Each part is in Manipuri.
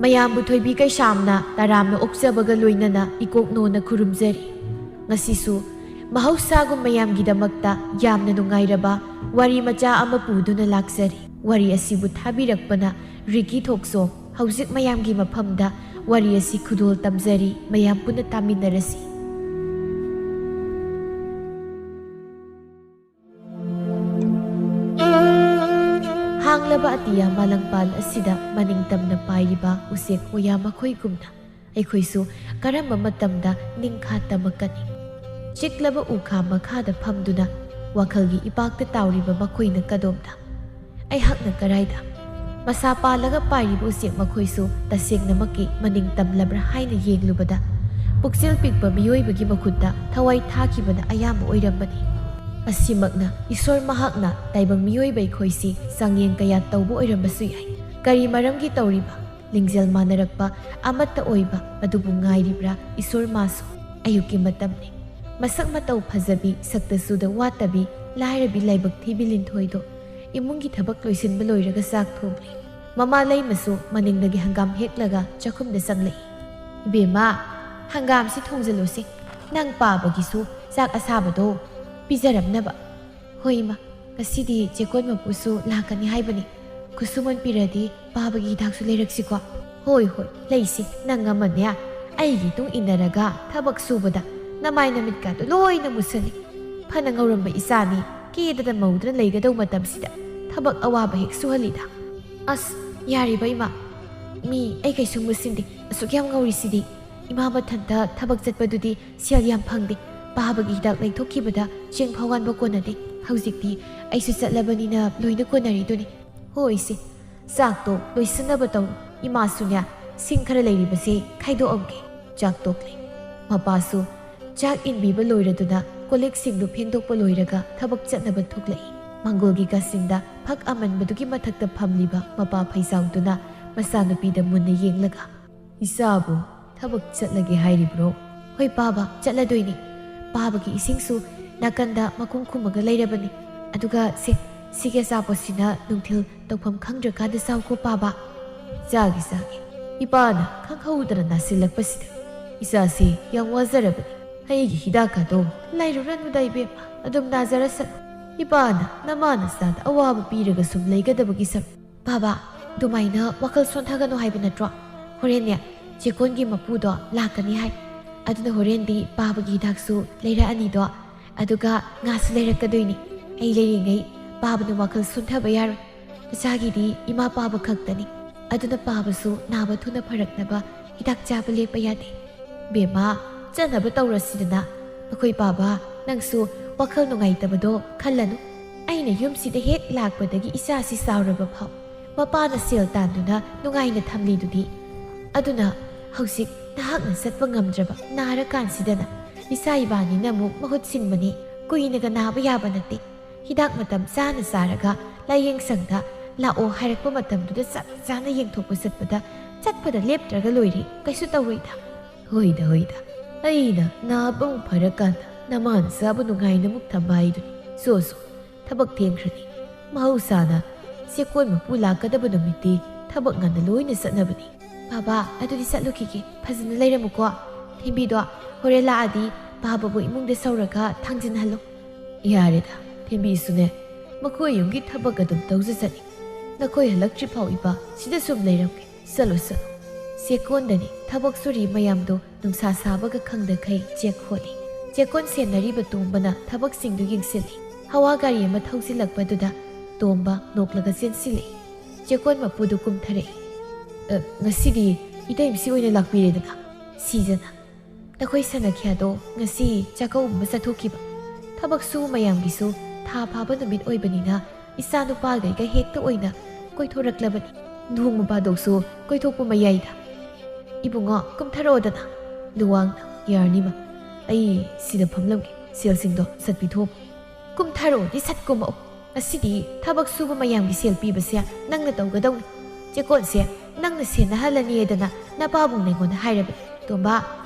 ꯃꯌꯥꯝꯕꯨ ꯊꯣꯏꯕꯤ ꯀꯩꯁꯥꯝꯅ ꯇꯔꯥꯝꯅ ꯑꯣꯛꯆꯕꯒ ꯂꯣꯏꯅꯅ ꯏꯀꯣꯛꯅꯣꯅ ꯈꯨꯔꯨꯝꯖꯔꯤ꯫ ꯉꯁꯤꯁꯨ ꯃꯍꯧꯁꯥꯒꯨꯝ ꯃꯌꯥꯝꯒꯤꯗꯃꯛꯇ ꯌꯥꯝꯅ ꯅꯨꯡꯉꯥꯏꯔꯕ ꯋꯥꯔꯤ ꯃꯆꯥ ꯑꯃ ꯄꯨꯗꯨꯅ ꯂꯥꯛꯆꯔꯤ꯫ ꯋꯥꯔꯤ ꯑꯁꯤꯕꯨ ꯊꯥꯕꯤꯔꯛꯄꯅ ꯔꯤꯀꯤ ꯊꯣꯛꯁꯣꯝ꯫ ꯍꯧꯖꯤꯛ ꯃꯌꯥꯝꯒꯤ ꯃꯐꯝꯗ ꯋꯥꯔꯤ ꯑꯁꯤ ꯈꯨꯗꯣꯜ ꯇꯝꯖꯔꯤ꯫ ꯃꯌꯥꯝ ꯄꯨꯟꯅ ꯇꯥꯃꯤꯟꯅꯔꯁꯤ꯫ ꯍꯥꯡꯂꯕ ꯑꯇꯤꯌꯥ ꯃꯥꯂꯪꯄꯥꯜ ꯑꯁꯤꯗ ꯃꯅꯤꯡꯇꯝꯅ ꯄꯥꯏꯔꯤꯕ ꯎꯆꯦꯛ ꯋꯥꯌꯥ ꯃꯈꯣꯏꯒꯨꯝꯅ ꯑꯩꯈꯣꯏꯁꯨ ꯀꯔꯝꯕ ꯃꯇꯝꯗ ꯅꯤꯡꯈꯥ ꯇꯝꯃꯛꯀꯅꯤ? ꯆꯤꯛꯂꯕ ꯎꯈꯥ ꯃꯈꯥꯗ ꯐꯝꯗꯨꯅ ꯋꯥꯈꯜꯒꯤ ꯏꯄꯥꯛꯇ ꯇꯥꯎꯔꯤꯕ ꯃꯈꯣꯏꯅ ꯀꯗꯣꯝꯗ? ꯑꯩꯍꯥꯛꯅ ꯀꯔꯥꯏꯗ? ꯃꯁꯥ ꯄꯥꯜꯂꯒ ꯄꯥꯏꯔꯤꯕ ꯎꯆꯦꯛ ꯃꯈꯣꯏꯁꯨ ꯇꯁꯦꯡꯅꯃꯛꯀꯤ ꯃꯅꯤꯡ ꯇꯝꯂꯕ꯭ꯔꯥ ꯍꯥꯏꯅ ꯌꯦꯡꯂꯨꯕꯗ ꯄꯨꯛꯆꯦꯜ ꯄꯤꯛꯄ ꯃꯤꯑꯣꯏꯕꯒꯤ ꯃꯈꯨꯠꯇ ꯊꯋꯥꯏ ꯊꯥꯈꯤꯕꯅ ꯑꯌꯥꯝꯕ ꯑꯣꯏꯔꯝꯕꯅꯤ꯫ ꯑꯁꯤꯃꯛꯅ ꯏꯁꯣꯔ ꯃꯍꯥꯛꯅ ꯇꯥꯏꯕꯪ ꯃꯤꯑꯣꯏꯕ ꯑꯩꯈꯣꯏꯁꯤ ꯆꯥꯡꯌꯦꯡ ꯀꯌꯥ ꯇꯧꯕ ꯑꯣꯏꯔꯝꯕꯁꯨ ꯌꯥꯏ꯫ ꯀꯔꯤ ꯃꯔꯝꯒꯤ ꯇꯧꯔꯤꯕ? ꯂꯤꯡꯖꯦꯜ ꯃꯥꯟꯅꯔꯛꯄ ꯑꯃꯠꯇ ꯑꯣꯏꯕ ꯑꯗꯨꯕꯨ ꯉꯥꯏꯔꯤꯕ꯭ꯔꯥ ꯏꯁꯣꯔ ꯃꯥꯁꯨ? ꯑꯌꯨꯛꯀꯤ ꯃꯇꯝꯅꯤ꯫ ꯃꯁꯛ ꯃꯇꯧ ꯐꯖꯕꯤ ꯁꯛꯇꯁꯨꯗ ꯋꯥꯠꯇꯕꯤ ꯂꯥꯏꯔꯕꯤ ꯂꯥꯏꯕꯛ ꯊꯤꯕꯤ ꯂꯤꯟꯊꯣꯏꯗꯣ ꯏꯃꯨꯡꯒꯤ ꯊꯕꯛ ꯂꯣꯏꯁꯤꯟꯕ ꯂꯣꯏꯔꯒ ꯆꯥꯛ ꯊꯣꯡꯂꯤ꯫ ꯃꯃꯥ ꯂꯩꯃꯁꯨ ꯃꯅꯤꯡꯗꯒꯤ ꯍꯪꯒꯥꯝ ꯍꯦꯛꯂꯒ ꯆꯥꯛꯈꯨꯝꯗ ꯆꯪꯂꯛꯏ꯫ "ꯏꯕꯦꯝꯃ, ꯍꯪꯒꯥꯝꯁꯤ ꯊꯣꯡꯖꯜꯂꯨꯁꯤ, ꯅꯪ ꯄꯥꯕꯒꯤꯁꯨ ꯆꯥꯛ ꯑꯁꯥꯕꯗꯣ ꯄꯤꯖꯔꯝꯅꯕ." "ꯍꯣꯏ ꯏꯃꯥ, ꯉꯁꯤꯗꯤ ꯆꯦꯀꯣꯟ ꯃꯄꯨꯁꯨ ꯂꯥꯛꯀꯅꯤ ꯍꯥꯏꯕꯅꯤ, ꯈꯨꯠꯁꯨꯃꯟ ꯄꯤꯔꯗꯤ ꯄꯥꯕꯒꯤ ꯍꯤꯗꯥꯛꯁꯨ ꯂꯩꯔꯛꯁꯤꯀꯣ?" "ꯍꯣꯏ ꯍꯣꯏ ꯂꯩꯁꯤ, ꯅꯪ ꯑꯃꯅꯦ ꯑꯩꯒꯤ ꯇꯨꯡ ꯏꯟꯅꯔꯒ ꯊꯕꯛ ꯁꯨꯕꯗ ꯅꯃꯥꯏ ꯅꯃꯤꯠꯀꯥꯗꯣ ꯂꯣꯏꯅ ꯃꯨꯁꯜꯂꯤ꯫ ꯐꯅ ꯉꯧꯔꯝꯕ ꯏꯆꯥꯅꯤ ꯀꯦꯗꯅ ꯃꯧꯗꯅ ꯂꯩꯒꯗꯧ ꯃꯇꯝꯁꯤꯗ ꯊꯕꯛ ꯑꯋꯥꯕ ꯍꯦꯛ ꯁꯨꯍꯜꯂꯤꯗ." "ꯑꯁ ꯌꯥꯔꯤꯕ ꯏꯃꯥ, ꯃꯤ ꯑꯩ ꯀꯩꯁꯨ ꯃꯨꯁꯤꯟꯗꯦ, ꯑꯁꯨꯛ ꯌꯥꯝ ꯉꯧꯔꯤꯁꯤꯗꯤ꯫ ꯏꯃꯥ ꯃꯊꯟꯇ ꯊꯕꯛ ꯆꯠꯄꯗꯨꯗꯤ ꯁꯦꯜ ꯌꯥꯝ ꯐꯪꯗꯦ, ꯄꯥꯕꯒꯤ ꯍꯤꯗꯥꯛ ꯂꯩꯊꯣꯛꯈꯤꯕꯗ ꯆꯦꯡ ꯐꯥꯎꯒꯥꯟꯕ ꯀꯣꯟꯅꯗꯦ꯫ ꯍꯧꯖꯤꯛꯇꯤ ꯑꯩꯁꯨ ꯆꯠꯂꯕꯅꯤꯅ ꯂꯣꯏꯅ ꯀꯣꯟꯅꯔꯤꯗꯨꯅꯤ." "ꯍꯣꯏ ꯏꯆꯦ, ꯆꯥꯛꯇꯣ ꯂꯣꯏꯁꯤꯟꯅꯕ ꯇꯧꯔꯣ, ꯏꯃꯥꯁꯨꯅꯦ ꯁꯤꯡ ꯈꯔ ꯂꯩꯔꯤꯕꯁꯦ ꯈꯥꯏꯗꯣꯛꯑꯝꯒꯦ." ꯆꯥꯛ ꯇꯣꯛꯂꯤ꯫ ꯃꯄꯥꯁꯨ ꯆꯥꯛ ꯏꯟꯕꯤꯕ ꯂꯣꯏꯔꯗꯨꯅ ꯀꯣꯜꯂꯤꯛꯁꯤꯡꯗꯨ ꯐꯦꯡꯗꯣꯛꯄ ꯂꯣꯏꯔꯒ ꯊꯕꯛ ꯆꯠꯅꯕ ꯊꯣꯛꯂꯛꯏ꯫ ꯃꯪꯒꯣꯜꯒꯤ ꯀꯥꯆꯤꯟꯗ ꯐꯛ ꯑꯃꯟꯕꯗꯨꯒꯤ ꯃꯊꯛꯇ ꯐꯝꯂꯤꯕ ꯃꯄꯥ ꯐꯩꯖꯥꯎꯗꯨꯅ ꯃꯆꯥꯅꯨꯄꯤꯗ ꯃꯨꯟꯅ ꯌꯦꯡꯂꯒ, "ꯏꯆꯥꯕꯨ ꯊꯕꯛ ꯆꯠꯂꯒꯦ ꯍꯥꯏꯔꯤꯕ꯭ꯔꯣ?" "ꯍꯣꯏ ꯄꯥꯕ, ꯆꯠꯂꯗꯣꯏꯅꯤ꯫ ꯄꯥꯕꯒꯤ ꯏꯁꯤꯡꯁꯨ ꯅꯥꯀꯟꯗ ꯃꯈꯨꯝ ꯈꯨꯝꯃꯒ ꯂꯩꯔꯕꯅꯤ꯫ ꯑꯗꯨꯒ ꯁꯤꯒꯤ ꯑꯆꯥꯄꯣꯠꯁꯤꯅ ꯅꯨꯡꯊꯤꯜ ꯇꯧꯐꯝ ꯈꯪꯗ꯭ꯔꯀꯥꯟꯗ ꯆꯥꯎꯀꯣ ꯄꯥꯕ." "ꯆꯥꯒꯦ ꯆꯥꯒꯦ, ꯏꯄꯥꯅ ꯈꯪꯍꯧꯗꯅ ꯅꯥꯁꯤꯜꯂꯛꯄꯁꯤꯗ ꯏꯆꯥꯁꯤ ꯌꯥꯝ ꯋꯥꯖꯔꯕꯅꯤ꯫ ꯑꯩꯒꯤ ꯍꯤꯗꯥꯛꯀꯗꯣ ꯂꯩꯔꯨꯔꯅꯨꯗ ꯏꯕꯦꯝꯃ, ꯑꯗꯨꯝ ꯅꯥꯖꯔꯁꯅꯨ꯫ ꯏꯄꯥꯅ ꯅꯃꯥ ꯅꯆꯥꯗ ꯑꯋꯥꯕ ꯄꯤꯔꯒ ꯁꯨꯝ ꯂꯩꯒꯗꯕꯒꯤ ꯁꯔꯨꯛ." "ꯕꯥꯕꯥ, ꯑꯗꯨꯃꯥꯏꯅ ꯋꯥꯈꯜ ꯁꯣꯟꯊꯒꯅꯨ ꯍꯥꯏꯕ ꯅꯠꯇ꯭ꯔꯣ? ꯍꯣꯔꯦꯟꯅꯦ ꯆꯦꯀꯣꯟꯒꯤ ꯃꯄꯨꯗꯣ ꯂꯥꯛꯀꯅꯤ ꯍꯥꯏ, ꯑꯗꯨꯅ ꯍꯣꯔꯦꯟꯗꯤ ꯄꯥꯕꯒꯤ ꯍꯤꯗꯥꯛꯁꯨ ꯂꯩꯔꯛꯑꯅꯤꯗꯣ, ꯑꯗꯨꯒ ꯉꯥꯁꯨ ꯂꯩꯔꯛꯀꯗꯣꯏꯅꯤ꯫ ꯑꯩ ꯂꯩꯔꯤꯉꯩ ꯄꯥꯕꯅ ꯋꯥꯈꯜ ꯁꯣꯟꯊꯕ ꯌꯥꯔꯣꯏ꯫ ꯃꯆꯥꯒꯤꯗꯤ ꯏꯃꯥ ꯄꯥꯕ ꯈꯛꯇꯅꯤ, ꯑꯗꯨꯅ ꯄꯥꯕꯁꯨ ꯅꯥꯕ ꯊꯨꯅ ꯐꯔꯛꯅꯕ ꯍꯤꯗꯥꯛ ꯆꯥꯕ ꯂꯦꯞꯄ ꯌꯥꯗꯦ꯫ ꯕꯦꯝꯃ, ꯆꯠꯅꯕ ꯇꯧꯔꯁꯤꯗꯅ꯫ ꯑꯩꯈꯣꯏ ꯄꯥꯕ, ꯅꯪꯁꯨ ꯋꯥꯈꯜ ꯅꯨꯡꯉꯥꯏꯇꯕꯗꯣ ꯈꯜꯂꯅꯨ꯫ ꯑꯩꯅ ꯌꯨꯝꯁꯤꯗ ꯍꯦꯛ ꯂꯥꯛꯄꯗꯒꯤ ꯏꯆꯥꯁꯤ ꯆꯥꯎꯔꯕ ꯐꯥꯎ ꯃꯄꯥꯅ ꯁꯦꯜ ꯇꯥꯟꯗꯨꯅ ꯅꯨꯡꯉꯥꯏꯅ ꯊꯝꯂꯤꯗꯨꯗꯤ, ꯑꯗꯨꯅ ꯍꯧꯖꯤꯛ ꯅꯍꯥꯛꯅ ꯆꯠꯄ ꯉꯝꯗ꯭ꯔꯕ ꯅꯥꯔꯀꯥꯟꯁꯤꯗꯅ ꯏꯆꯥ ꯏꯕꯥꯅꯤꯅ ꯑꯃꯨꯛ ꯃꯍꯨꯠ ꯁꯤꯟꯕꯅꯤ, ꯀꯨꯏꯅꯒ ꯅꯥꯕ ꯌꯥꯕ ꯅꯠꯇꯦ꯫ ꯍꯤꯗꯥꯛ ꯃꯇꯝ ꯆꯥꯅ ꯆꯥꯔꯒ ꯂꯥꯏꯌꯦꯡꯁꯪꯗ ꯂꯥꯛꯑꯣ ꯍꯥꯏꯔꯛꯄ ꯃꯇꯝꯗꯨꯗ ꯆꯞ ꯆꯥꯅ ꯌꯦꯡꯊꯣꯛꯄ ꯆꯠꯄꯗ ꯆꯠꯄꯗ ꯂꯦꯞꯇ꯭ꯔꯒ ꯂꯣꯏꯔꯦ, ꯀꯩꯁꯨ ꯇꯧꯔꯣꯏꯗ." "ꯍꯣꯏꯗ ꯍꯣꯏꯗ, ꯑꯩꯅ ꯅꯥꯕ ꯑꯃꯨꯛ ꯐꯔꯀꯥꯟꯗ ꯅꯃꯥ ꯅꯆꯥꯕꯨ ꯅꯨꯡꯉꯥꯏꯅ ꯑꯃꯨꯛ ꯊꯝꯕ ꯍꯥꯏꯗꯨꯅꯤ꯫ ꯁꯣ ꯊꯕꯛ ꯊꯦꯡꯈ꯭ꯔꯅꯤ꯫ ꯃꯍꯧꯁꯥꯅ ꯆꯦꯀꯣꯟ ꯃꯄꯨ ꯂꯥꯛꯀꯗꯕ ꯅꯨꯃꯤꯠꯇꯤ ꯊꯕꯛ ꯉꯟꯅ ꯂꯣꯏꯅ ꯆꯠꯅꯕꯅꯤ." "ꯕꯥꯕꯥ, ꯑꯗꯨꯗꯤ ꯆꯠꯂꯨꯈꯤꯒꯦ, ꯐꯖꯅ ꯂꯩꯔꯝꯃꯨꯀꯣ꯫ ꯊꯦꯝꯕꯤꯗꯣ ꯍꯣꯔꯦꯟ ꯂꯥꯛꯑꯗꯤ ꯄꯥꯕꯕꯨ ꯏꯃꯨꯡꯗ ꯁꯧꯔꯒ ꯊꯥꯡꯖꯤꯟꯍꯜꯂꯣ." "ꯌꯥꯔꯦꯗ, ꯊꯦꯝꯕꯤꯁꯨꯅꯦ ꯃꯈꯣꯏ ꯌꯨꯝꯒꯤ ꯊꯕꯛ ꯑꯗꯨꯝ ꯇꯧꯖꯆꯅꯤ꯫ ꯅꯈꯣꯏ ꯍꯜꯂꯛꯇ꯭ꯔꯤ ꯐꯥꯎ ꯏꯄꯥ ꯁꯤꯗ ꯁꯨꯝ ꯂꯩꯔꯝꯒꯦ, ꯆꯠꯂꯣ ꯆꯠꯂꯣ." ꯆꯦꯛꯀꯣꯟꯗꯅꯤ ꯊꯕꯛ ꯁꯨꯔꯤ ꯃꯌꯥꯝꯗꯣ ꯅꯨꯡꯁꯥ ꯁꯥꯕꯒ ꯈꯪꯗꯈꯩ ꯆꯦꯛ ꯍꯣꯠꯂꯤ꯫ ꯆꯦꯛꯀꯣꯟ ꯁꯦꯟꯅꯔꯤꯕ ꯇꯣꯝꯕꯅ ꯊꯕꯛꯁꯤꯡꯗꯨ ꯌꯦꯡꯁꯤꯜꯂꯤ꯫ ꯍꯋꯥ ꯒꯥꯔꯤ ꯑꯃ ꯊꯧꯖꯤꯜꯂꯛꯄꯗꯨꯗ ꯇꯣꯝꯕ ꯅꯣꯛꯂꯒ ꯆꯦꯟꯁꯤꯜꯂꯛꯏ꯫ ꯆꯦꯛꯀꯣꯟ ꯃꯄꯨꯗꯨ ꯀꯨꯝꯊꯔꯛꯏ꯫ "ꯉꯁꯤꯗꯤ ꯏꯇꯩꯃꯁꯤ ꯑꯣꯏꯅ ꯂꯥꯛꯄꯤꯔꯦꯗꯅ꯫ ꯁꯤꯖꯅ ꯅꯈꯣꯏ ꯁꯅꯈ꯭ꯌꯥꯗꯣ ꯉꯁꯤ ꯆꯥꯛꯀꯧꯕ ꯆꯠꯊꯣꯛꯈꯤꯕ꯫ ꯊꯕꯛ ꯁꯨ ꯃꯌꯥꯝꯒꯤꯁꯨ ꯊꯥ ꯐꯥꯕ ꯅꯨꯃꯤꯠ ꯑꯣꯏꯕꯅꯤꯅ ꯏꯆꯥ ꯅꯨꯄꯥꯒꯩꯒ ꯍꯦꯛꯇ ꯑꯣꯏꯅ ꯀꯣꯏꯊꯣꯔꯛꯂꯕꯅꯤ꯫ ꯅꯣꯡꯃ ꯐꯥꯗꯣꯛꯁꯨ ꯀꯣꯏꯊꯣꯛꯄ ꯃꯌꯥꯏꯗ꯫ ꯏꯕꯨꯡꯉꯣ, ꯀꯨꯝꯊꯔꯛꯑꯣꯗꯅ." "ꯂꯨꯋꯥꯡꯅ ꯌꯥꯔꯅꯤꯃ, ꯑꯩ ꯁꯤꯗ ꯐꯝꯂꯝꯒꯦ, ꯁꯦꯜꯁꯤꯡꯗꯣ ꯁꯠ ꯄꯤꯊꯣꯛꯑꯝꯃꯣ." "ꯀꯨꯝꯊꯔꯛꯑꯣꯗꯤ ꯁꯠ ꯀꯨꯝꯃꯛꯑꯣ, ꯉꯁꯤꯗꯤ ꯊꯕꯛ ꯁꯨꯕ ꯃꯌꯥꯝꯒꯤ ꯁꯦꯜ ꯄꯤꯕꯁꯦ ꯅꯪꯅ ꯇꯧꯒꯗꯧꯅꯤ꯫ ꯆꯦꯀꯣꯟꯁꯦ ꯅꯪꯅ ꯁꯦꯟꯅꯍꯜꯂꯅꯤꯗꯅ ꯅꯄꯥꯕꯨꯡꯅ ꯑꯩꯉꯣꯟꯗ ꯍꯥꯏꯔꯕꯅꯤ꯫ ꯇꯣꯝꯕ,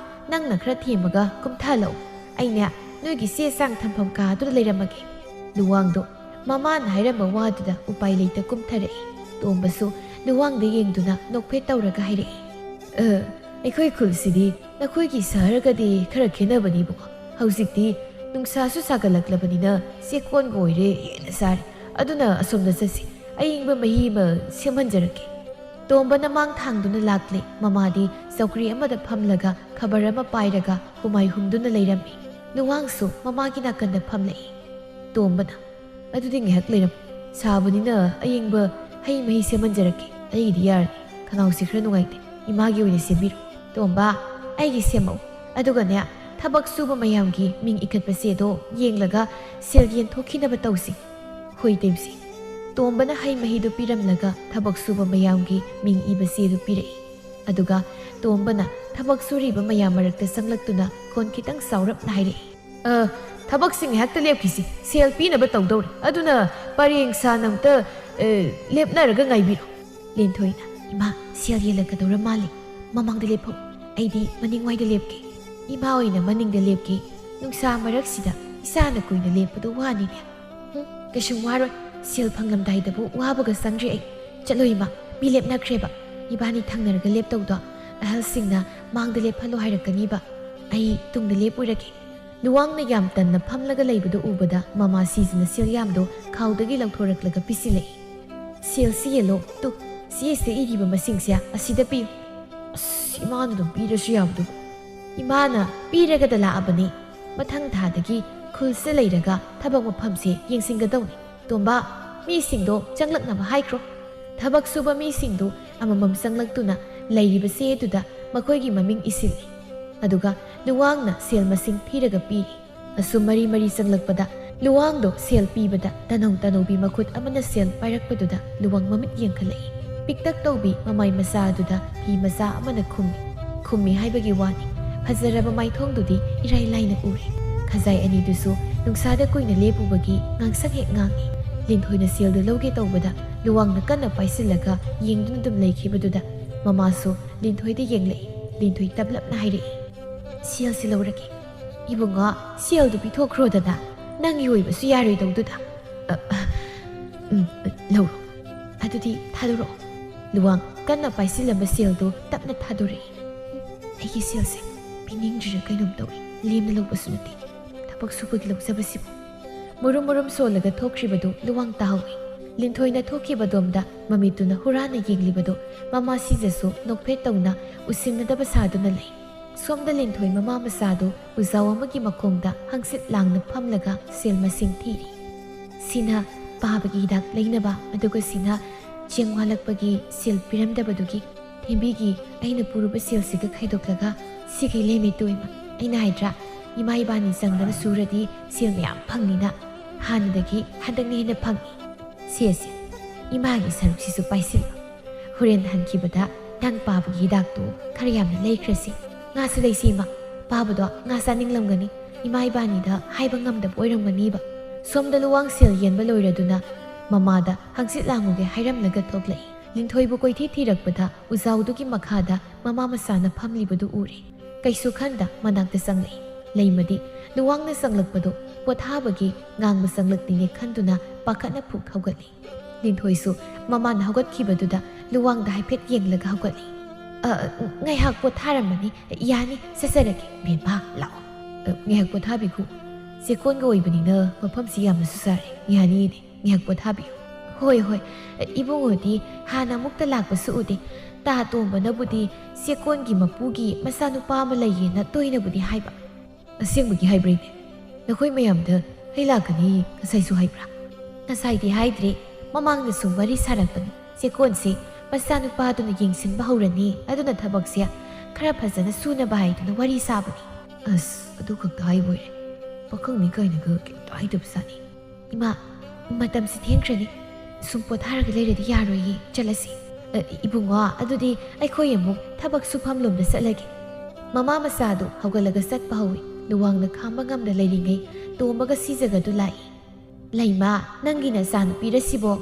ꯅꯪꯅ ꯈꯔ ꯊꯦꯝꯃꯒ ꯀꯨꯝꯊꯍꯜꯂꯛꯑꯣ, ꯑꯩꯅꯦ ꯅꯣꯏꯒꯤ ꯆꯦ ꯆꯥꯡ ꯊꯝꯐꯝ ꯀꯥꯗꯨꯗ ꯂꯩꯔꯝꯃꯒꯦ ꯂꯨꯋꯥꯡꯗꯣ ꯃꯃꯥꯅ ꯍꯥꯏꯔꯝꯕ ꯋꯥꯗꯨꯗ ꯎꯄꯥꯏ ꯂꯩꯇ ꯀꯨꯝꯊꯔꯛꯏ ꯇꯣꯝꯕꯁꯨ ꯂꯨꯋꯥꯡꯗ ꯌꯦꯡꯗꯨꯅ ꯅꯣꯛꯐꯦꯠ ꯇꯧꯔꯒ ꯍꯥꯏꯔꯛꯏ ꯑꯩꯈꯣꯏ ꯈꯨꯜꯁꯤꯗꯤ ꯅꯈꯣꯏꯒꯤ ꯁꯍꯔꯒꯗꯤ ꯈꯔ ꯈꯦꯠꯅꯕꯅꯤꯕꯀꯣ ꯍꯧꯖꯤꯛꯇꯤ ꯅꯨꯡꯁꯥꯁꯨ ꯁꯥꯒꯠꯂꯛꯂꯕꯅꯤನ ꯆꯦꯛꯀꯣꯟꯒ ꯑꯣꯏꯔꯦ ꯍꯦꯟꯅ ꯁꯥꯔꯦ ꯑꯗꯨꯅ ꯑꯁꯣꯝꯗ ꯆꯠꯁꯤ ꯑꯏꯪꯕ ꯃꯍꯤ ꯑꯃ ꯁꯦꯝꯍꯟꯖꯔꯛꯀꯦ ꯇꯣꯝꯕꯅ ꯃꯥꯡ ꯊꯥꯡꯗꯨꯅ ꯂꯥꯛꯂꯦ ꯃꯃꯥꯗꯤ ꯆꯧꯀ꯭ꯔꯤ ꯑꯃꯗ ꯐꯝꯂꯒ ꯈꯕꯔ ꯑꯃ ꯄꯥꯏꯔꯒ ꯍꯨꯃꯥꯏ ꯍꯨꯝꯗꯨꯅ ꯂꯩꯔꯝꯃꯤ ꯂꯨꯋꯥꯡꯁꯨ ꯃꯃꯥꯒꯤ ꯅꯥꯀꯟꯗ ꯐꯝꯂꯛꯏ ꯇꯣꯝꯕꯅ ꯑꯗꯨꯗꯤ ꯉꯥꯏꯍꯥꯛ ꯂꯩꯔꯝ ꯁꯥꯕꯅꯤꯅ ꯑꯌꯤꯡꯕ ꯍꯩ ꯃꯍꯤ ꯁꯦꯝꯍꯟꯖꯔꯛꯀꯦ ꯑꯩꯒꯤꯗꯤ ꯌꯥꯔꯅꯤ ꯈꯅꯥꯎꯁꯤ ꯈꯔ ꯅꯨꯡꯉꯥꯏꯇꯦ ꯏꯃꯥꯒꯤ ꯑꯣꯏꯅ ꯁꯦꯝꯕꯤꯔꯣ ꯇꯣꯝꯕ ꯑꯩꯒꯤ ꯁꯦꯝꯃꯛꯎ ꯑꯗꯨꯒꯅꯦ ꯊꯕꯛ ꯁꯨꯕ ꯃꯌꯥꯝꯒꯤ ꯃꯤꯡ ꯏꯈꯠꯄ ꯆꯦꯗꯣ ꯌꯦꯡꯂꯒ ꯁꯦꯜ ꯌꯦꯟꯊꯣꯛꯈꯤꯅꯕ ꯇꯧꯁꯤ ꯍꯣꯏ ꯇꯦꯝꯁꯤ ꯇꯣꯝꯕꯅ ꯍꯩ ꯃꯍꯤꯗꯨ ꯄꯤꯔꯝꯂꯒ ꯊꯕꯛ ꯁꯨꯕ ꯃꯌꯥꯝꯒꯤ ꯃꯤꯡ ꯏꯕ ꯆꯦꯗꯨ ꯄꯤꯔꯛꯏ ꯑꯗꯨꯒ ꯇꯣꯝꯕꯅ ꯊꯕꯛ ꯁꯨꯔꯤꯕ ꯃꯌꯥꯝ ꯃꯔꯛꯇ ꯆꯪꯂꯛꯇꯨꯅ ꯈꯣꯟ ꯈꯤꯇꯪ ꯆꯥꯎꯔꯞꯅ ꯍꯥꯏꯔꯛꯏ ꯊꯕꯛꯁꯤ ꯉꯥꯏꯍꯥꯛꯇ ꯂꯦꯞꯈꯤꯁꯤ ꯁꯦꯜ ꯄꯤꯅꯕ ꯇꯧꯗꯧꯔꯦ ꯑꯗꯨꯅ ꯄꯔꯦꯡ ꯁꯥꯅ ꯑꯝꯇ ꯂꯦꯞꯅꯔꯒ ꯉꯥꯏꯕꯤꯔꯣ ꯂꯤꯟꯊꯣꯏꯅ ꯏꯃꯥ ꯁꯦꯜ ꯌꯦꯜꯂꯛꯀꯗꯧꯔ ꯃꯥꯜꯂꯤ ꯃꯃꯥꯡꯗ ꯂꯦꯞꯐꯧ ꯑꯩꯗꯤ ꯃꯅꯤꯡꯋꯥꯏꯗ ꯂꯦꯞꯀꯦ ꯏꯃꯥ ꯑꯣꯏꯅ ꯃꯅꯤꯡꯗ ꯂꯦꯞꯀꯦ ꯅꯨꯡꯁꯥ ꯃꯔꯛꯁꯤꯗ ꯏꯆꯥꯅ ꯀꯨꯏꯅ ꯂꯦꯞꯄꯗꯣ ꯋꯥꯅꯤꯅꯦ ꯀꯩꯁꯨꯝ ꯋꯥꯔꯣꯏ ꯁꯦꯜ ꯐꯪꯂꯝꯗꯥꯏꯗꯕꯨ ꯋꯥꯕꯒ ꯆꯪꯗ꯭ꯔꯤ ꯑꯩ ꯆꯠꯂꯣ ꯏꯃꯥ ꯃꯤ ꯂꯦꯞꯅꯈ꯭ꯔꯦꯕ ꯏꯕꯥꯅꯤ ꯊꯪꯅꯔꯒ ꯂꯦꯞꯇꯧꯗꯣ ꯑꯍꯜꯁꯤꯡꯅ ꯃꯥꯡꯗ ꯂꯦꯞꯍꯜꯂꯣ ꯍꯥꯏꯔꯛꯀꯅꯤꯕ ꯑꯩ ꯇꯨꯡꯗ ꯂꯦꯞꯄꯨꯔꯒꯦ ꯂꯨꯋꯥꯡꯅ ꯌꯥꯝ ꯇꯟꯅ ꯐꯝꯂꯒ ꯂꯩꯕꯗꯨ ꯎꯕꯗ ꯃꯃꯥ ꯁꯤꯖꯤꯅ ꯁꯦꯜ ꯌꯥꯝꯗꯣ ꯈꯥꯎꯗꯒꯤ ꯂꯧꯊꯣꯔꯛꯂꯒ ꯄꯤꯁꯤꯜꯂꯛꯏ ꯁꯦꯜꯁꯤ ꯌꯦꯜꯂꯣ ꯇꯨ ꯆꯦꯁꯦ ꯏꯔꯤꯕ ꯃꯁꯤꯡꯁꯦ ꯑꯁꯤꯗ ꯄꯤꯌꯨ ꯑꯁ ꯏꯃꯥꯅ ꯑꯗꯨꯝ ꯄꯤꯔꯁꯨ ꯌꯥꯕꯗꯨꯕꯨ ꯏꯃꯥꯅ ꯄꯤꯔꯒꯗ ꯂꯥꯛꯑꯕꯅꯤ ꯃꯊꯪ ꯊꯥꯗꯒꯤ ꯈꯨꯜꯁꯦ ꯂꯩꯔꯒ ꯊꯕꯛ ꯃꯐꯝꯁꯦ ꯌꯦꯡꯁꯤꯟꯒꯗꯧꯅꯤ ꯇꯣꯝꯕ ꯃꯤꯁꯤꯡꯗꯣ ꯆꯪꯂꯛꯅꯕ ꯍꯥꯏꯈ꯭ꯔꯣ ꯊꯕꯛ ꯁꯨꯕ ꯃꯤꯁꯤꯡꯗꯨ ꯑꯃꯃꯝ ꯆꯪꯂꯛꯇꯨꯅ ꯂꯩꯔꯤꯕ ꯆꯦꯗꯨꯗ ꯃꯈꯣꯏꯒꯤ ꯃꯃꯤꯡ ꯏꯁꯤꯜꯂꯤ ꯑꯗꯨꯒ ꯂꯨꯋꯥꯡꯅ ꯁꯦꯜ ꯃꯁꯤꯡ ꯊꯤꯔꯒ ꯄꯤꯔꯤ ꯑꯁꯨꯝ ꯃꯔꯤ ꯃꯔꯤ ꯆꯪꯂꯛꯄꯗ ꯂꯨꯋꯥꯡꯗꯣ ꯁꯦꯜ ꯄꯤꯕꯗ ꯇꯅꯧ ꯇꯅꯧꯕꯤ ꯃꯈꯨꯠ ꯑꯃꯅ ꯁꯦꯜ ꯄꯥꯏꯔꯛꯄꯗꯨꯗ ꯂꯨꯋꯥꯡ ꯃꯃꯤꯠ ꯌꯦꯡꯈꯠꯂꯛꯏ ꯄꯤꯛꯇꯛ ꯇꯧꯕꯤ ꯃꯃꯥꯏ ꯃꯆꯥ ꯑꯗꯨꯗ ꯐꯤ ꯃꯆꯥ ꯑꯃꯅ ꯈꯨꯝꯃꯤ ꯍꯥꯏꯕꯒꯤ ꯋꯥꯅꯤ ꯐꯖꯔꯕ ꯃꯥꯏꯊꯣꯡꯗꯨꯗꯤ ꯏꯔꯥꯏ ꯂꯥꯏꯅ ꯎꯔꯦ ꯈꯖꯥꯏ ꯑꯅꯤꯗꯨꯁꯨ ꯅꯨꯡꯁꯥꯗ ꯀꯨꯏꯅ ꯂꯦꯞꯄꯨꯕꯒꯤ ꯉꯥꯡꯁꯪ ꯍꯦꯛ ꯉꯥꯡꯏ ꯂꯤꯟꯊꯣꯏꯅ ꯁꯦꯜꯗꯨ ꯂꯧꯒꯦ ꯇꯧꯕꯗ ꯂꯨꯋꯥꯡꯅ ꯀꯟꯅ ꯄꯥꯏꯁꯤꯜꯂꯒ ꯌꯦꯡꯗꯨꯅ ꯑꯗꯨꯝ ꯂꯩꯈꯤꯕꯗꯨꯗ ꯃꯃꯥꯁꯨ ꯂꯤꯟꯊꯣꯏꯗ ꯌꯦꯡꯂꯛꯏ ꯂꯤꯟꯊꯣꯏ ꯇꯞꯂꯞꯅ ꯍꯥꯏꯔꯛꯏ ꯁꯦꯜꯁꯤ ꯂꯧꯔꯒꯦ 이봉아 ꯁꯦꯜꯗꯨ ꯄꯤꯊꯣꯛꯈ꯭ꯔꯣꯗꯅ ꯅꯪꯒꯤ ꯑꯣꯏꯕꯁꯨ ꯌꯥꯔꯣꯏꯗꯧꯗꯨꯗ ꯂꯧꯔꯣ ꯑꯗꯨꯗꯤ ꯊꯥꯗꯣꯔꯛꯑꯣ ꯂꯨꯋꯥꯡ ꯀꯟꯅ ꯄꯥꯏꯁꯤꯜꯂꯝꯕ ꯁꯦꯜꯗꯨ ꯇꯞꯅ ꯊꯥꯗꯣꯔꯛꯏ ꯑꯩꯒꯤ ꯁꯦꯜꯁꯦ ꯄꯤꯅꯤꯡꯗ꯭ꯔꯤꯔ ꯀꯩꯅꯣꯝ ꯇꯧꯏ ꯂꯦꯝꯅ ꯂꯧꯕꯁꯨ ꯅꯠꯇꯦ ꯊꯕꯛ ꯁꯨꯕꯒꯤ ꯂꯧꯖꯕꯁꯤꯕꯨ ꯃꯨꯔꯨꯝ ꯃꯨꯔꯨꯝ ꯁꯣꯜꯂꯒ ꯊꯣꯛꯈ꯭ꯔꯤꯕꯗꯨ ꯂꯨꯋꯥꯡ ꯇꯥꯍꯧꯏ ꯂꯤꯟꯊꯣꯏꯅ ꯊꯣꯛꯈꯤꯕꯗꯣꯝꯗ ꯃꯃꯤꯠꯇꯨꯅ ꯍꯨꯔꯥꯟꯅ ꯌꯦꯡꯂꯤꯕꯗꯨ ꯃꯃꯥ ꯁꯤꯖꯁꯨ ꯅꯣꯛꯐꯦꯠ ꯇꯧꯅ ꯎꯁꯤꯟꯅꯗꯕ ꯁꯥꯗꯨꯅ ꯂꯩ ꯁꯣꯝꯗ ꯂꯤꯟꯊꯣꯏ ꯃꯃꯥ ꯃꯆꯥꯗꯨ ꯎꯖꯥꯎ ꯑꯃꯒꯤ ꯃꯈꯣꯡꯗ ꯍꯪꯆꯤꯠ ꯂꯥꯡꯅ ꯐꯝꯂꯒ ꯁꯦꯜ ꯃꯁꯤꯡ ꯊꯤꯔꯤ ꯁꯤꯅ ꯄꯥꯕꯒꯤ ꯍꯤꯗꯥꯛ ꯂꯩꯅꯕ ꯑꯗꯨꯒ ꯁꯤꯅ ꯆꯦꯡ ꯋꯥꯠꯂꯛꯄꯒꯤ ꯁꯦꯜ ꯄꯤꯔꯝꯗꯕꯗꯨꯒꯤ ꯊꯦꯝꯕꯤꯒꯤ ꯑꯩꯅ ꯄꯨꯔꯨꯕ ꯁꯦꯜꯁꯤꯒ ꯈꯥꯏꯗꯣꯛꯂꯒ ꯁꯤꯈꯩ ꯂꯦꯝꯃꯤ ꯇꯣꯏꯃ ꯑꯩꯅ ꯍꯥꯏꯗ꯭ꯔꯥ ꯏꯃꯥ ꯏꯕꯥꯅꯤ ꯆꯪꯗꯅ ꯁꯨꯔꯗꯤ ꯁꯦꯜ ꯃꯌꯥꯝ ꯐꯪꯅꯤꯅ ꯍꯥꯟꯅꯗꯒꯤ ꯍꯟꯗꯛꯅ ꯍꯦꯟꯅ ꯐꯪꯏ ꯁꯦꯜꯁꯦ ꯏꯃꯥꯒꯤ ꯁꯔꯨꯛꯁꯤꯁꯨ ꯄꯥꯏꯁꯤꯜꯂꯣ ꯍꯣꯔꯦꯟ ꯍꯟꯈꯤꯕꯗ ꯅꯪ ꯄꯥꯕꯒꯤ ꯍꯤꯗꯥꯛꯇꯨ ꯈꯔ ꯌꯥꯝꯅ ꯂꯩꯈ꯭ꯔꯁꯤ ꯉꯥꯁꯨ ꯂꯩꯁꯤ ꯏꯃꯥ ꯄꯥꯕꯗꯣ ꯉꯥ ꯆꯥꯅꯤꯡꯂꯝꯒꯅꯤ ꯏꯃꯥ ꯏꯕꯥꯅꯤꯗ ꯍꯥꯏꯕ ꯉꯝꯗꯕ ꯑꯣꯏꯔꯝꯒꯅꯤꯕ ꯁꯣꯝꯗ ꯂꯨꯋꯥꯡ ꯁꯦꯜ ꯌꯦꯟꯕ ꯂꯣꯏꯔꯗꯨꯅ ꯃꯃꯥꯗ ꯍꯪꯆꯤꯠ ꯂꯥꯡꯉꯨꯒꯦ ꯍꯥꯏꯔꯝꯂꯒ ꯊꯣꯛꯂꯛꯏ ꯂꯤꯟꯊꯣꯏꯕꯨ ꯀꯣꯏꯊꯤ ꯊꯤꯔꯛꯄꯗ ꯎꯖꯥꯎꯗꯨꯒꯤ ꯃꯈꯥꯗ ꯃꯃꯥ ꯃꯆꯥꯅ ꯐꯝꯂꯤꯕꯗꯨ ꯎꯔꯦ ꯀꯩꯁꯨ ꯈꯟꯗ ꯃꯅꯥꯛꯇ ꯆꯪꯂꯛꯏ ꯂꯩꯃꯗꯤ ꯂꯨꯋꯥꯡꯅ ꯆꯪꯂꯛꯄꯗꯣ ꯄꯣꯊꯥꯕꯒꯤ ꯉꯥꯡꯕ ꯆꯪꯂꯛꯅꯤꯡꯉꯦ ꯈꯟꯗꯨꯅ ꯄꯥꯈꯠꯅ ꯐꯨꯛ ꯍꯧꯒꯠꯂꯤ ꯂꯤꯟꯊꯣꯏꯁꯨ ꯃꯃꯥꯅ ꯍꯧꯒꯠꯈꯤꯕꯗꯨꯗ ꯂꯨꯋꯥꯡꯗ ꯍꯥꯏꯐꯦꯠ ꯌꯦꯡꯂꯒ ꯍꯧꯒꯠꯂꯤ ꯉꯥꯏꯍꯥꯛ ꯄꯣꯊꯥꯔꯝꯃꯅꯤ ꯌꯥꯅꯤ ꯆꯠꯆꯔꯒꯦ ꯕꯦꯝꯃ ꯂꯥꯛꯑꯣ ꯉꯥꯏꯍꯥꯛ ꯄꯣꯊꯥꯕꯤꯈꯨ ꯆꯦꯛꯀꯣꯟꯒ ꯑꯣꯏꯕꯅꯤꯅ ꯃꯐꯝꯁꯤ ꯌꯥꯝꯅꯁꯨ ꯆꯥꯔꯦ ꯌꯥꯅꯤꯅꯦ ꯉꯥꯏꯍꯥꯛ ꯄꯣꯊꯥꯕꯤꯌꯨ ꯍꯣꯏ ꯍꯣꯏ ꯏꯕꯨꯡꯉꯣꯗꯤ ꯍꯥꯟꯅ ꯑꯃꯨꯛꯇ ꯂꯥꯛꯄꯁꯨ ꯎꯗꯦ ꯇꯥ ꯇꯣꯝꯕꯅꯕꯨꯗꯤ ꯆꯦꯛꯀꯣꯟꯒꯤ ꯃꯄꯨꯒꯤ ꯃꯆꯥꯅꯨꯄꯥ ꯑꯃ ꯂꯩꯌꯦꯅ ꯇꯣꯏꯅꯕꯨꯗꯤ ꯍꯥꯏꯕ ꯑꯁꯦꯡꯕꯒꯤ ꯍꯥꯏꯕ꯭ꯔꯩꯅꯦ ꯅꯈꯣꯏ ꯃꯌꯥꯝꯗ ꯑꯩ ꯂꯥꯛꯀꯅꯤ ꯉꯁꯥꯏꯁꯨ ꯍꯥꯏꯕ꯭ꯔꯥ ꯉꯁꯥꯏꯗꯤ ꯍꯥꯏꯗ꯭ꯔꯦ ꯃꯃꯥꯡꯗ ꯁꯨꯝ ꯋꯥꯔꯤ ꯁꯥꯔꯛꯄꯅꯤ ꯆꯦꯛꯀꯣꯟꯁꯦ ꯃꯆꯥꯅꯨꯄꯥꯗꯨꯅ ꯌꯦꯡꯁꯤꯟꯕ ꯍꯧꯔꯅꯤ ꯑꯗꯨꯅ ꯊꯕꯛꯁꯦ ꯈꯔ ꯐꯖꯅ ꯁꯨꯅꯕ ꯍꯥꯏꯗꯨꯅ ꯋꯥꯔꯤ ꯁꯥꯕꯅꯤ ꯑꯁ ꯑꯗꯨ ꯈꯛꯇ ꯍꯥꯏꯕ ꯑꯣꯏꯔꯦ ꯄꯥꯈꯪꯅꯤ ꯀꯥꯏꯅꯒ ꯀꯩꯝꯇ ꯍꯥꯏꯗꯕꯖꯥꯠꯅꯤ ꯏꯃꯥ ꯃꯇꯝꯁꯤ ꯊꯦꯡꯈ꯭ꯔꯅꯤ ꯁꯨꯝ ꯄꯣꯊꯥꯔꯒ ꯂꯩꯔꯗꯤ ꯌꯥꯔꯣꯏꯌꯦ ꯆꯠꯂꯁꯤ ꯏꯕꯨꯡꯉꯣ ꯑꯗꯨꯗꯤ ꯑꯩꯈꯣꯏ ꯑꯃꯨꯛ ꯊꯕꯛ ꯁꯨꯐꯝ ꯂꯣꯝꯗ ꯆꯠꯂꯒꯦ ꯃꯃꯥ ꯃꯆꯥꯗꯨ ꯍꯧꯒꯠꯂꯒ ꯆꯠꯄ ꯍꯧꯏ ꯂꯨꯋꯥꯡꯅ ꯈꯥꯝꯕ ꯉꯝꯅ ꯂꯩꯔꯤꯉꯩ ꯇꯣꯝꯕꯒ ꯁꯤꯖꯒꯗꯨ ꯂꯥꯛꯏ ꯂꯩꯃ ꯅꯪꯒꯤ ꯅꯆꯥꯅꯨꯄꯤꯔ ꯁꯤꯕꯣ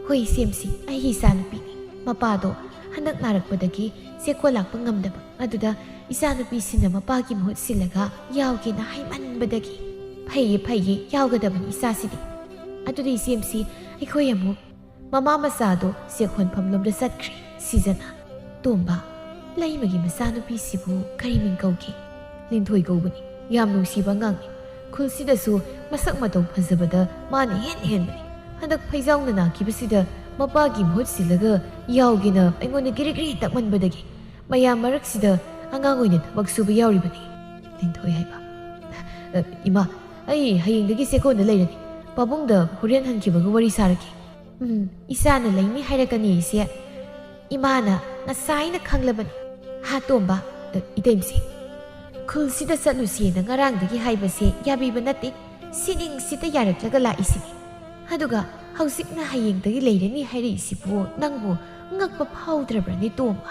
ꯍꯣꯏ ꯁꯦꯝꯁꯤ ꯑꯩꯒꯤ ꯏꯆꯥꯅꯨꯄꯤꯅꯤ ꯃꯄꯥꯗꯣ ꯍꯟꯗꯛ ꯅꯥꯔꯛꯄꯗꯒꯤ ꯆꯦꯛꯀꯣꯟ ꯂꯥꯛꯄ ꯉꯝꯗꯕ ꯑꯗꯨꯗ ꯏꯆꯥꯅꯨꯄꯤꯁꯤꯅ ꯃꯄꯥꯒꯤ ꯃꯍꯨꯠ ꯁꯤꯜꯂꯒ ꯌꯥꯎꯒꯦꯅ ꯍꯥꯏꯃꯟꯕꯗꯒꯤ ꯐꯩꯌꯦ ꯌꯥꯎꯒꯗꯕꯅꯤ ꯏꯆꯥꯁꯤꯗꯤ ꯑꯗꯨꯗꯤ ꯏꯆꯦꯝꯁꯤ ꯑꯩꯈꯣꯏ ꯑꯃꯨꯛ ꯃꯃꯥ ꯃꯆꯥꯗꯣ ꯆꯦꯛꯍꯣꯟꯐꯝ ꯂꯣꯝꯗ ꯆꯠꯈ꯭ꯔꯦ ꯁꯤꯖꯅ ꯇꯣꯝꯕ ꯂꯩꯃꯒꯤ ꯃꯆꯥꯅꯨꯄꯤꯁꯤꯕꯨ ꯀꯔꯤ ꯃꯤꯡ ꯀꯧꯒꯦ ꯂꯤꯟꯊꯣꯏ ꯀꯧꯕꯅꯤ ꯌꯥꯝ ꯅꯨꯡꯁꯤꯕ ꯑꯉꯥꯡꯅꯤ ꯈꯨꯜꯁꯤꯗꯁꯨ ꯃꯁꯛ ꯃꯇꯧ ꯐꯖꯕꯗ ꯃꯥꯅ ꯍꯦꯟꯕꯅꯤ ꯍꯟꯗꯛ ꯐꯩꯖꯥꯎꯅ ꯅꯥꯈꯤꯕꯁꯤꯗ ꯃꯄꯥꯒꯤ ꯃꯍꯨꯠ ꯁꯤꯜꯂꯒ ꯌꯥꯎꯒꯦꯅ ꯑꯩꯉꯣꯟꯗ ꯒꯤꯔꯤ ꯇꯛꯃꯟꯕꯗꯒꯤ ꯃꯌꯥꯝ ꯃꯔꯛꯁꯤꯗ ꯑꯉꯥꯡ ꯑꯣꯏꯅ ꯊꯕꯛ ꯁꯨꯕ ꯌꯥꯎꯔꯤꯕꯅꯤ ꯂꯤꯟꯊꯣꯏ ꯍꯥꯏꯕ ꯏꯃꯥ ꯑꯩ ꯍꯌꯦꯡꯗꯒꯤ ꯆꯦꯛꯀꯣꯟꯗ ꯂꯩꯔꯅꯤ ꯄꯥꯕꯨꯡꯗ ꯍꯣꯔꯦꯟ ꯍꯟꯈꯤꯕꯒ ꯋꯥꯔꯤ ꯁꯥꯔꯒꯦ ꯏꯆꯥꯅ ꯂꯩꯅꯤ ꯍꯥꯏꯔꯛꯀꯅꯤ ꯏꯆꯦ ꯏꯃꯥꯅ ꯉꯁꯥꯏꯅ ꯈꯪꯂꯕꯅꯤ ꯇꯣꯝꯕ ꯏꯇꯩꯃꯁꯤ ꯈꯨꯜꯁꯤꯗ ꯆꯠꯂꯨꯁꯦꯅ ꯉꯔꯥꯡꯗꯒꯤ ꯍꯥꯏꯕꯁꯦ ꯌꯥꯕꯤꯕ ꯅꯠꯇꯦ ꯁꯤꯅꯤꯡꯁꯤꯗ ꯌꯥꯔꯛꯂꯒ ꯂꯥꯛꯏꯁꯤꯅꯤ ꯑꯗꯨꯒ ꯍꯧꯖꯤꯛꯅ ꯍꯌꯦꯡꯗꯒꯤ ꯂꯩꯔꯅꯤ ꯍꯥꯏꯔꯛꯏꯁꯤꯕꯨ ꯅꯪꯕꯨ ꯉꯛꯄ ꯐꯥꯎꯗ꯭ꯔꯕ꯭ꯔꯅꯦ ꯇꯣꯝꯕ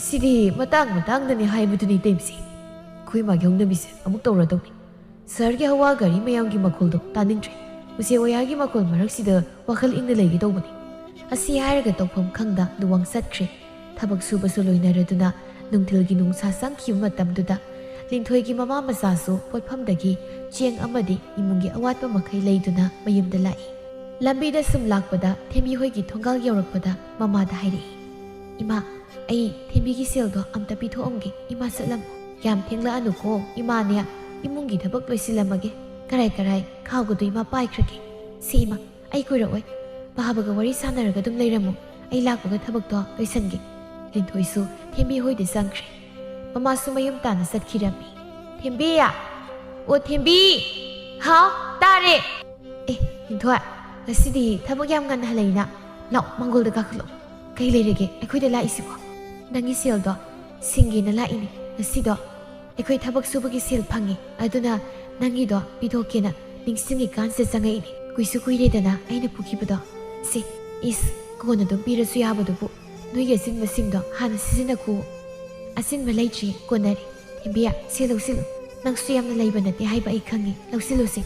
ꯁꯤꯗꯤ ꯃꯇꯥꯡꯗꯅꯤ ꯍꯥꯏꯕꯗꯨꯅꯤ ꯏꯇꯩꯃꯁꯤ ꯑꯩꯈꯣꯏ ꯃꯥꯒꯤ ꯍꯧꯅꯕꯤꯁꯦ ꯑꯃꯨꯛ ꯇꯧꯔꯗꯧꯅꯤ ꯁꯍꯔꯒꯤ ꯍꯋꯥ ꯒꯥꯔꯤ ꯃꯌꯥꯝꯒꯤ ꯃꯈꯣꯜꯗꯣ ꯇꯥꯅꯤꯡꯗ꯭ꯔꯦ ꯎꯆꯦꯛ ꯋꯥꯌꯥꯒꯤ ꯃꯈꯣꯜ ꯃꯔꯛꯁꯤꯗ ꯋꯥꯈꯜ ꯏꯪꯅ ꯂꯩꯒꯦ ꯇꯧꯕꯅꯤ ꯑꯁꯤ ꯍꯥꯏꯔꯒ ꯇꯧꯐꯝ ꯈꯪꯗ ꯂꯨꯋꯥꯡ ꯆꯠꯈ꯭ꯔꯦ ꯊꯕꯛ ꯁꯨꯕꯁꯨ ꯂꯣꯏꯅꯔꯗꯨꯅ ꯅꯨꯡꯊꯤꯜꯒꯤ ꯅꯨꯡꯁꯥ ꯆꯪꯈꯤꯕ ꯃꯇꯝꯗꯨꯗ ꯂꯤꯟꯊꯣꯏꯒꯤ ꯃꯃꯥ ꯃꯆꯥꯁꯨ ꯄꯣꯠꯐꯝꯗꯒꯤ ꯆꯦꯡ ꯑꯃꯗꯤ ꯏꯃꯨꯡꯒꯤ ꯑꯋꯥꯠꯄ ꯃꯈꯩ ꯂꯩꯗꯨꯅ ꯃꯌꯨꯝꯗ ꯂꯥꯛꯏ ꯂꯝꯕꯤꯗ ꯁꯨꯝ ꯂꯥꯛꯄꯗ ꯊꯦꯝꯕꯤ ꯍꯣꯏꯒꯤ ꯊꯣꯡꯒꯥꯜ ꯌꯧꯔꯛꯄꯗ ꯃꯃꯥꯗ ꯍꯥꯏꯔꯛꯏ ꯏꯃꯥ ꯑꯩ ꯊꯦꯝꯕꯤꯒꯤ ꯁꯦꯜꯗꯣ ꯑꯝꯇ ꯄꯤꯊꯣꯛꯑꯝꯒꯦ ꯏꯃꯥ ꯆꯠꯂꯝꯃꯣ ꯌꯥꯝ ꯊꯦꯡꯂꯛꯑꯅꯨꯀꯣ ꯏꯃꯥꯅꯦ 이문기 더벅 로이실라마게 가라이 카우고도 이마 빠이크게 세이마 아이 고이러오이 바하바가 와리 사나르가 좀 레이라모 아이 락바가 더벅도 로이선게 린토이수 템비 호이드 쌍크레 마마수 마윰 따나 삿키라미 템비야 오 템비 하오 따레 에 린토아 나시디 더벅 얌간 할레이나 나 망골드 가클로 kay leirege akoy da laisi ko nangi sel do singi na laini nasido akoy thabak subagi sel phangi aduna nangi do pidoke na ningsingi kanse sangai ni kuisu kuire dana aina puki bado si is ko na dum pirasu yabado bu nuige sin masing do hana sisina ku asin malaichi ko nari timbiya selo nang suyam na laiba na ti haiba ai khangi lausilo si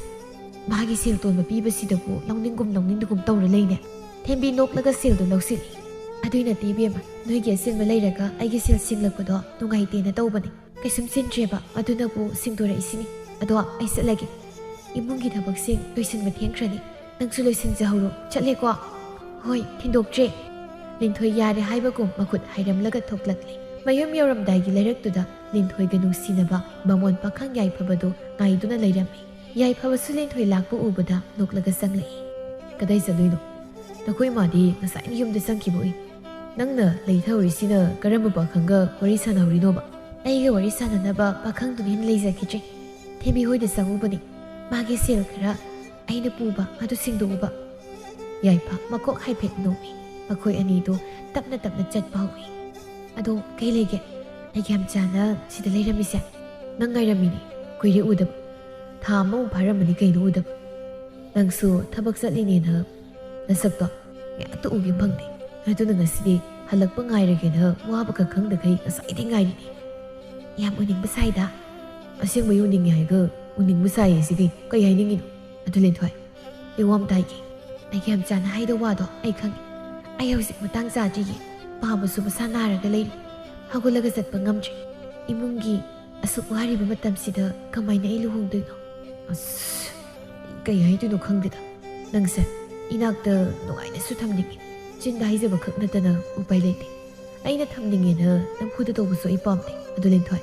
magi sel ton ma piba si do bu longningum tawra leine tembi nok laga sel do lausili ꯑꯗꯨꯏꯅ ꯇꯤꯕꯦꯝꯃ ꯅꯣꯏꯒꯤ ꯑꯁꯤꯟꯕ ꯂꯩꯔꯒ ꯑꯩꯒꯤ ꯁꯦꯜ ꯁꯤꯡꯂꯛꯄꯗꯣ ꯅꯨꯡꯉꯥꯏꯇꯦꯅ ꯇꯧꯕꯅꯤ ꯀꯩꯁꯨꯝ ꯁꯤꯟꯗ꯭ꯔꯦꯕ ꯑꯗꯨꯅꯕꯨ ꯁꯤꯡꯗꯣꯔꯛꯏꯁꯤꯅꯤ ꯑꯗꯣ ꯑꯩ ꯆꯠꯂꯒꯦ ꯏꯃꯨꯡꯒꯤ ꯊꯕꯛꯁꯤꯡ ꯂꯣꯏꯁꯤꯟꯕ ꯊꯦꯡꯈ꯭ꯔꯅꯤ ꯅꯪꯁꯨ ꯂꯣꯏꯁꯤꯟꯖꯍꯧꯔꯣ ꯆꯠꯂꯦꯀꯣ ꯍꯣꯏ ꯊꯤꯟꯗꯣꯛꯇ꯭ꯔꯦ ꯂꯤꯟꯊꯣꯏ ꯌꯥꯔꯦ ꯍꯥꯏꯕꯒꯨꯝ ꯃꯈꯨꯠ ꯍꯥꯏꯔꯝꯂꯒ ꯊꯣꯛꯂꯛꯂꯤ ꯃꯌꯨꯝ ꯌꯧꯔꯝꯗꯥꯏꯒꯤ ꯂꯩꯔꯛꯇꯨꯗ ꯂꯤꯟꯊꯣꯏꯒ ꯅꯨꯡꯁꯤꯅꯕ ꯃꯃꯣꯟ ꯄꯥꯈꯪ ꯌꯥꯏꯐꯕꯗꯨ ꯉꯥꯏꯗꯨꯅ ꯂꯩꯔꯝꯃꯤ ꯌꯥꯏꯐꯕꯁꯨ ꯂꯤꯟꯊꯣꯏ ꯂꯥꯛꯄ ꯎꯕꯗ ꯅꯣꯛꯂꯒ ꯆꯪꯂꯛꯏ ꯀꯗꯥꯏ ꯆꯠꯂꯣꯏꯅꯣ ꯅꯈꯣꯏ ꯃꯥꯗꯤ ꯉꯁꯥꯏꯅ ꯌꯨꯝꯗ ꯆꯪꯈꯤꯕ ꯎꯏ ꯅꯪꯅ ꯂꯩꯊꯧꯔꯤꯁꯤꯅ ꯀꯔꯝꯕ ꯄꯥꯈꯪꯒ ꯋꯥꯔꯤ ꯁꯥꯟꯅꯍꯧꯔꯤꯅꯣꯕ ꯑꯩꯒ ꯋꯥꯔꯤ ꯁꯥꯟꯅꯅꯕ ꯄꯥꯈꯪꯗꯨꯅ ꯍꯦꯟꯅ ꯂꯩꯖꯈꯤꯗ꯭ꯔꯦ ꯊꯦꯝꯕꯤ ꯍꯣꯏꯗ ꯆꯪꯉꯨꯕꯅꯤ ꯃꯥꯒꯤ ꯁꯦꯜ ꯈꯔ ꯑꯩꯅ ꯄꯨꯕ ꯑꯗꯨ ꯁꯤꯡꯗꯣꯛꯎꯕ ꯌꯥꯏꯐ ꯃꯀꯣꯛ ꯍꯥꯏꯐꯦꯠ ꯅꯣꯝꯃꯤ ꯃꯈꯣꯏ ꯑꯅꯤꯗꯨ ꯇꯞꯅ ꯆꯠꯄ ꯍꯧꯏ ꯑꯗꯣ ꯀꯩ ꯂꯩꯒꯦ ꯑꯩꯒ ꯌꯥꯝ ꯆꯥꯅ ꯁꯤꯗ ꯂꯩꯔꯝꯃꯤꯁꯦ ꯅꯪ ꯉꯥꯏꯔꯝꯃꯤꯅꯤ ꯀꯨꯏꯔꯦ ꯎꯗꯕ ꯊꯥ ꯑꯃꯃꯨꯛ ꯐꯥꯔꯝꯃꯅꯤ ꯀꯩꯅꯣ ꯎꯗꯕ ꯅꯪꯁꯨ ꯊꯕꯛ ꯆꯠꯂꯤꯅꯦꯅ ꯅꯁꯛꯇꯣ ꯉꯥꯛꯇ ꯎꯒꯦ ꯐꯪꯗꯦ ꯑꯗꯨꯅ ꯉꯁꯤꯗꯤ ꯍꯜꯂꯛꯄ ꯉꯥꯏꯔꯒꯦꯅ ꯋꯥꯕꯒ ꯈꯪꯗꯈꯩ ꯉꯁꯥꯏꯗꯤ ꯉꯥꯏꯔꯤꯅꯤ ꯌꯥꯝ ꯎꯅꯤꯡꯕ ꯁꯥꯏꯗ ꯑꯁꯦꯡꯕꯩ ꯎꯅꯤꯡꯉꯦ ꯍꯥꯏꯒ ꯎꯅꯤꯡꯕ ꯁꯥꯏꯌꯦꯁꯤꯗꯤ ꯀꯩ ꯍꯥꯏꯅꯤꯡꯉꯤꯅꯣ ꯑꯗꯨ ꯂꯦꯟꯊꯣꯏ ꯑꯩ ꯋꯥ ꯑꯝꯇ ꯍꯥꯏꯒꯦ ꯑꯩꯒ ꯌꯥꯝ ꯆꯥꯅ ꯍꯥꯏꯗꯧ ꯋꯥꯗꯣ ꯑꯩ ꯈꯪꯉꯦ ꯑꯩ ꯍꯧꯖꯤꯛ ꯃꯇꯥꯡ ꯆꯥꯗ꯭ꯔꯤꯌꯦ ꯄꯥꯝꯕꯁꯨ ꯃꯁꯥ ꯅꯥꯔꯒ ꯂꯩꯔꯤ ꯍꯧꯒꯠꯂꯒ ꯆꯠꯄ ꯉꯝꯗ꯭ꯔꯤ ꯏꯃꯨꯡꯒꯤ ꯑꯁꯨꯛ ꯋꯥꯔꯤꯕ ꯃꯇꯝꯁꯤꯗ ꯀꯃꯥꯏꯅ ꯑꯩ ꯂꯨꯍꯣꯡꯗꯣꯏꯅꯣ ꯑꯁ ꯀꯩ ꯍꯥꯏꯗꯣꯏꯅꯣ ꯈꯪꯗꯦꯗ ꯅꯪꯁꯦ ꯏꯅꯥꯛꯇ ꯅꯨꯡꯉꯥꯏꯅꯁꯨ ꯊꯝꯅꯤꯡꯉꯤ ꯆꯤꯟꯗ ꯍꯥꯏꯖꯕ ꯈꯛ ꯅꯠꯇꯅ ꯎꯄꯥꯏ ꯂꯩꯇꯦ ꯑꯩꯅ ꯊꯝꯅꯤꯡꯉꯦꯅ ꯅꯝꯐꯨꯗ ꯇꯧꯕꯁꯨ ꯑꯩ ꯄꯥꯝꯗꯦ ꯑꯗꯨ ꯂꯦꯟꯊꯣꯏ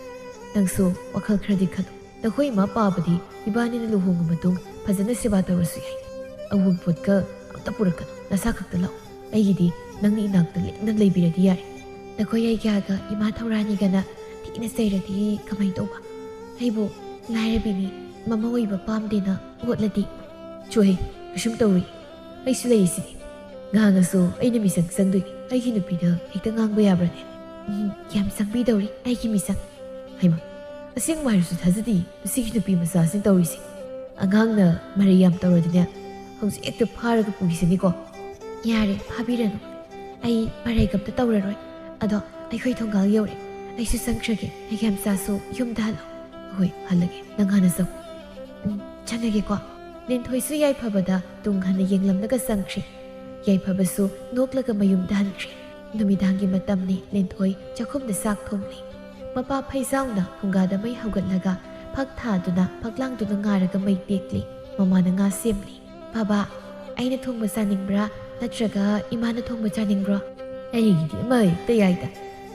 ꯅꯪꯁꯨ ꯋꯥꯈꯜ ꯈꯔꯗꯤ ꯈꯜꯂꯨ ꯅꯈꯣꯏ ꯏꯃꯥ ꯄꯥꯕꯗꯤ ꯏꯕꯥꯅꯤꯅ ꯂꯨꯍꯣꯡꯉ ꯃꯇꯨꯡ ꯐꯖꯅ ꯁꯦꯕꯥ ꯇꯧꯔꯁꯨ ꯌꯥꯏ ꯑꯋꯨꯟꯄꯣꯠꯀ ꯑꯝꯇ ꯄꯨꯔꯛꯀꯅꯨ ꯅꯁꯥ ꯈꯛꯇ ꯂꯥꯛꯎ ꯑꯩꯒꯤꯗꯤ ꯅꯪꯅ ꯏꯅꯥꯛꯇ ꯂꯦꯡꯅ ꯂꯩꯕꯤꯔꯗꯤ ꯌꯥꯔꯦ ꯅꯈꯣꯏ ꯑꯩꯒꯥꯒ ꯏꯃꯥ ꯊꯧꯔꯥꯅꯤꯒꯅ ꯊꯤꯅ ꯆꯩꯔꯗꯤ ꯀꯃꯥꯏꯅ ꯇꯧꯕ ꯑꯩꯕꯨ ꯂꯥꯏꯔꯕꯤꯅꯤ ꯃꯃꯥ ꯑꯣꯏꯕ ꯄꯥꯝꯗꯦꯅ ꯑꯣꯠꯂꯗꯤ ꯆꯣꯍꯦ ꯀꯩꯁꯨꯝ ꯇꯧꯔꯤ ꯑꯩꯁꯨ ꯂꯩꯔꯤꯁꯤꯗꯤ ꯉꯥꯡꯉꯁꯨ ꯑꯩꯅ ꯃꯤꯁꯪ ꯆꯪꯗꯣꯏꯅꯤ ꯑꯩꯒꯤ ꯅꯨꯄꯤꯗ ꯍꯦꯛꯇ ꯉꯥꯡꯕ ꯌꯥꯕ꯭ꯔꯅꯦ ꯌꯥꯝ ꯆꯪꯕꯤꯗꯧꯔꯤ ꯑꯩꯒꯤ ꯃꯤꯁꯪ ꯍꯩꯃ ꯑꯁꯦꯡꯕ ꯍꯥꯏꯔꯁꯨ ꯊꯥꯖꯗꯦ ꯃꯁꯤꯒꯤ ꯅꯨꯄꯤ ꯃꯆꯥꯁꯤꯡ ꯇꯧꯔꯤꯁꯤ ꯑꯉꯥꯡꯅ ꯃꯔꯩ ꯌꯥꯝ ꯇꯧꯔꯗꯤꯅꯦ ꯍꯧꯖꯤꯛ ꯍꯦꯛꯇ ꯐꯥꯔꯒ ꯄꯨꯈꯤꯁꯤꯅꯤꯀꯣ ꯌꯥꯔꯦ ꯐꯥꯕꯤꯔꯅꯨ ꯑꯩ ꯃꯔꯩ ꯀꯝꯇ ꯇꯧꯔꯔꯣꯏ ꯑꯗꯣ ꯑꯩꯈꯣꯏ ꯊꯣꯡꯒꯥꯜ ꯌꯧꯔꯦ ꯑꯩꯁꯨ ꯆꯪꯈ꯭ꯔꯒꯦ ꯑꯩꯒꯤ ꯌꯥꯝꯆꯥꯁꯨ ꯌꯨꯝꯗ ꯍꯜꯂꯣ ꯍꯣꯏ ꯍꯜꯂꯒꯦ ꯅꯪ ꯍꯥꯟꯅ ꯆꯪ ꯆꯪꯉꯒꯦꯀꯣ ꯂꯤꯟꯊꯣꯏꯁꯨ ꯌꯥꯏꯐꯕꯗ ꯇꯨꯡ ꯍꯟꯅ ꯌꯦꯡꯂꯝꯂꯒ ꯆꯪꯈ꯭ꯔꯤ ꯌꯥꯏꯐꯕꯁꯨ ꯅꯣꯛꯂꯒ ꯃꯌꯨꯝꯗ ꯍꯟꯈ꯭ꯔꯤ ꯅꯨꯃꯤꯗꯥꯡꯒꯤ ꯃꯇꯝꯅꯤ ꯂꯤꯟꯊꯣꯏ ꯆꯥꯛꯈꯨꯝꯗ ꯆꯥꯛ ꯊꯣꯡꯂꯤ ꯃꯄꯥ ꯐꯩꯖꯥꯎꯅ ꯐꯨꯡꯒꯥꯗ ꯃꯩ ꯍꯧꯒꯠꯂꯒ ꯐꯛ ꯊꯥꯗꯨꯅ ꯐꯛꯂꯥꯡꯗꯨꯅ ꯉꯥꯔꯒ ꯃꯩ ꯇꯦꯛꯂꯤ ꯃꯃꯥꯅ ꯉꯥ ꯁꯦꯝꯂꯤ ꯕꯥꯕꯥ ꯑꯩꯅ ꯊꯣꯡꯕ ꯆꯥꯅꯤꯡꯕ꯭ꯔꯥ ꯅꯠꯇ꯭ꯔꯒ ꯏꯃꯥꯅ ꯊꯣꯡꯕ ꯆꯥꯅꯤꯡꯕ꯭ꯔꯣ ꯑꯩꯒꯤꯗꯤ ꯑꯃ ꯍꯦꯛꯇ ꯌꯥꯏꯗ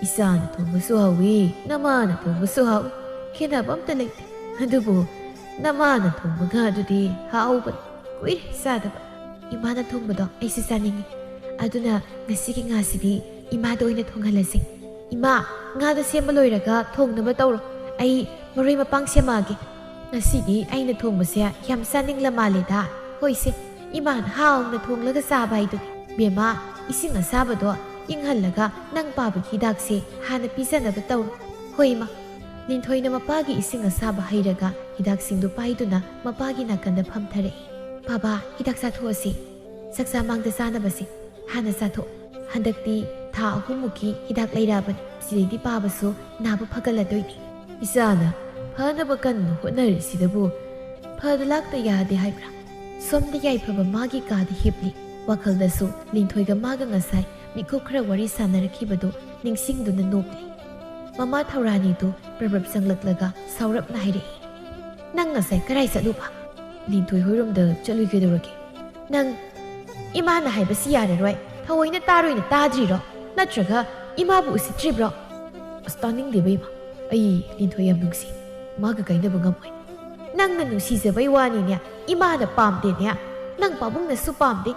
ꯏꯆꯥꯅ ꯊꯣꯡꯕꯁꯨ ꯍꯥꯎꯏ ꯅꯃꯥꯅ ꯊꯣꯡꯕꯁꯨ ꯍꯥꯎꯏ ꯈꯦꯠꯅꯕ ꯑꯝꯇ ꯂꯩꯇꯦ ꯑꯗꯨꯕꯨ ꯅꯃꯥꯅ ꯊꯣꯡꯕ ꯉꯥꯗꯨꯗꯤ ꯍꯥꯎꯕꯅꯤ ꯀꯨꯏꯔꯦ ꯆꯥꯗꯕ 이마나 통보도 아이스 싸닝이 아두나 나시기 nga시디 이마도 오이나 통할라시 이마 nga도 셈발로이라가 통나바 떠오로 아이 머리 마빵 셈하게 나시디 아이나 통보세야 얌 싸닝라 말리다 호이세 이만 하옹나 통라가 싸바이도 메마 이싱아 싸바도 잉할라가 낭바부 히닥세 하나 비싸나바 떠오로 호이마 린토이나 마빠기 이싱아 싸바 하이라가 히닥싱도 빠이도나 마빠기 나간다 팜타레 바바 히닥 사토어시 삭사망다 싸나바시 하나 사토 한닥디 다 후무기 히닥 레이라번 시리디 바바소 나부 파갈라도이니 이사나 파나바 간노 호나르시다부 파들락다 야데 하이브라 솜데 야이파바 마기 가데 힙리 와칼다소 린토이가 마가 nga사이 미코 크라 와리 사나르키바도 닝싱두나 노플리 마마 타우라니도 브브브 상락라가 사우랍나 하이리 낭 nga사이 카라이 사두바 린토이 호이롬다 쩔루이게도르게 낭 이마나 하이바시 야레로이 타오이나 따로이나 따드리로 나트라가 이마부 우시트리브로 스타닝 데베이마 아이 린토이 얌 눅시 마가 가이나바 ngamoi 낭나 눅시자바이 와니냐 이마나 팜데냐 낭 바붕나수 팜데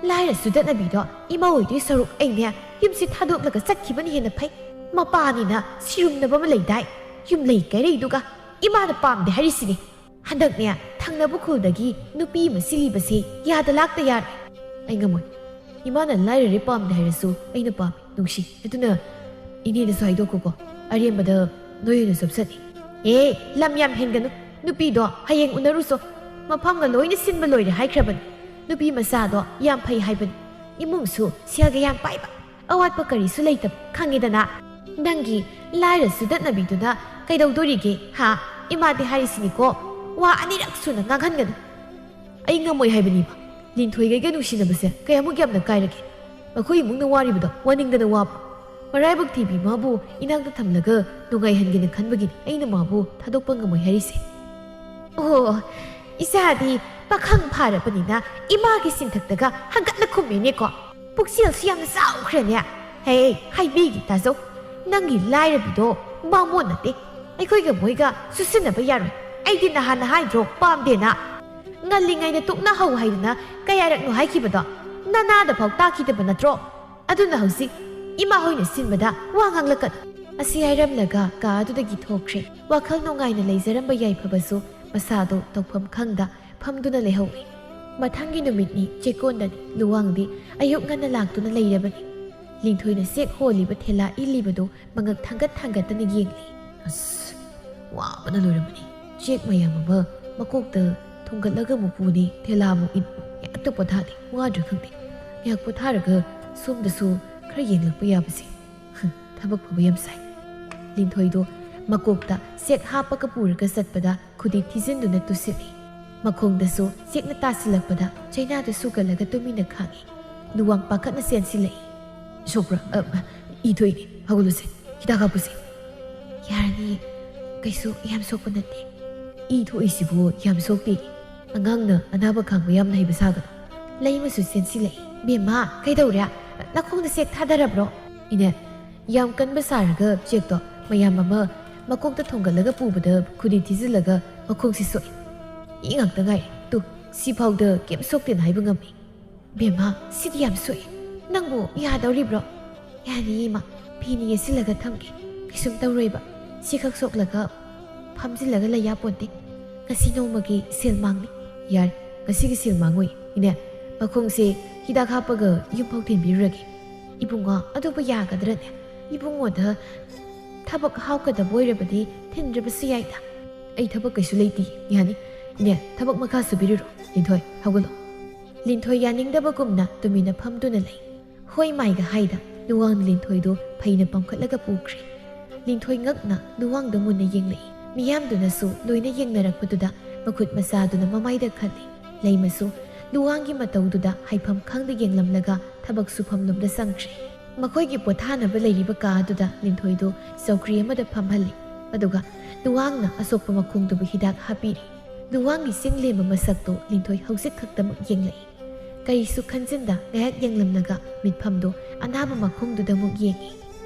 라이라 수dat나비도 이마오이디 서룩 아이냐 힘시 타독라가 짝키바니 헤나 파이 마빠니나 시룸나바마 레이다이 윰 레이 가이레이두가 이마나 팜데 하리시니 한덕냐 탕나부 쿨다기 누피 마실리바세 야다 락다 야레 ꯑꯩ ꯉꯝꯃꯣꯏ ꯏꯃꯥꯅ ꯂꯥꯏꯔꯔꯦ ꯄꯥꯝꯗꯦ ꯍꯥꯏꯔꯁꯨ ꯑꯩꯅ ꯄꯥꯝꯃꯤ ꯅꯨꯡꯁꯤ ꯑꯗꯨꯅ ꯏꯅꯦꯗꯁꯨ ꯍꯥꯏꯗꯣꯛꯈꯣꯀꯣ ꯑꯔꯦꯝꯕꯗ ꯅꯣꯏ ꯑꯣꯏꯅ ꯆꯞꯆꯅꯤ ꯂꯝ ꯌꯥꯝ ꯍꯦꯟꯒꯅꯨ ꯅꯨꯄꯤꯗꯣ ꯍꯌꯦꯡ ꯎꯅꯔꯨꯁꯣ ꯃꯐꯝꯒ ꯂꯣꯏꯅ ꯁꯤꯟꯕ ꯂꯣꯏꯔꯦ ꯍꯥꯏꯈ꯭ꯔꯕꯅꯤ ꯅꯨꯄꯤ ꯃꯆꯥꯗꯣ ꯌꯥꯝ ꯐꯩ ꯍꯥꯏꯕꯅꯤ ꯏꯃꯨꯡꯁꯨ ꯁꯦꯜꯒ ꯌꯥꯝ ꯄꯥꯏꯕ ꯑꯋꯥꯠꯄ ꯀꯔꯤꯁꯨ ꯂꯩꯇꯕ ꯈꯪꯉꯦꯗꯅ ꯅꯪꯒꯤ ꯂꯥꯏꯔ ꯁꯨꯗꯠꯅꯕꯤꯗꯨꯅ ꯀꯩꯗꯧꯗꯣꯔꯤꯒꯦ ꯍꯥ ꯏꯃꯥꯗꯤ ꯍꯥꯏꯔꯤꯁꯤꯅꯤꯀꯣ ꯋꯥ ꯑꯅꯤꯔꯛ ꯁꯨꯅ ꯉꯥꯡꯍꯟꯒꯅꯨ ꯑꯩ ꯉꯝꯃꯣꯏ ꯍꯥꯏꯕꯅꯤꯕ 린토이가 누시나버세 그야무기 얌나 까이르게 거의 묵는 와리보다 와닝다는 와부 마라이복 TV 마부 이낭다 탐나가 누가이 한기는 간박이니 아이는 마부 타독방가 뭐 해리세 오 이사디 박항 파라버니나 이마하게 신탁다가 한갓나 콤메니까 북시어수 얌나 싸우 그러냐 헤이 하이비기 따서 낭기 라이르비도 마모나데 아이코이가 뭐이가 수스나바 야로 아이디나 하나 하이드로 빰데나 ngalingay na tukna haw haydana kayarak no haikibado nanada phaw takidaba natro aduna hausi ima hoina sinbada wa nganglakat asi hairamlaga ka adudagi thokre wakhal nongai na leijaramba yai phabasu masado tokpham khangda phamduna lehawi mathangi numitni chekondani luwangdi ayuk ngana laktuna leirabani lingthoina sek holiba thela ilibado mangak thangat thangatana yengli as wa bana loiramani chek mayamaba makokta 통갈라가 무부니 텔라무 인 약도 포타디 와드 ꯈꯪꯗꯦ 약 포타르가 솜다수 खरा येंलपा याबसे थबक फबा यम साइ लिंथोइदो मकोकता सेक हापका पुरगा सतपदा खुदी थिजिनदुना तुसिली मखोंदसु सेकना तासिलकपदा चाइनादा सुगलगा तुमिना खांगी दुवांग पाखतना सेनसिलै सोब्रा इथोइनी हगुलुसे हिदागापुसे यारनी कैसु याम सोकपा नते इथोइसिबु याम सोकते ꯑꯉꯥꯡꯅ ꯑꯅꯥꯕ ꯈꯥꯡꯕ ꯌꯥꯝꯅ ꯍꯩꯕ ꯁꯥꯒꯅꯨ ꯂꯩꯃꯁꯨ ꯆꯦꯟꯁꯤꯜꯂꯛꯏ ꯕꯦꯝꯃ ꯀꯩꯗꯧꯔꯦ ꯅꯈꯣꯡꯗ ꯆꯦꯛ ꯊꯥꯗꯔꯕ꯭ꯔꯣ ꯏꯅꯦ ꯌꯥꯝ ꯀꯟꯕ ꯁꯥꯔꯒ ꯆꯦꯛꯇꯣ ꯃꯌꯥꯝ ꯑꯃ ꯃꯀꯣꯛꯇ ꯊꯣꯡꯒꯠꯂꯒ ꯄꯨꯕꯗ ꯈꯨꯗꯤ ꯊꯤꯖꯤꯜꯂꯒ ꯃꯈꯣꯡꯁꯤ ꯁꯣꯛꯏ ꯏ ꯉꯥꯛꯇ ꯉꯥꯏꯔꯦ ꯇꯨ ꯁꯤꯐꯥꯎꯗ ꯀꯩꯝ ꯁꯣꯛꯇꯦꯅ ꯍꯥꯏꯕ ꯉꯝꯃꯤ ꯕꯦꯝꯃ ꯁꯤꯗꯤ ꯌꯥꯝ ꯁꯣꯛꯏ ꯅꯪꯕꯨ ꯌꯥꯗꯧꯔꯤꯕ꯭ꯔꯣ ꯌꯥꯅꯤ ꯏꯃꯥ ꯐꯤꯅ ꯌꯦꯠꯁꯤꯜꯂꯒ ꯊꯝꯒꯦ ꯀꯩꯁꯨꯝ ꯇꯧꯔꯣꯏꯕ ꯁꯤꯈꯛ ꯁꯣꯛꯂꯒ ꯐꯝꯖꯤꯜꯂꯒ ꯂꯩ ꯌꯥꯄꯣꯟꯇꯦ ꯉꯁꯤ ꯅꯣꯡꯃꯒꯤ ꯁꯦꯜ ꯃꯥꯡꯅꯤ ꯌꯥꯔꯦ ꯉꯁꯤꯒꯤ ꯁꯦꯜ ꯃꯥꯡꯉꯣꯏ ꯏꯅꯦ ꯃꯈꯣꯡꯁꯦ ꯍꯤꯗꯥꯛ ꯍꯥꯞꯄꯒ ꯌꯨꯝꯐꯥꯎ ꯊꯤꯟꯕꯤꯔꯨꯔꯒꯦ ꯏꯕꯨꯡꯉꯣ ꯑꯗꯨꯕꯨ ꯌꯥꯒꯗ꯭ꯔꯅꯦ ꯏꯕꯨꯡꯉꯣꯗ ꯊꯕꯛ ꯍꯥꯎꯀꯗꯕ ꯑꯣꯏꯔꯕꯗꯤ ꯊꯤꯟꯗ꯭ꯔꯕꯁꯨ ꯌꯥꯏꯗ ꯑꯩ ꯊꯕꯛ ꯀꯩꯁꯨ ꯂꯩꯇꯦ ꯌꯥꯅꯤ ꯏꯅꯦ ꯊꯕꯛ ꯃꯈꯥ ꯁꯨꯕꯤꯔꯨꯔꯣ ꯂꯤꯟꯊꯣꯏ ꯍꯧꯒꯠꯂꯣ ꯂꯤꯟꯊꯣꯏ ꯌꯥꯅꯤꯡꯗꯕꯒꯨꯝꯅ ꯇꯨꯃꯤꯟꯅ ꯐꯝꯗꯨꯅ ꯂꯩ ꯍꯣꯏ ꯃꯥꯏꯒ ꯍꯥꯏꯗ ꯂꯨꯋꯥꯡꯅ ꯂꯤꯟꯊꯣꯏꯗꯣ ꯐꯩꯅ ꯄꯝꯈꯠꯂꯒ ꯄꯨꯈ꯭ꯔꯦ ꯂꯤꯟꯊꯣꯏ ꯉꯛꯅ ꯂꯨꯋꯥꯡꯗ ꯃꯨꯟꯅ ꯌꯦꯡꯂꯛꯏ ꯃꯤꯌꯥꯝꯗꯨꯅꯁꯨ ꯂꯣꯏꯅ ꯌꯦꯡꯅꯔꯛꯄꯗꯨꯗ ꯃꯈꯨꯠ ꯃꯆꯥꯗꯨꯅ ꯃꯃꯥꯏꯗ ꯈꯜꯂꯤ ꯂꯩꯃꯁꯨ ꯂꯨꯋꯥꯡꯒꯤ ꯃꯇꯧꯗꯨꯗ ꯍꯥꯏꯐꯝ ꯈꯪꯗ ꯌꯦꯡꯂꯝꯂꯒ ꯊꯕꯛ ꯁꯨꯐꯝꯂꯣꯝꯗ ꯆꯪꯈ꯭ꯔꯦ ꯃꯈꯣꯏꯒꯤ ꯄꯣꯊꯥꯅꯕ ꯂꯩꯔꯤꯕ ꯀꯥ ꯑꯗꯨꯗ ꯂꯤꯟꯊꯣꯏꯗꯨ ꯆꯧꯀ꯭ꯔꯤ ꯑꯃꯗ ꯐꯝꯍꯜꯂꯤ ꯑꯗꯨꯒ ꯂꯨꯋꯥꯡꯅ ꯑꯁꯣꯛꯄ ꯃꯈꯣꯡꯗꯨꯕꯨ ꯍꯤꯗꯥꯛ ꯍꯥꯞꯄꯤꯔꯤ꯫ ꯂꯨꯋꯥꯡꯒꯤ ꯆꯤꯡꯂꯦꯝꯕ ꯃꯁꯛꯇꯨ ꯂꯤꯟꯊꯣꯏ ꯍꯧꯖꯤꯛ ꯈꯛꯇꯃꯛ ꯌꯦꯡꯂꯛꯏ꯫ ꯀꯔꯤꯁꯨ ꯈꯟꯖꯤꯟꯗ ꯉꯥꯏꯍꯥꯛ ꯌꯦꯡꯂꯝꯂꯒ ꯃꯤꯠꯐꯝꯗꯨ ꯑꯅꯥꯕ ꯃꯈꯣꯡꯗꯨꯗ ꯑꯃꯨꯛ ꯌꯦꯡꯉꯤ꯫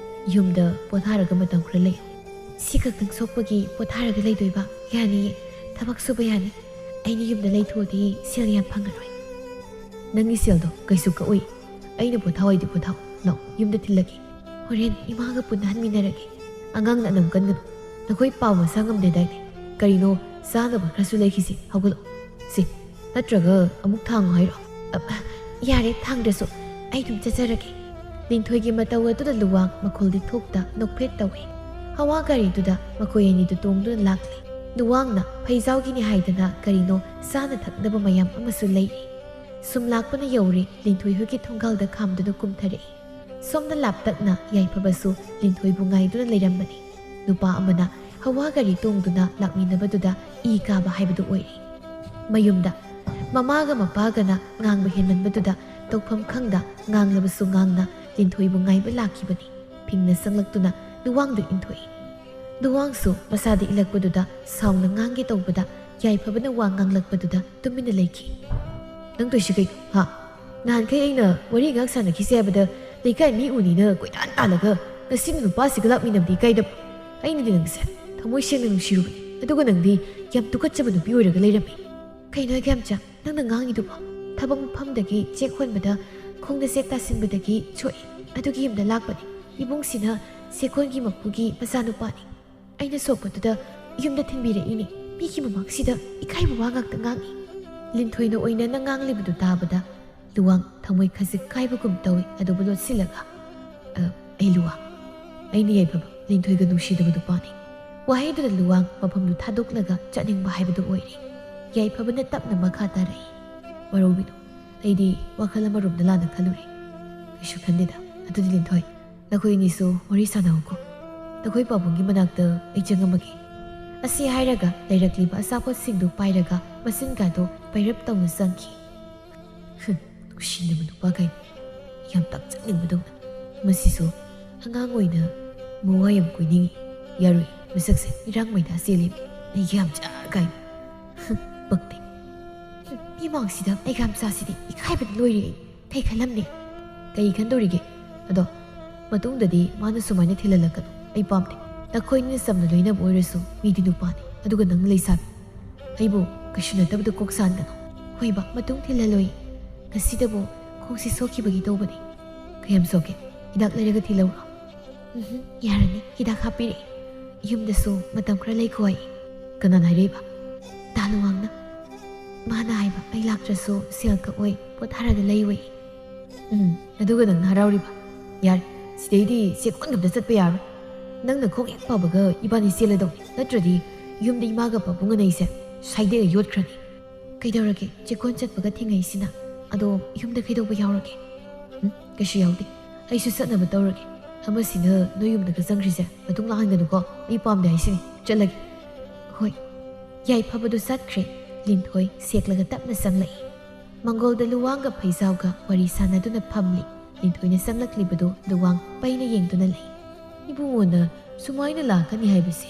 ꯌꯨꯝꯗ ꯄꯣꯊꯥꯔꯒ ꯃꯇꯝ ꯈꯔ ꯂꯩꯌꯨ꯫ ꯁꯤ ꯈꯛꯇꯪ ꯁꯣꯛꯄꯒꯤ ꯄꯣꯊꯥꯔꯒ ꯂꯩꯗꯣꯏꯕ? ꯌꯥꯅꯤꯌꯦ, ꯊꯕꯛ ꯁꯨꯕ ꯌꯥꯅꯤ꯫ ꯑꯩꯅ ꯌꯨꯝꯗ ꯂꯩꯊꯣꯛꯑꯗꯤ ꯁꯦꯜ ꯌꯥꯝ ꯐꯪꯉꯔꯣꯏ꯫ ꯅꯪꯒꯤ ꯁꯦꯜꯗꯣ ꯀꯩꯁꯨ ꯀꯛꯑꯣꯏ꯫ ꯑꯩꯅ ꯄꯣꯊꯥꯋꯥꯏꯗꯤ ꯄꯣꯊꯥꯎ꯫ ꯂꯥꯎ, ꯌꯨꯝꯗ ꯊꯤꯜꯂꯒꯦ꯫ ꯍꯣꯔꯦꯟ ꯏꯃꯥꯒ ꯄꯨꯟꯅ ꯍꯟꯃꯤꯟꯅꯔꯒꯦ꯫ ꯑꯉꯥꯡꯅ ꯑꯅꯝ ꯀꯟꯒꯅꯨ꯫ ꯅꯈꯣꯏ ꯄꯥꯎ ꯃꯁꯥ ꯉꯝꯗꯦꯗꯥꯏꯅꯦ? ꯀꯔꯤꯅꯣ ꯆꯥꯅꯕ ꯈꯔꯁꯨ ꯂꯩꯈꯤꯁꯤ, ꯍꯧꯒꯠꯂꯛꯑꯣ꯫ ꯁꯤ, ꯅꯠꯇ꯭ꯔꯒ ꯑꯃꯨꯛ ꯊꯥꯡꯉꯣ ꯍꯥꯏꯔꯣ? ꯌꯥꯔꯦ, ꯊꯥꯡꯗ꯭ꯔꯁꯨ ꯑꯩ ꯑꯗꯨꯝ ꯆꯠꯆꯔꯒꯦ꯫ ꯂꯤꯟꯊꯣꯏꯒꯤ ꯃꯇꯧ ꯑꯗꯨꯗ ꯂꯨꯋꯥꯡ ꯃꯈꯣꯜꯗꯤ ꯊꯣꯛꯇ ꯅꯣꯛꯐꯦꯠ ꯇꯧꯏ꯫ ꯍꯋꯥ ꯒꯥꯔꯤꯗꯨꯗ ꯃꯈꯣꯏ ꯑꯅꯤꯗꯨ ꯇꯣꯡꯗꯨꯅ ꯂꯥꯛꯂꯤ꯫ ꯂꯨꯋꯥꯡꯅ ꯐꯩꯖꯥꯎꯒꯤꯅꯤ ꯍꯥꯏꯗꯅ ꯀꯔꯤꯅꯣ ꯆꯥꯅ ꯊꯛꯅꯕ ꯃꯌꯥꯝ ꯑꯃꯁꯨ ꯂꯩꯔꯤ꯫ ꯁꯨꯝ ꯂꯥꯛꯄꯅ ꯌꯧꯔꯦ ꯂꯤꯟꯊꯣꯏ ꯍꯣꯏꯒꯤ ꯊꯣꯡꯒꯥꯜꯗ ꯈꯥꯝꯗꯨꯅ ꯀꯨꯝꯊꯔꯛꯏ꯫ ꯁꯣꯝꯗ ꯂꯥꯞꯇꯛꯅ ꯌꯥꯏꯐꯕꯁꯨ ꯂꯤꯟꯊꯣꯏꯕꯨ ꯉꯥꯏꯗꯨꯅ ꯂꯩꯔꯝꯕꯅꯤ꯫ ꯅꯨꯄꯥ ꯑꯃꯅ ꯍꯋꯥ ꯒꯥꯔꯤ ꯇꯣꯡꯗꯨꯅ ꯂꯥꯛꯃꯤꯟꯅꯕꯗꯨꯗ ꯏ ꯀꯥꯕ ꯍꯥꯏꯕꯗꯨ ꯑꯣꯏꯔꯤ꯫ ꯃꯌꯨꯝꯗ ꯃꯃꯥꯒ ꯃꯄꯥꯒꯅ ꯉꯥꯡꯕ ꯍꯦꯟꯃꯟꯕꯗꯨꯗ ꯇꯧꯐꯝ ꯈꯪꯗ ꯉꯥꯡꯂꯕꯁꯨ ꯉꯥꯡꯅ ꯂꯤꯟꯊꯣꯏꯕꯨ ꯉꯥꯏꯕ ꯂꯥꯛꯈꯤꯕꯅꯤ꯫ ꯐꯤꯡꯅ ꯆꯪꯂꯛꯇꯨꯅ ꯂꯨꯋꯥꯡꯗꯨ ꯏꯟꯊꯣꯛꯏ꯫ ꯂꯨꯋꯥꯡꯁꯨ ꯃꯁꯥꯗ ꯏꯜꯂꯛꯄꯗꯨꯗ ꯁꯥꯎꯅ ꯉꯥꯡꯒꯦ ꯇꯧꯕꯗ ꯌꯥꯏꯐꯕꯅ ꯋꯥ ꯉꯥꯡꯂꯛꯄꯗꯨꯗ ꯇꯨꯃꯤꯟꯅ ꯂꯩꯈꯤ꯫ ꯅꯪ ꯇꯧꯏꯁꯤ ꯀꯩꯅꯣ? ꯍꯥ? ꯅꯍꯥꯟꯈꯩ ꯑꯩꯅ ꯋꯥꯔꯤ ꯉꯥꯛ ꯁꯥꯟꯅꯈꯤꯁꯦ ꯍꯥꯏꯕꯗ ꯂꯩꯀꯥꯏ ꯃꯤ ꯎꯅꯤꯅ ꯀꯣꯏꯇꯥꯟ ꯇꯥꯜꯂꯒ ꯉꯁꯤꯅ ꯅꯨꯄꯥꯁꯤꯒ ꯂꯥꯛꯃꯤꯟꯅꯕꯗꯤ ꯏꯀꯥꯏꯗꯕ? ꯑꯩꯅꯗꯤ ꯅꯪꯁꯦ ꯊꯃꯣꯏ ꯁꯦꯡꯅ ꯅꯨꯡꯁꯤꯔꯨꯕꯅꯤ, ꯑꯗꯨꯒ ꯅꯪꯗꯤ ꯌꯥꯝ ꯇꯨꯀꯠꯆꯕ ꯅꯨꯄꯤ ꯑꯣꯏꯔꯒ ꯂꯩꯔꯝꯃꯤ꯫ ꯀꯩꯅꯣ ꯏꯒꯥꯝꯆꯥ, ꯅꯪꯅ ꯉꯥꯡꯉꯤꯗꯨꯕꯣ? ꯊꯕꯛ ꯃꯐꯝꯗꯒꯤ ꯆꯦꯛ ꯍꯣꯟꯕꯗ ꯈꯣꯡꯗ ꯆꯦꯛ ꯇꯥꯁꯤꯟꯕꯗꯒꯤ ꯁꯣꯛꯏ, ꯑꯗꯨꯒꯤ ꯌꯨꯝꯗ ꯂꯥꯛꯄꯅꯤ꯫ ꯏꯕꯨꯡꯁꯤꯅ ꯆꯦꯛꯀꯣꯟꯒꯤ ꯃꯄꯨꯒꯤ ꯃꯆꯥꯅꯨꯄꯥꯅꯤ꯫ ꯑꯩꯅ ꯁꯣꯛꯄꯗꯨꯗ ꯌꯨꯝꯗ ꯊꯤꯟꯕꯤꯔꯛꯏꯅꯤ꯫ ꯃꯤꯒꯤ ꯃꯃꯥꯡꯁꯤꯗ ꯏꯀꯥꯏꯕ ꯋꯥ ꯉꯥꯛꯇ ꯉꯥꯡꯉꯤ꯫ ꯂꯤꯟꯊꯣꯏꯅ ꯑꯣꯏꯅꯅ ꯉꯥꯡꯂꯤꯕꯗꯨ ꯇꯥꯕꯗ ꯂꯨꯋꯥꯡ ꯊꯃꯣꯏ ꯈꯖꯤꯛ ꯀꯥꯏꯕꯒꯨꯝ ꯇꯧꯏ, ꯑꯗꯨꯕꯨ ꯂꯣꯠꯁꯤꯜꯂꯒ ꯑꯩ ꯂꯨꯋꯥꯡ, ꯑꯩꯅ ꯌꯥꯏꯐꯕ ꯂꯤꯟꯊꯣꯏꯒ ꯅꯨꯡꯁꯤꯗꯕ ꯅꯨꯄꯥꯅꯤ꯫ ꯋꯥꯍꯩꯗꯨꯗ ꯂꯨꯋꯥꯡ ꯃꯐꯝꯗꯨ ꯊꯥꯗꯣꯛꯂꯒ ꯆꯠꯅꯤꯡꯕ ꯍꯥꯏꯕꯗꯨ ꯑꯣꯏꯔꯤ꯫ ꯌꯥꯏꯐꯕꯅ ꯇꯞꯅ ꯃꯈꯥ ꯇꯥꯔꯛꯏ꯫ ꯋꯥꯔꯧꯕꯤꯅꯨ, ꯑꯩꯗꯤ ꯋꯥꯈꯜ ꯑꯃꯔꯣꯝꯗ ꯂꯥꯟꯅ ꯈꯜꯂꯨꯔꯦ꯫ ꯀꯩꯁꯨ ꯈꯟꯗꯦꯗ꯫ ꯑꯗꯨꯗꯤ ꯂꯤꯟꯊꯣꯏ, ꯅꯈꯣꯏ ꯑꯅꯤꯁꯨ ꯋꯥꯔꯤ ꯁꯥꯟꯅꯍꯧꯀꯣ꯫ ꯅꯈꯣꯏ ꯄꯥꯕꯨꯡꯒꯤ ꯃꯅꯥꯛꯇ ꯑꯩ ꯆꯪꯉꯝꯃꯒꯦ꯫ ꯑꯁꯤ ꯍꯥꯏꯔꯒ ꯂꯩꯔꯛꯂꯤꯕ ꯑꯆꯥꯄꯣꯠꯁꯤꯡꯗꯨ ꯄꯥꯏꯔꯒ ꯃꯆꯤꯟꯒꯥꯗꯣ ꯄꯩꯔꯞ ꯇꯧꯅ ꯆꯪꯈꯤ꯫ ꯅꯨꯡꯁꯤꯅꯕ ꯅꯨꯄꯥ ꯀꯥꯏꯅ ꯌꯥꯝ ꯇꯥꯛꯆꯅꯤꯡꯕꯗꯧꯅ ꯃꯁꯤꯁꯨ ꯑꯉꯥꯡ ꯑꯣꯏꯅ ꯃꯋꯥ ꯌꯥꯝ ꯀꯣꯏꯅꯤꯡꯉꯤ꯫ ꯌꯥꯔꯣꯏ, ꯃꯁꯛꯁꯦ ꯏꯔꯥꯡ ꯃꯩꯗꯥ ꯆꯦꯜꯂꯤꯕꯤ꯫ ꯑꯩꯒꯤ ꯌꯥꯝꯆꯥ ꯀꯥꯏꯅ ꯄꯛꯇꯦ꯫ ꯃꯤꯃꯥꯡꯁꯤꯗ ꯑꯩꯒ ꯌꯥꯝꯆꯥꯁꯤꯗꯤ ꯏꯀꯥꯏꯕꯗ ꯂꯣꯏꯔꯦ꯫ ꯑꯩ ꯀꯩ ꯈꯜꯂꯝꯅꯤ? ꯀꯩ ꯈꯟꯗꯧꯔꯤꯒꯦ? ꯑꯗꯣ ꯃꯇꯨꯡꯗꯗꯤ ꯃꯥꯅ ꯁꯨꯃꯥꯏꯅ ꯊꯤꯜꯍꯜꯂꯛꯀꯅꯨ, ꯑꯩ ꯄꯥꯝꯗꯦ꯫ ꯅꯈꯣꯏꯅ ꯆꯝꯅ ꯂꯣꯏꯅꯕ ꯑꯣꯏꯔꯁꯨ ꯃꯤꯗꯤ ꯅꯨꯄꯥꯅꯤ, ꯑꯗꯨꯒ ꯅꯪꯅ ꯂꯩꯁꯥꯕꯤ꯫ ꯑꯩꯕꯨ ꯀꯩꯁꯨ ꯅꯠꯇꯕꯗ ꯀꯣꯛ ꯁꯥꯟꯒꯅꯨ꯫ ꯍꯣꯏꯕ, ꯃꯇꯨꯡ ꯊꯤꯜꯍꯜꯂꯣꯏ꯫ ꯉꯁꯤꯗꯕꯨ ꯈꯣꯡꯁꯤ ꯁꯣꯛꯈꯤꯕꯒꯤ ꯇꯧꯕꯅꯤ꯫ ꯀꯌꯥꯝ ꯁꯣꯛꯀꯦ? ꯍꯤꯗꯥꯛ ꯂꯩꯔꯒ ꯊꯤꯜꯂꯧꯔꯣ? ꯌꯥꯔꯅꯤ, ꯍꯤꯗꯥꯛ ꯍꯥꯞꯄꯤꯔꯛꯏ꯫ ꯌꯨꯝꯗꯁꯨ ꯃꯇꯝ ꯈꯔ ꯂꯩꯈꯣ ꯍꯥꯏ꯫ ꯀꯅꯥꯅ ꯍꯥꯏꯔꯛꯏꯕ? ꯗꯥ ꯂꯨꯋꯥꯡꯅ꯫ ꯃꯥꯅ ꯍꯥꯏꯕ ꯑꯩ ꯂꯥꯛꯇ꯭ꯔꯁꯨ ꯁꯦꯜ ꯀꯛꯑꯣꯏ, ꯄꯣꯊꯥꯔꯒ ꯂꯩꯌꯣꯏ꯫ ꯑꯗꯨꯒ ꯅꯪꯅ ꯍꯔꯥꯎꯔꯤꯕ? ꯌꯥꯔꯦ, ꯁꯤꯗꯩꯗꯤ ꯆꯦꯛꯀꯣꯟꯒꯝꯇ ꯆꯠꯄ ꯌꯥꯔꯣꯏ꯫ ꯅꯪꯅ ꯈꯣꯡ ꯍꯦꯛ ꯐꯕꯒ ꯏꯕꯥꯅꯤ ꯆꯦꯜꯂꯗꯧꯅꯤ, ꯅꯠꯇ꯭ꯔꯗꯤ ꯌꯨꯝꯗ ꯏꯃꯥꯒ ꯄꯥꯕꯨꯡ ꯑꯅꯩꯁꯦ ꯁꯥꯏꯗꯦꯛꯑ ꯌꯣꯠꯈ꯭ꯔꯅꯤ꯫ ꯀꯩꯗꯧꯔꯒꯦ ꯆꯦꯛꯀꯣꯟ ꯆꯠꯄꯒ ꯊꯦꯡꯅꯩꯁꯤꯅ? ꯑꯗꯣ ꯌꯨꯝꯗ ꯀꯩꯗꯧꯕ ꯌꯥꯎꯔꯒꯦ? ꯀꯩꯁꯨ ꯌꯥꯎꯗꯦ, ꯑꯩꯁꯨ ꯆꯠꯅꯕ ꯇꯧꯔꯒꯦ꯫ ꯑꯃꯁꯤꯅ ꯅꯣꯏ ꯌꯨꯝꯗꯒ ꯆꯪꯈ꯭ꯔꯤꯁꯦ ꯃꯇꯨꯡ ꯂꯥꯛꯍꯟꯒꯅꯨꯀꯣ, ꯑꯩ ꯄꯥꯝꯗꯦ ꯍꯥꯏꯁꯤꯅꯤ꯫ ꯆꯠꯂꯒꯦ꯫ ꯍꯣꯏ꯫ ꯌꯥꯏꯐꯕꯗꯨ ꯆꯠꯈ꯭ꯔꯦ꯫ ꯂꯤꯟꯊꯣꯏ ꯁꯦꯛꯂꯒ ꯇꯞꯅ ꯆꯪꯂꯛꯏ꯫ ꯃꯪꯒꯣꯜꯗ ꯂꯨꯋꯥꯡꯒ ꯐꯩꯖꯥꯎꯒ ꯋꯥꯔꯤ ꯁꯥꯟꯅꯗꯨꯅ ꯐꯝꯂꯤ꯫ ꯂꯤꯟꯊꯣꯏꯅ ꯆꯪꯂꯛꯂꯤꯕꯗꯨ ꯂꯨꯋꯥꯡ ꯄꯩꯅ ꯌꯦꯡꯗꯨꯅ ꯂꯩ꯫ ꯏꯕꯨꯡꯉꯣꯅ ꯁꯨꯃꯥꯏꯅ ꯂꯥꯛꯀꯅꯤ ꯍꯥꯏꯕꯁꯦ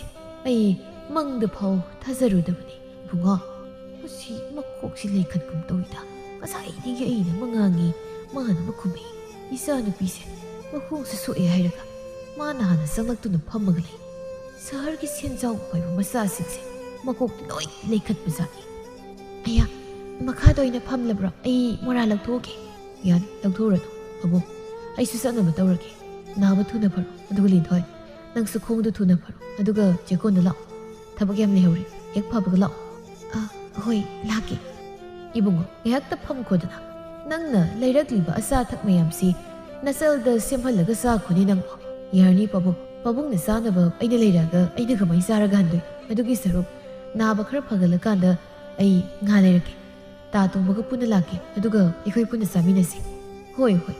ꯑꯩ ꯃꯪꯗ ꯐꯥꯎ ꯊꯥꯖꯔꯨꯗꯕꯅꯤ꯫ ꯏꯕꯨꯡꯉꯣ, ꯃꯁꯤ ꯃꯀꯣꯛꯁꯤ ꯂꯩꯈꯠꯀꯨꯝ ꯇꯧꯏꯗ꯫ ꯉꯁꯥꯏꯗꯒꯤ ꯑꯩꯅ ꯉꯥꯡꯉꯤ, ꯃꯥꯅ ꯈꯨꯝꯃꯤ꯫ ꯏꯆꯥ ꯅꯨꯄꯤꯁꯦ ꯃꯈꯣꯡꯁꯨ ꯁꯣꯛꯑꯦ ꯍꯥꯏꯔꯒ ꯃꯥꯅ ꯍꯥꯟꯅ ꯆꯪꯂꯛꯇꯨꯅ ꯐꯝꯃꯒ ꯂꯩ꯫ ꯁꯍꯔꯒꯤ ꯁꯦꯟꯖꯥꯎ ꯄꯥꯏꯕ ꯃꯆꯥꯁꯤꯡꯁꯦ ꯃꯀꯣꯛ ꯂꯣꯏ ꯂꯩꯈꯠꯄ ꯖꯥꯠꯅꯤ꯫ ꯑꯌꯥ, ꯃꯈꯥꯗ ꯑꯣꯏꯅ ꯐꯝꯂꯕ꯭ꯔꯣ? ꯑꯩ ꯃꯣꯔꯥ ꯂꯧꯊꯣꯛꯑꯒꯦ꯫ ꯌꯥꯅꯤ, ꯂꯧꯊꯣꯛꯎꯔꯅꯨ ꯄꯥꯕꯨꯡ, ꯑꯩꯁꯨ ꯆꯠꯅꯕ ꯇꯧꯔꯒꯦ꯫ ꯅꯥꯕ ꯊꯨꯅ ꯐꯔꯣ, ꯑꯗꯨꯒ ꯂꯤꯟꯊꯣꯏ, ꯅꯪꯁꯨ ꯈꯣꯡꯗꯨ ꯊꯨꯅ ꯐꯔꯣ, ꯑꯗꯨꯒ ꯆꯦꯛꯀꯣꯟꯗ ꯂꯥꯛꯑꯣ꯫ ꯊꯕꯛ ꯌꯥꯝ ꯂꯩꯍꯧꯔꯤ, ꯍꯦꯛ ꯐꯕꯒ ꯂꯥꯛꯑꯣ꯫ ꯍꯣꯏ, ꯂꯥꯛꯀꯦ꯫ ꯏꯕꯨꯡꯉꯣ, ꯉꯥꯏꯍꯥꯛꯇ ꯐꯝꯈꯣꯗꯅ꯫ ꯅꯪꯅ ꯂꯩꯔꯛꯂꯤꯕ ꯑꯆꯥ ꯑꯊꯛ ꯃꯌꯥꯝꯁꯤ ꯅꯆꯜꯗ ꯁꯦꯝꯍꯜꯂꯒ ꯆꯥꯈꯣꯅꯦ ꯅꯪꯕꯣ꯫ ꯌꯥꯔꯅꯤ ꯄꯥꯕꯨꯡ, ꯄꯥꯕꯨꯡꯅ ꯆꯥꯅꯕ ꯑꯩꯅ ꯂꯩꯔꯛꯑꯒ ꯑꯩꯅ ꯀꯃꯥꯏꯅ ꯆꯥꯔꯒ ꯍꯟꯗꯣꯏ? ꯑꯗꯨꯒꯤ ꯁꯔꯨꯛ ꯅꯥꯕ ꯈꯔ ꯐꯒꯠꯂꯀꯥꯟꯗ ꯑꯩ ꯉꯥ ꯂꯩꯔꯛꯀꯦ꯫ ꯇꯥ ꯇꯣꯡꯕꯒ ꯄꯨꯟꯅ ꯂꯥꯛꯀꯦ, ꯑꯗꯨꯒ ꯑꯩꯈꯣꯏ ꯄꯨꯟꯅ ꯆꯥꯃꯤꯟꯅꯁꯤ꯫ ꯍꯣꯏ ꯍꯣꯏ,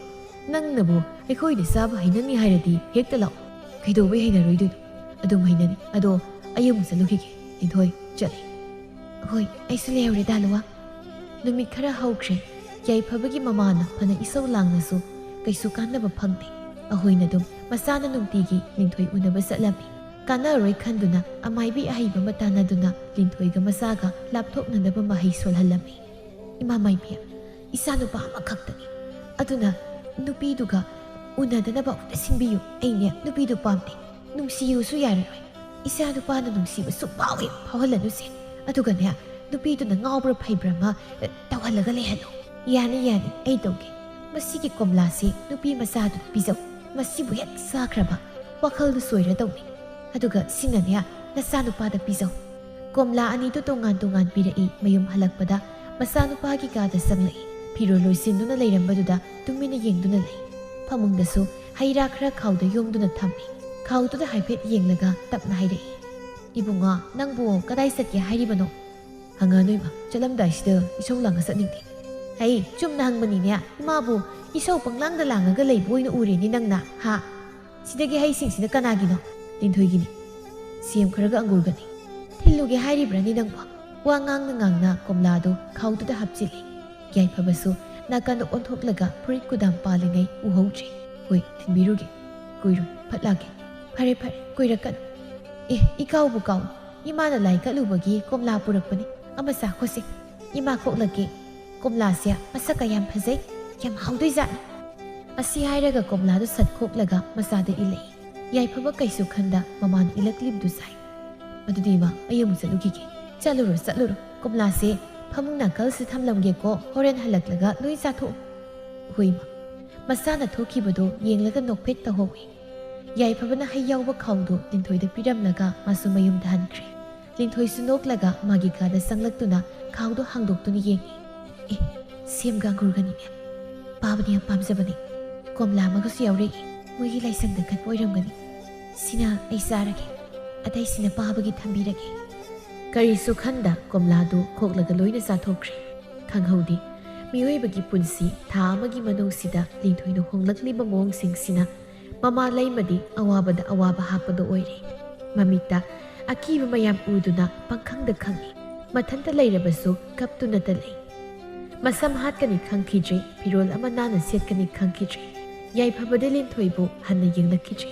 ꯅꯪꯅꯕꯨ ꯑꯩꯈꯣꯏꯗ ꯆꯥꯕ ꯍꯩꯅꯅꯤ ꯍꯥꯏꯔꯗꯤ ꯍꯦꯛꯇ ꯂꯥꯛꯑꯣ꯫ ꯀꯩꯗꯧꯕꯩ ꯍꯩꯅꯔꯣꯏꯗꯣꯏꯅꯣ? ꯑꯗꯨꯝ ꯍꯩꯅꯅꯤ꯫ ꯑꯗꯣ ꯑꯩ ꯑꯃꯨꯛ ꯆꯠꯂꯨꯈꯤꯒꯦ꯫ ꯂꯤꯟꯊꯣꯏ, ꯆꯠꯂꯤ꯫ ꯍꯣꯏ, ꯑꯩꯁꯨ ꯂꯩꯍꯧꯔꯦ ꯗꯥ ꯂꯨꯋꯥꯡ꯫ ꯅꯨꯃꯤꯠ ꯈꯔ ꯍꯧꯈ꯭ꯔꯦ꯫ ꯌꯥꯏꯐꯕꯒꯤ ꯃꯃꯥꯅ ꯐꯅ ꯏꯁꯧ ꯂꯥꯡꯅꯁꯨ ꯀꯩꯁꯨ ꯀꯥꯟꯅꯕ ꯐꯪꯗꯦ꯫ ꯑꯍꯣꯏꯅ ꯑꯗꯨꯝ ꯃꯆꯥꯅ ꯅꯨꯡꯇꯤꯒꯤ ꯂꯤꯟꯊꯣꯏ ꯎꯅꯕ ꯆꯠꯂꯝꯃꯤ꯫ ꯀꯥꯟꯅꯔꯣꯏ ꯈꯟꯗꯨꯅ ꯑꯃꯥꯏꯕꯤ ꯑꯍꯩꯕ ꯑꯃ ꯇꯥꯟꯅꯗꯨꯅ ꯂꯤꯟꯊꯣꯏꯒ ꯃꯆꯥꯒ ꯂꯥꯞꯊꯣꯛꯅꯅꯕ ꯃꯍꯩ ꯁꯣꯜꯍꯜꯂꯝꯃꯤ꯫ ꯏꯃꯥ ꯃꯥꯏꯕꯤ, ꯏꯆꯥꯅꯨꯄꯥ ꯑꯃꯈꯛꯇꯅꯤ, ꯑꯗꯨꯅ ꯅꯨꯄꯤꯗꯨꯒ ꯎꯅꯗꯅꯕ ꯑꯃꯨꯛꯇ ꯁꯤꯟꯕꯤꯌꯨ꯫ ꯑꯩꯅꯦ ꯅꯨꯄꯤꯗꯨ ꯄꯥꯝꯗꯦ, ꯅꯨꯡꯁꯤꯌꯨꯁꯨ ꯌꯥꯔꯔꯣꯏ꯫ ꯏꯆꯥꯅꯨꯄꯥꯅ ꯅꯨꯡꯁꯤꯕ ꯁꯨꯡꯐꯥꯎ ꯍꯦꯛ ꯐꯥꯎꯍꯜꯂꯅꯨꯁꯦ, ꯑꯗꯨꯒꯅꯦ ꯅꯨꯄꯤꯗꯨꯅ ꯉꯥꯎꯕ꯭ꯔꯥ ꯐꯩꯕ꯭ꯔꯥ ꯑꯃ ꯇꯧꯍꯜꯂꯒ ꯂꯩꯍꯜꯂꯨ꯫ ꯌꯥꯅꯤ ꯌꯥꯅꯤ, ꯑꯩ ꯇꯧꯒꯦ꯫ ꯃꯁꯤꯒꯤ ꯀꯣꯝꯂꯥꯁꯤ ꯅꯨꯄꯤ ꯃꯆꯥꯗꯨꯗ ꯄꯤꯖꯧ꯫ ꯃꯁꯤꯕꯨ ꯍꯦꯛ ꯆꯥꯈ꯭ꯔꯕ ꯋꯥꯈꯜꯗꯨ ꯁꯣꯏꯔꯗꯧꯅꯤ, ꯑꯗꯨꯒ ꯁꯤꯅꯅꯦ ꯅꯆꯥꯅꯨꯄꯥꯗ ꯄꯤꯖꯧ꯫ ꯀꯣꯝꯂꯥ ꯑꯅꯤꯗꯨ ꯇꯣꯉꯥꯟ ꯇꯣꯉꯥꯟ ꯄꯤꯔꯛꯏ꯫ ꯃꯌꯨꯝ ꯍꯜꯂꯛꯄꯗ ꯃꯆꯥꯅꯨꯄꯥꯒꯤ ꯀꯥꯗ ꯆꯪꯂꯛꯏ꯫ ꯐꯤꯔꯣꯜ ꯂꯣꯏꯁꯤꯟꯗꯨꯅ ꯂꯩꯔꯝꯕꯗꯨꯗ ꯇꯨꯃꯤꯟꯅ ꯌꯦꯡꯗꯨꯅ ꯂꯩ꯫ ꯐꯃꯨꯡꯗꯁꯨ ꯍꯩ ꯔꯥ ꯈꯔ ꯈꯥꯎꯗ ꯌꯣꯝꯗꯨꯅ ꯊꯝꯃꯤ꯫ ꯈꯥꯎꯗꯨꯗ ꯍꯥꯏꯐꯦꯠ ꯌꯦꯡꯂꯒ ꯇꯞꯅ ꯍꯥꯏꯔꯛꯏ, ꯏꯕꯨꯡꯉꯣ, ꯅꯪꯕꯨ ꯀꯗꯥꯏ ꯆꯠꯀꯦ ꯍꯥꯏꯔꯤꯕꯅꯣ? ꯍꯪꯉꯅꯨ ꯏꯃꯥ, ꯆꯠꯂꯝꯗꯥꯏꯁꯤꯗ ꯏꯁꯧ ꯂꯥꯡꯉ ꯆꯠꯅꯤꯡꯗꯦ꯫ ꯍꯩ, ꯆꯨꯝꯅ ꯍꯪꯕꯅꯤꯅꯦ, ꯏꯃꯥꯕꯨ ꯏꯁꯧ ꯄꯪꯂꯥꯡꯗ ꯂꯥꯡꯉꯒ ꯂꯩꯕ ꯑꯣꯏꯅ ꯎꯔꯦꯅꯤ ꯅꯪꯅ, ꯍꯥ? ꯁꯤꯗꯒꯤ ꯍꯩꯁꯤꯡꯁꯤꯅ ꯀꯅꯥꯒꯤꯅꯣ? ꯂꯤꯟꯊꯣꯏꯒꯤꯅꯤ꯫ ꯁꯦꯝ ꯈꯔꯒ ꯑꯪꯒꯨꯔꯒꯅꯤ꯫ ꯊꯤꯜꯂꯨꯒꯦ ꯍꯥꯏꯔꯤꯕ꯭ꯔꯅꯤ ꯅꯪꯕꯨ? ꯋꯥ ꯉꯥꯡꯅ ꯉꯥꯡꯅ ꯀꯣꯝꯂꯥꯗꯨ ꯈꯥꯎꯗꯨꯗ ꯍꯥꯞꯆꯤꯜꯂꯤ꯫ ꯌꯥꯏꯐꯕꯁꯨ ꯅꯥꯀꯟꯗ ꯑꯣꯟꯊꯣꯛꯂꯒ ꯐꯨꯔꯤꯠ ꯀꯨꯗꯥꯝ ꯄꯥꯜꯂꯤꯉꯩ ꯎꯍꯧꯗ꯭ꯔꯦ꯫ ꯍꯣꯏ, ꯊꯤꯟꯕꯤꯔꯨꯒꯦ, ꯀꯨꯏꯔꯣꯏ, ꯐꯠ ꯂꯥꯛꯀꯦ꯫ ꯐꯔꯦ ꯐꯔꯦ, ꯀꯨꯏꯔꯛꯀꯅꯨ꯫ ꯏꯀꯥꯎꯕꯨ ꯀꯥꯎ, ꯏꯃꯥꯅ ꯂꯥꯏ ꯀꯠꯂꯨꯕꯒꯤ ꯀꯣꯝꯂꯥ ꯄꯨꯔꯛꯄꯅꯤ, ꯑꯃ ꯆꯥꯈꯣꯁꯦ꯫ ꯏꯃꯥ ꯈꯣꯛꯂꯒꯦ꯫ ꯀꯣꯝꯂꯥꯁꯦ ꯃꯁꯛꯀ ꯌꯥꯝ ꯐꯖꯩ, ꯌꯥꯝ ꯍꯥꯎꯗꯣꯏꯖꯥꯠꯅꯤ꯫ ꯑꯁꯤ ꯍꯥꯏꯔꯒ ꯀꯣꯝꯂꯥꯗꯨ ꯁꯠ ꯈꯣꯛꯂꯒ ꯃꯆꯥꯗ ꯏꯜꯂꯛꯏ꯫ ꯌꯥꯏꯐꯕ ꯀꯩꯁꯨ ꯈꯟꯗ ꯃꯃꯥꯅ ꯏꯜꯂꯛꯂꯤꯕꯗꯨ ꯆꯥꯏ꯫ ꯑꯗꯨꯗꯤ ꯏꯃꯥ, ꯑꯩ ꯑꯃꯨꯛ ꯆꯠꯂꯨꯈꯤꯒꯦ꯫ ꯆꯠꯂꯨꯔꯣ ꯆꯠꯂꯨꯔꯣ, ꯀꯣꯝꯂꯥꯁꯦ ꯐꯃꯨꯡ ꯅꯥꯀꯜꯁꯤ ꯊꯝꯂꯝꯒꯦꯀꯣ, ꯍꯣꯔꯦꯟ ꯍꯜꯂꯛꯂꯒ ꯂꯣꯏ ꯆꯥꯊꯣꯛꯎ꯫ ꯍꯣꯏ ꯏꯃꯥ꯫ ꯃꯆꯥꯅ ꯊꯣꯛꯈꯤꯕꯗꯨ ꯌꯦꯡꯂꯒ ꯅꯣꯛꯐꯦꯠ ꯇꯧꯍꯧꯏ꯫ ꯌꯥꯏꯐꯕꯅ ꯍꯩ ꯌꯥꯎꯕ ꯈꯥꯎꯗꯨ ꯂꯤꯟꯊꯣꯏꯗ ꯄꯤꯔꯝꯂꯒ ꯃꯥꯁꯨ ꯃꯌꯨꯝꯗ ꯍꯟꯈ꯭ꯔꯦ꯫ ꯂꯤꯟꯊꯣꯏꯁꯨ ꯅꯣꯛꯂꯒ ꯃꯥꯒꯤ ꯀꯥꯗ ꯆꯪꯂꯛꯇꯨꯅ ꯈꯥꯎꯗꯨ ꯍꯥꯡꯗꯣꯛꯇꯨꯅ ꯌꯦꯡꯉꯤ꯫ ꯁꯦꯝꯒ ꯑꯪꯒꯨꯔꯒꯅꯤꯅꯦ, ꯄꯥꯕꯗꯤ ꯌꯥꯝ ꯄꯥꯝꯖꯕꯅꯤ꯫ ꯀꯣꯝꯂꯥ ꯑꯃꯒꯁꯨ ꯌꯥꯎꯔꯛꯏ, ꯃꯣꯏꯒꯤ ꯂꯥꯏꯁꯪꯗ ꯀꯠꯄ ꯑꯣꯏꯔꯝꯒꯅꯤ꯫ ꯁꯤꯅ ꯑꯩ ꯆꯥꯔꯒꯦ, ꯑꯇꯩꯁꯤꯅ ꯄꯥꯕꯒꯤ ꯊꯝꯕꯤꯔꯒꯦ꯫ ꯀꯔꯤꯁꯨ ꯈꯟꯗ ꯀꯣꯝꯂꯥꯗꯨ ꯈꯣꯛꯂꯒ ꯂꯣꯏꯅ ꯆꯥꯊꯣꯛꯈ꯭ꯔꯦ꯫ ꯈꯪꯍꯧꯗꯦ ꯃꯤꯑꯣꯏꯕꯒꯤ ꯄꯨꯟꯁꯤ ꯊꯥ ꯑꯃꯒꯤ ꯃꯅꯨꯡꯁꯤꯗ ꯂꯤꯟꯊꯣꯏꯅ ꯍꯣꯡꯂꯛꯂꯤꯕ ꯃꯑꯣꯡꯁꯤꯡꯁꯤꯅ ꯃꯃꯥ ꯂꯩꯃꯗꯤ ꯑꯋꯥꯕꯗ ꯑꯋꯥꯕ ꯍꯥꯞꯄꯗꯣ ꯑꯣꯏꯔꯦ꯫ ꯃꯃꯤꯠꯇ ꯑꯀꯤꯕ ꯃꯌꯥꯝ ꯎꯗꯨꯅ ꯄꯪꯈꯪꯗ ꯈꯪꯏ꯫ ꯃꯊꯟꯇ ꯂꯩꯔꯕꯁꯨ ꯀꯞꯇꯨꯅꯇ ꯂꯩ꯫ ꯃꯁꯝ ꯍꯥꯠꯀꯅꯤ ꯈꯪꯈꯤꯗ꯭ꯔꯦ, ꯐꯤꯔꯣꯜ ꯑꯃ ꯅꯥꯟꯅ ꯁꯦꯠꯀꯅꯤ ꯈꯪꯈꯤꯗ꯭ꯔꯦ꯫ ꯌꯥꯏꯐꯕꯗ ꯂꯤꯟꯊꯣꯏꯕꯨ ꯍꯟꯅ ꯌꯦꯡꯂꯛꯈꯤꯗ꯭ꯔꯦ꯫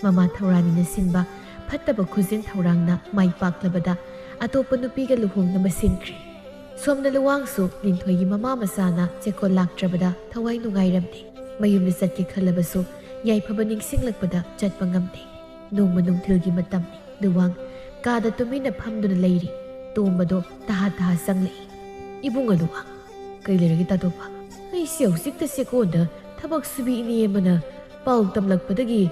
ꯃꯃꯥ ꯊꯧꯔꯥꯅꯤꯅ ꯁꯤꯟꯕ ꯐꯠꯇꯕ ꯈꯨꯖꯤꯟ ꯊꯧꯔꯥꯡꯅ ꯃꯥꯏ ꯄꯥꯛꯂꯕꯗ ꯑꯇꯣꯞꯄ ꯅꯨꯄꯤꯒ ꯂꯨꯍꯣꯡꯅꯕ ꯁꯤꯟꯈ꯭ꯔꯦ꯫ ꯁꯣꯝꯗ ꯂꯨꯋꯥꯡꯁꯨ ꯂꯤꯟꯊꯣꯏꯒꯤ ꯃꯃꯥ ꯃꯆꯥꯅ ꯆꯦꯀꯣꯜ ꯂꯥꯛꯇ꯭ꯔꯕꯗ ꯊꯋꯥꯏ ꯅꯨꯡꯉꯥꯏꯔꯝꯗꯦ꯫ ꯃꯌꯨꯝꯗ ꯆꯠꯀꯦ ꯈꯜꯂꯕꯁꯨ ꯌꯥꯏꯐꯕ ꯅꯤꯡꯁꯤꯡꯂꯛꯄꯗ ꯆꯠꯄ ꯉꯝꯗꯦ꯫ ꯅꯣꯡꯃ ꯅꯨꯡꯊꯤꯜꯒꯤ ꯃꯇꯝꯅꯤ꯫ ꯂꯨꯋꯥꯡ ꯀꯥꯗ ꯇꯨꯃꯤꯟꯅ ꯐꯝꯗꯨꯅ ꯂꯩꯔꯤ꯫ ꯇꯣꯝꯕꯗꯣ ꯇꯍꯥ ꯇꯍꯥ ꯆꯪꯂꯛꯏ꯫ ꯏꯕꯨꯡꯉꯣ ꯂꯨꯋꯥꯡ, ꯀꯩ ꯂꯩꯔꯒꯦ ꯇꯥꯇꯣꯞꯄ? ꯑꯩꯁꯦ ꯍꯧꯖꯤꯛꯇ ꯆꯦꯀꯣꯟꯗ ꯊꯕꯛ ꯁꯨꯕꯤ ꯏꯅꯦ ꯑꯃꯅ ꯄꯥꯎ ꯇꯝꯂꯛꯄꯗꯒꯤ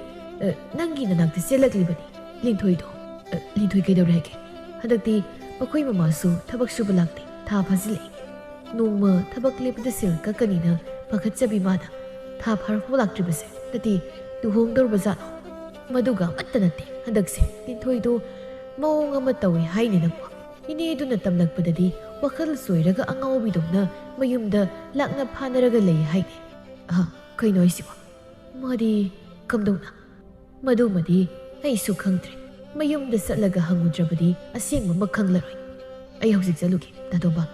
ꯅꯪꯒꯤ ꯅꯅꯥꯛꯇ ꯆꯦꯜꯂꯛꯂꯤꯕꯅꯤ꯫ ꯂꯤꯟꯊꯣꯏꯗꯣ, ꯂꯤꯟꯊꯣꯏ ꯀꯩꯗꯧꯔꯦ ꯍꯥꯏꯒꯦ? ꯍꯟꯗꯛꯇꯤ ꯃꯈꯣꯏ ꯃꯃꯥꯁꯨ ꯊꯕꯛ ꯁꯨꯕ ꯂꯥꯛꯇꯦ, ꯊꯥ ꯐꯥꯖꯤꯜꯂꯛꯏ꯫ ꯅꯣꯡꯃ ꯊꯕꯛ ꯂꯦꯞꯄꯗ ꯁꯦꯜ ꯀꯛꯀꯅꯤꯅ ꯄꯥꯈꯠꯆꯕꯤ ꯃꯥꯅ ꯊꯥ ꯐꯥꯔꯛꯄ ꯂꯥꯛꯇ꯭ꯔꯤꯕꯁꯦ, ꯅꯠꯇꯦ ꯂꯨꯍꯣꯡꯗꯧꯔꯕ ꯖꯥꯠꯂꯣ? ꯃꯗꯨꯒ ꯑꯃꯠꯇ ꯅꯠꯇꯦ, ꯍꯟꯗꯛꯁꯦ ꯂꯤꯟꯊꯣꯏꯗꯣ ꯃꯑꯣꯡ ꯑꯃ ꯇꯧꯏ ꯍꯥꯏꯅꯤ ꯅꯪꯕꯣ꯫ ꯏꯅꯦꯗꯨꯅ ꯇꯝꯂꯛꯄꯗꯗꯤ ꯋꯥꯈꯜ ꯆꯣꯏꯔꯒ ꯑꯉꯥꯎꯕꯤꯗꯧꯅ ꯃꯌꯨꯝꯗ ꯂꯥꯛꯅ ꯐꯥꯅꯔꯒ ꯂꯩ ꯍꯥꯏꯅꯤ꯫ ꯀꯩꯅꯣ ꯍꯥꯏꯁꯤꯕꯣ? ꯃꯥꯗꯤ ꯀꯝꯗꯧꯅ? ꯃꯗꯨꯃꯗꯤ ꯑꯩꯁꯨ ꯈꯪꯗ꯭ꯔꯦ꯫ ꯃꯌꯨꯝꯗ ꯆꯠꯂꯒ ꯍꯪꯉꯨꯗ꯭ꯔꯕꯗꯤ ꯑꯁꯦꯡꯕꯃ ꯈꯪꯂꯔꯣꯏ꯫ ꯑꯩ ꯍꯧꯖꯤꯛ ꯆꯠꯂꯨꯒꯦ꯫ ꯇꯥꯇꯣꯝꯕ,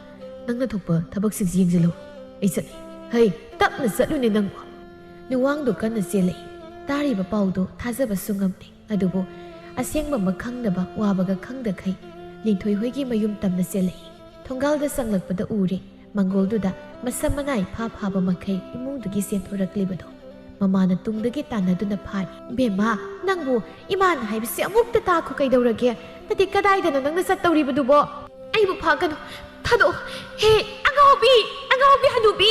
ꯅꯪꯅ ꯊꯣꯛꯄ ꯊꯕꯛꯁꯤꯡꯁꯤ ꯌꯦꯡꯁꯤꯜꯍꯧ, ꯑꯩ ꯆꯠꯂꯤ꯫ ꯍꯩ, ꯇꯞꯅ ꯆꯠꯂꯨꯅꯦ ꯅꯪꯕꯨ꯫ ꯂꯨꯋꯥꯡꯗꯣ ꯀꯟꯅ ꯆꯦꯜꯂꯛꯏ꯫ ꯇꯥꯔꯤꯕ ꯄꯥꯎꯗꯣ ꯊꯥꯖꯕꯁꯨ ꯉꯝꯗꯦ꯫ ꯑꯗꯨꯕꯨ ꯑꯁꯦꯡꯕꯃ ꯈꯪꯅꯕ ꯋꯥꯕꯒ ꯈꯪꯗꯈꯩ ꯂꯤꯟꯊꯣꯏ ꯍꯣꯏꯒꯤ ꯃꯌꯨꯝ ꯇꯝꯅ ꯆꯦꯜꯂꯛꯏ꯫ ꯊꯣꯡꯒꯥꯜꯗ ꯆꯪꯂꯛꯄꯗ ꯎꯔꯦ ꯃꯪꯒꯣꯜꯗꯨꯗ ꯃꯁꯝ ꯃꯅꯥꯏ ꯐꯥꯕ ꯃꯈꯩ ꯏꯃꯨꯡꯗꯒꯤ ꯆꯦꯟꯊꯣꯔꯛꯂꯤꯕꯗꯣ꯫ ꯃꯃꯥꯅ ꯇꯨꯡꯗꯒꯤ ꯇꯥꯟꯅꯗꯨꯅ ꯐꯥꯔꯤ꯫ ꯕꯦꯝꯃ, ꯅꯪꯕꯨ ꯏꯃꯥꯅ ꯍꯥꯏꯕꯁꯤ ꯑꯃꯨꯛꯇ ꯇꯥꯈꯣ, ꯀꯩꯗꯧꯔꯒꯦ? ꯅꯠꯇꯦ, ꯀꯗꯥꯏꯗꯅꯣ ꯅꯪꯅ ꯆꯠꯇꯧꯔꯤꯕꯗꯨꯕꯣ? ꯑꯩꯕꯨ ꯐꯥꯒꯅꯨ, ꯊꯥꯗꯣꯛꯑꯣ꯫ ꯍꯦ ꯑꯉꯥꯎꯕꯤ, ꯑꯉꯥꯎꯕꯤ ꯍꯅꯨꯕꯤ,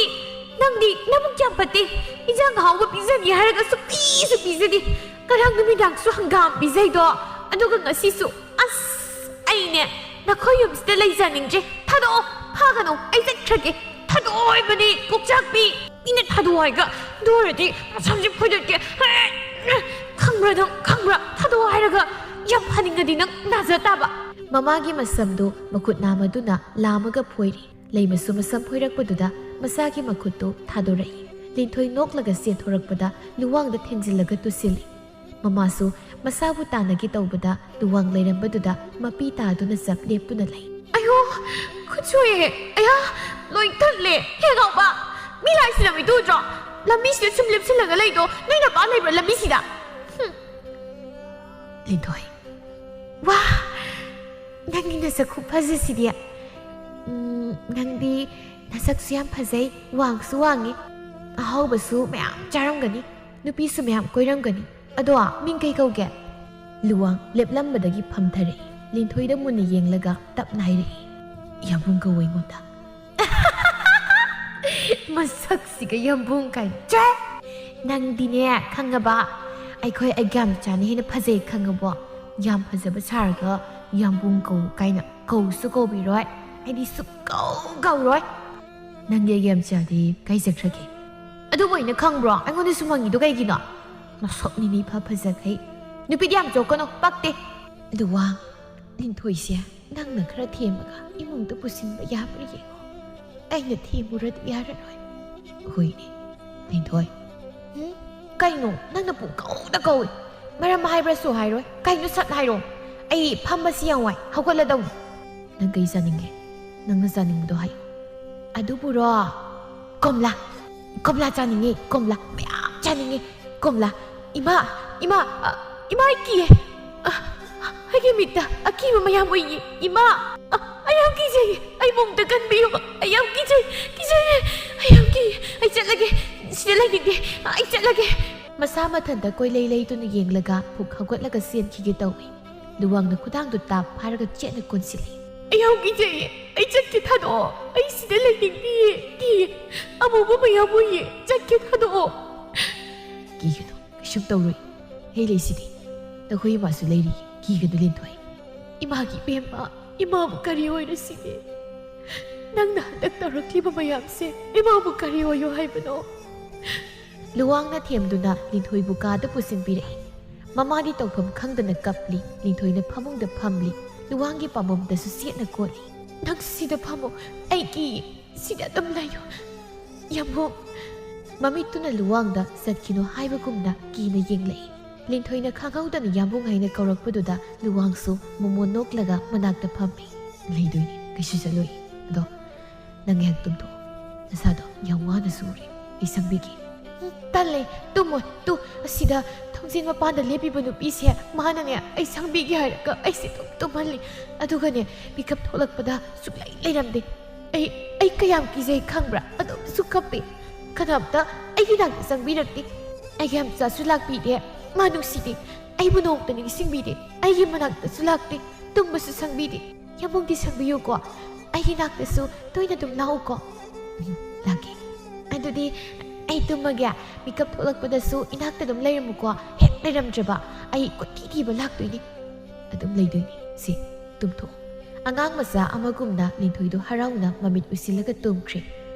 ꯅꯪꯗꯤ ꯅꯕꯨꯛ ꯌꯥꯝ ꯐꯠꯇꯦ꯫ ꯏꯟꯖꯥꯡ ꯑꯍꯥꯎꯕ ꯄꯤꯖꯒꯦ ꯍꯥꯏꯔꯒ ꯁꯨꯛꯄꯤꯁꯨ ꯄꯤꯖꯗꯦ꯫ ꯉꯔꯥꯡ ꯅꯨꯃꯤꯗꯥꯡꯁꯨ ꯍꯪꯒꯥꯝ ꯄꯤꯖꯩꯗꯣ, ꯑꯗꯨꯒ ꯉꯁꯤꯁꯨ꯫ ꯑꯁ, ꯑꯩꯅꯦ ꯅꯈꯣꯏ ꯌꯨꯝꯁꯤꯗ ꯂꯩꯖꯅꯤꯡꯗ꯭ꯔꯦ꯫ ꯊꯥꯗꯣꯛꯑꯣ, ꯐꯥꯒꯅꯨ, ꯑꯩ ꯆꯠꯈ꯭ꯔꯒꯦ꯫ ꯊꯥꯗꯣꯛꯑꯣ ꯍꯥꯏꯕꯅꯤ, ꯀꯣꯛꯆꯥꯛꯄꯤ꯫ ꯃꯤꯅ ꯊꯥꯗꯣꯛꯑꯣ ꯍꯥꯏꯒ ꯑꯗꯨ ꯑꯣꯏꯔꯗꯤ ꯃꯁꯝꯁꯦ ꯐꯣꯏꯗꯠꯀꯦ꯫ ꯈꯪꯕ꯭ꯔꯥ ꯅꯪ, ꯈꯪꯕ꯭ꯔꯥ? ꯊꯥꯗꯣꯛꯑꯣ ꯍꯥꯏꯔꯒ ꯌꯥꯝ ꯐꯅꯤꯡꯉꯗꯤ ꯅꯪ ꯅꯥꯖ ꯇꯥꯕ꯫ ꯃꯃꯥꯒꯤ ꯃꯁꯝꯗꯨ ꯃꯈꯨꯠ ꯅꯥꯝꯃꯗꯨꯅ ꯂꯥꯝꯃꯒ ꯐꯣꯏꯔꯤ꯫ ꯂꯩꯃꯁꯨ ꯃꯁꯝ ꯐꯣꯏꯔꯛꯄꯗꯨꯗ ꯃꯁꯥꯒꯤ ꯃꯈꯨꯠꯇꯨ ꯊꯥꯗꯣꯔꯛꯏ꯫ ꯂꯤꯟꯊꯣꯏ ꯅꯣꯛꯂꯒ ꯆꯦꯟꯊꯣꯔꯛꯄꯗ ꯂꯨꯋꯥꯡꯗ ꯊꯦꯟꯖꯤꯜꯂꯒ ꯇꯨꯁꯤꯜꯂꯤ꯫ ꯃꯃꯥꯁꯨ ꯃꯁꯥꯕꯨ ꯇꯥꯟꯅꯒꯦ ꯇꯧꯕꯗ ꯂꯨꯋꯥꯡ ꯂꯩꯔꯝꯕꯗꯨꯗ ꯃꯄꯤ ꯇꯥꯗꯨꯅ ꯆꯞ ꯂꯦꯞꯇꯨꯅ ꯂꯩ꯫ ꯑꯌꯣ, ꯈꯨꯠ ꯁꯣꯛꯑꯦ, ꯑꯌꯥ, ꯂꯣꯏ ꯊꯠꯂꯦ꯫ ꯍꯦ ꯉꯥꯎꯕ, ꯃꯤ ꯂꯥꯛꯏꯁꯤ ꯂꯝꯕꯤꯗꯨ ꯎꯗ꯭ꯔꯣ? ꯂꯝꯕꯤꯁꯤꯗ ꯁꯨꯝ ꯂꯦꯞꯁꯤꯜꯂꯒ ꯂꯩꯗꯣ ꯅꯣꯏ ꯅꯄꯥ ꯂꯩꯕ꯭ꯔꯥ ꯂꯝꯕꯤꯁꯤꯗ? ꯂꯤꯟꯊꯣꯏ, ꯋꯥ ꯅꯪꯒꯤ ꯅꯁꯛ ꯈꯨꯐꯖꯁꯤꯗꯤ ꯅꯪꯗꯤ ꯅꯁꯛꯁꯨ ꯌꯥꯝ ꯐꯖꯩ ꯋꯥꯡꯁꯨ ꯋꯥꯡꯉꯤ ꯑꯍꯥꯎꯕꯁꯨ ꯃꯌꯥꯝ ꯆꯥꯔꯝꯒꯅꯤ ꯅꯨꯄꯤꯁꯨ ꯃꯌꯥꯝ ꯀꯣꯏꯔꯝꯒꯅꯤ ꯑꯗꯣ ꯃꯤꯡ ꯀꯩ ꯀꯧꯒꯦ ꯂꯨꯋꯥꯡ ꯂꯦꯞꯂꯝꯕꯗꯒꯤ ꯐꯝꯊꯔꯛꯏ ꯂꯤꯟꯊꯣꯏꯗ ꯃꯨꯟꯅ ꯌꯦꯡꯂꯒ ꯇꯞꯅ ꯍꯥꯏꯔꯛꯏ ꯌꯥꯝꯕꯨꯡ ꯀꯧꯏ ꯑꯩꯉꯣꯟꯗ ꯃꯁꯛꯁꯤꯒ ꯌꯥꯝꯕꯨꯡ ꯀꯥꯏ ꯆꯦ ꯅꯪꯗꯤꯅꯦ ꯈꯪꯉꯕ ꯑꯩꯈꯣꯏ ꯑꯩꯒ꯭ꯌꯥꯝꯆꯥꯅ ꯍꯦꯟꯅ ꯐꯖꯩ ꯈꯪꯉꯕꯣ ꯌꯥꯝ ꯐꯖꯕ ꯁꯥꯔꯒ ꯌꯥꯝꯕꯨꯡ ꯀꯧ ꯀꯥꯏꯅ ꯀꯧꯁꯨ ꯀꯧꯕꯤꯔꯣꯏ ꯑꯩꯗꯤ ꯁꯨꯛꯀꯧ ꯀꯧꯔꯣꯏ ꯅꯪꯒꯤ ꯑꯩꯒ꯭ꯌꯥꯝꯆꯥꯗꯤ ꯀꯥꯏ ꯆꯠꯈ꯭ꯔꯒꯦ ꯑꯗꯨꯕꯨ ꯑꯩꯅ ꯈꯪꯕ꯭ꯔꯣ ꯑꯩꯉꯣꯟꯗꯁꯨ ꯃꯪꯉꯤꯗꯣ ꯀꯩꯒꯤꯅꯣ ꯅꯁꯛꯅꯤꯅ ꯏꯐ ꯐꯖꯈꯩ ꯅꯨꯄꯤꯗꯤ ꯌꯥꯝ ꯆꯣꯛꯀꯅꯣ ꯄꯛꯇꯦ ꯑꯗꯨ ꯋꯥ ꯂꯤꯟꯊꯣꯏꯁꯦ ꯅꯪꯅ ꯈꯔ ꯊꯦꯝꯃꯒ ꯏꯃꯨꯡꯗ ꯄꯨꯁꯤꯟꯕ ꯌꯥꯕ꯭ꯔꯥ ꯌꯦꯡꯉꯣ ꯑꯩꯅ ꯊꯦꯝꯃꯨꯔꯗꯤ ꯌꯥꯔꯔꯣꯏ ꯍꯣꯏꯅꯦ ꯂꯤꯟꯊꯣꯏ ꯀꯩꯅꯣ ꯅꯪꯅ ꯄꯨꯡꯀꯧꯗ ꯀꯧꯏ ꯃꯔꯝ ꯍꯥꯏꯕ꯭ꯔꯁꯨ ꯍꯥꯏꯔꯣꯏ ꯀꯩꯅꯣ ꯁꯠ ꯍꯥꯏꯔꯣ ꯑꯩ ꯐꯝꯕꯁꯤ ꯌꯥꯝ ꯋꯥꯏ ꯍꯧꯒꯠꯂꯗꯧꯅꯤ ꯅꯪ ꯀꯩ ꯆꯥꯅꯤꯡꯒꯦ ꯅꯪꯅ ꯆꯥꯅꯤꯡꯕꯗꯣ ꯍꯥꯏꯌꯣ ꯑꯗꯨꯕꯨꯔꯣ ꯀꯣꯝꯂꯥ ꯀꯣꯝꯂꯥ ꯆꯥꯅꯤꯡꯉꯤ ꯀꯣꯝꯂꯥ ꯃꯌꯥꯝ ꯆꯥꯅꯤꯡꯉꯤ ꯀꯣꯝꯂꯥ ꯏꯃꯥ ꯏꯃꯥ ꯏꯃꯥ ꯑꯩ ꯀꯤꯌꯦ ꯑꯩꯒꯤ ꯃꯤꯠꯇ ꯑꯀꯤꯕ ꯃꯌꯥꯝ ꯎꯏꯌꯦ ꯏꯃꯥ ꯑꯩ ꯌꯥꯝ ꯀꯤꯖꯩꯌꯦ ꯑꯩ ꯃꯨꯡꯇ ꯀꯟꯕꯤꯌꯨ ꯑꯩ ꯌꯥꯝ ꯀꯤꯖꯩꯌꯦ ꯑꯩ ꯌꯥꯝ ꯀꯤꯌꯦ ꯑꯩ ꯆꯠꯂꯒꯦ ꯁꯤꯗ ꯂꯩꯅꯤꯡꯗꯦ ꯑꯩ ꯆꯠꯂꯒꯦ ꯃꯁꯥ ꯃꯊꯟꯇ ꯀꯣꯏꯂꯩ ꯂꯩꯇꯨꯅ ꯌꯦꯡꯂꯒ ꯄꯨꯛ ꯍꯧꯒꯠꯂꯒ ꯆꯦꯟꯈꯤꯒꯦ ꯇꯧꯏ ꯂꯨꯋꯥꯡꯅ ꯈꯨꯗꯥꯡꯗꯨ ꯇꯥꯞ ꯐꯥꯔꯒ ꯆꯦꯠꯅ ꯀꯣꯟꯁꯤꯜꯂꯤ ꯑꯩ ꯌꯥꯝ ꯀꯤꯖꯩꯌꯦ ꯑꯩ ꯆꯠꯀꯦ ꯊꯥꯗꯣꯛꯑꯣ ꯑꯩ ꯁꯤꯗ ꯂꯩꯅꯤꯡꯗꯤꯌꯦ ꯀꯤꯌꯦ ꯑꯃꯨꯕ ꯃꯌꯥꯝ ꯎꯏꯌꯦ ꯆꯠꯀꯦ ꯊꯥꯗꯣꯛꯑꯣ ꯀꯤꯒꯅꯨ ꯀꯩꯁꯨꯝ ꯇꯧꯔꯣꯏ ꯑꯩ ꯂꯩꯁꯤꯗꯤ ꯅꯈꯣꯏ ꯏꯃꯥꯁꯨ ꯂꯩꯔꯤ ꯀꯤꯒꯅꯨ ꯂꯤꯟꯊꯣꯏ ꯏꯃꯥꯒꯤ ꯏꯕꯦꯝꯃ ꯏꯃꯥꯕꯨ ꯀꯔꯤ ꯑꯣꯏꯔꯁꯤꯒꯦ ꯅꯪꯅ ꯍꯟꯗꯛ ꯇꯧꯔꯛꯈꯤꯕ ꯃꯌꯥꯝꯁꯦ ꯏꯃꯥꯕꯨ ꯀꯔꯤ ꯑꯣꯏꯌꯣ ꯍꯥꯏꯕꯅꯣ ꯂꯨꯋꯥꯡꯅ ꯊꯦꯝꯗꯨꯅ ꯂꯤꯟꯊꯣꯏꯕꯨ ꯀꯥꯗ ꯄꯨꯁꯤꯟꯕꯤꯔꯛꯏ ꯃꯃꯥꯗꯤ ꯇꯧꯐꯝ ꯈꯪꯗꯅ ꯀꯞꯂꯤ ꯂꯤꯟꯊꯣꯏꯅ ꯐꯃꯨꯡꯗ ꯐꯝꯂꯤ ꯂꯨꯋꯥꯡꯒꯤ ꯄꯥꯝꯕꯣꯝꯗꯁꯨ ꯆꯦꯠꯅ ꯀꯣꯠꯂꯤ ꯅꯪ ꯁꯤꯗ ꯐꯝꯃꯣ ꯑꯩ ꯀꯤꯌꯦ ꯁꯤꯗ ꯑꯗꯨꯝ ꯂꯩꯌꯣ ꯌꯥꯝꯕꯨꯡ ꯃꯃꯤꯠꯇꯨꯅ ꯂꯨꯋꯥꯡꯗ ꯆꯠꯈꯤꯅꯣ ꯍꯥꯏꯕꯒꯨꯝꯅ ꯀꯤꯅ ꯌꯦꯡꯂꯛꯏ ꯂꯤꯟꯊꯣꯏꯅ ꯈꯪꯍꯧꯗꯅ ꯌꯥꯝꯕꯨꯡ ꯍꯥꯏꯅ ꯀꯧꯔꯛꯄꯗꯨꯗ ꯂꯨꯋꯥꯡꯁꯨ ꯃꯣꯃꯣꯟ ꯅꯣꯛꯂꯒ ꯃꯅꯥꯛꯇ ꯐꯝꯃꯤ ꯂꯩꯗꯣꯏꯅꯤ ꯀꯩꯁꯨ ꯆꯠꯂꯣꯏ ꯑꯗꯣ ꯅꯪ ꯉꯥꯏꯍꯥꯛ ꯇꯨꯝꯊꯣꯛꯑꯣ ꯅꯁꯥꯗꯣ ꯌꯥꯝ ꯋꯥꯅꯁꯨ ꯎꯔꯦ ꯑꯩ ꯁꯪꯕꯤꯒꯦ ꯇꯜꯂꯦ ꯇꯨꯝꯃꯣꯏ ꯑꯁꯤꯗ ꯊꯣꯡꯖꯤꯟ ꯃꯄꯥꯟꯗ ꯂꯦꯞꯄꯤꯕ ꯅꯨꯄꯤꯁꯦ ꯃꯥꯅꯅꯦ ꯑꯩ ꯁꯪꯕꯤꯒꯦ ꯍꯥꯏꯔꯒ ꯑꯩꯁꯦ ꯇꯨꯝꯍꯜꯂꯤ ꯑꯗꯨꯒꯅꯦ ꯃꯤꯀꯞ ꯊꯣꯛꯂꯛꯄꯗ ꯁꯨꯛꯂꯩ ꯂꯩꯔꯝꯗꯦ ꯑꯩ ꯀꯌꯥꯝ ꯀꯤꯖꯩ ꯈꯪꯕ꯭ꯔꯥ ꯑꯗꯨꯝꯁꯨ ꯀꯞꯄꯤ ꯀꯅꯥꯝꯇ ꯑꯩꯒꯤ ꯅꯥꯛꯇ ꯆꯪꯕꯤꯔꯛꯇꯦ ꯑꯩꯒꯤ ꯌꯥꯝꯆꯥꯁꯨ ꯂꯥꯛꯄꯤꯗꯦ ꯃꯥ ꯅꯨꯡꯁꯤꯗꯦ ꯑꯩꯕꯨ ꯅꯣꯡꯇ ꯅꯤꯡꯁꯤꯡꯕꯤꯗꯦ ꯑꯩꯒꯤ ꯃꯅꯥꯛꯇꯁꯨ ꯂꯥꯛꯇꯦ ꯇꯨꯝꯕꯁꯨ ꯁꯪꯕꯤꯗꯦ ꯌꯥꯝꯕꯨꯡꯗꯤ ꯁꯪꯕꯤꯌꯨꯀꯣ ꯑꯩꯒꯤ ꯅꯥꯛꯇꯁꯨ ꯇꯣꯏꯅ ꯑꯗꯨꯝ ꯂꯥꯛꯎꯀꯣ ꯂꯥꯛꯀꯦ ꯑꯗꯨꯗꯤ ꯑꯩ ꯇꯨꯝꯃꯒꯦ ꯃꯤꯀꯞ ꯊꯣꯛꯂꯛꯄꯗꯁꯨ ꯏꯅꯥꯛꯇ ꯑꯗꯨꯝ ꯂꯩꯔꯝꯃꯨꯀꯣ ꯍꯦꯛ ꯂꯩꯔꯝꯗ꯭ꯔꯕ ꯑꯩ ꯀꯣꯏꯊꯤ ꯊꯤꯕ ꯂꯥꯛꯇꯣꯏꯅꯤ ꯑꯗꯨꯝ ꯂꯩꯗꯣꯏꯅꯤ ꯁꯤ ꯇꯨꯝꯊꯣꯛꯑꯣ ꯑꯉꯥꯡ ꯃꯆꯥ ꯑꯃꯒꯨꯝꯅ ꯂꯤꯟꯊꯣꯏꯗꯣ ꯍꯔꯥꯎꯅ ꯃꯃꯤꯠ ꯎꯏꯁꯤꯜꯂꯒ ꯇꯨꯝꯈ꯭ꯔꯦ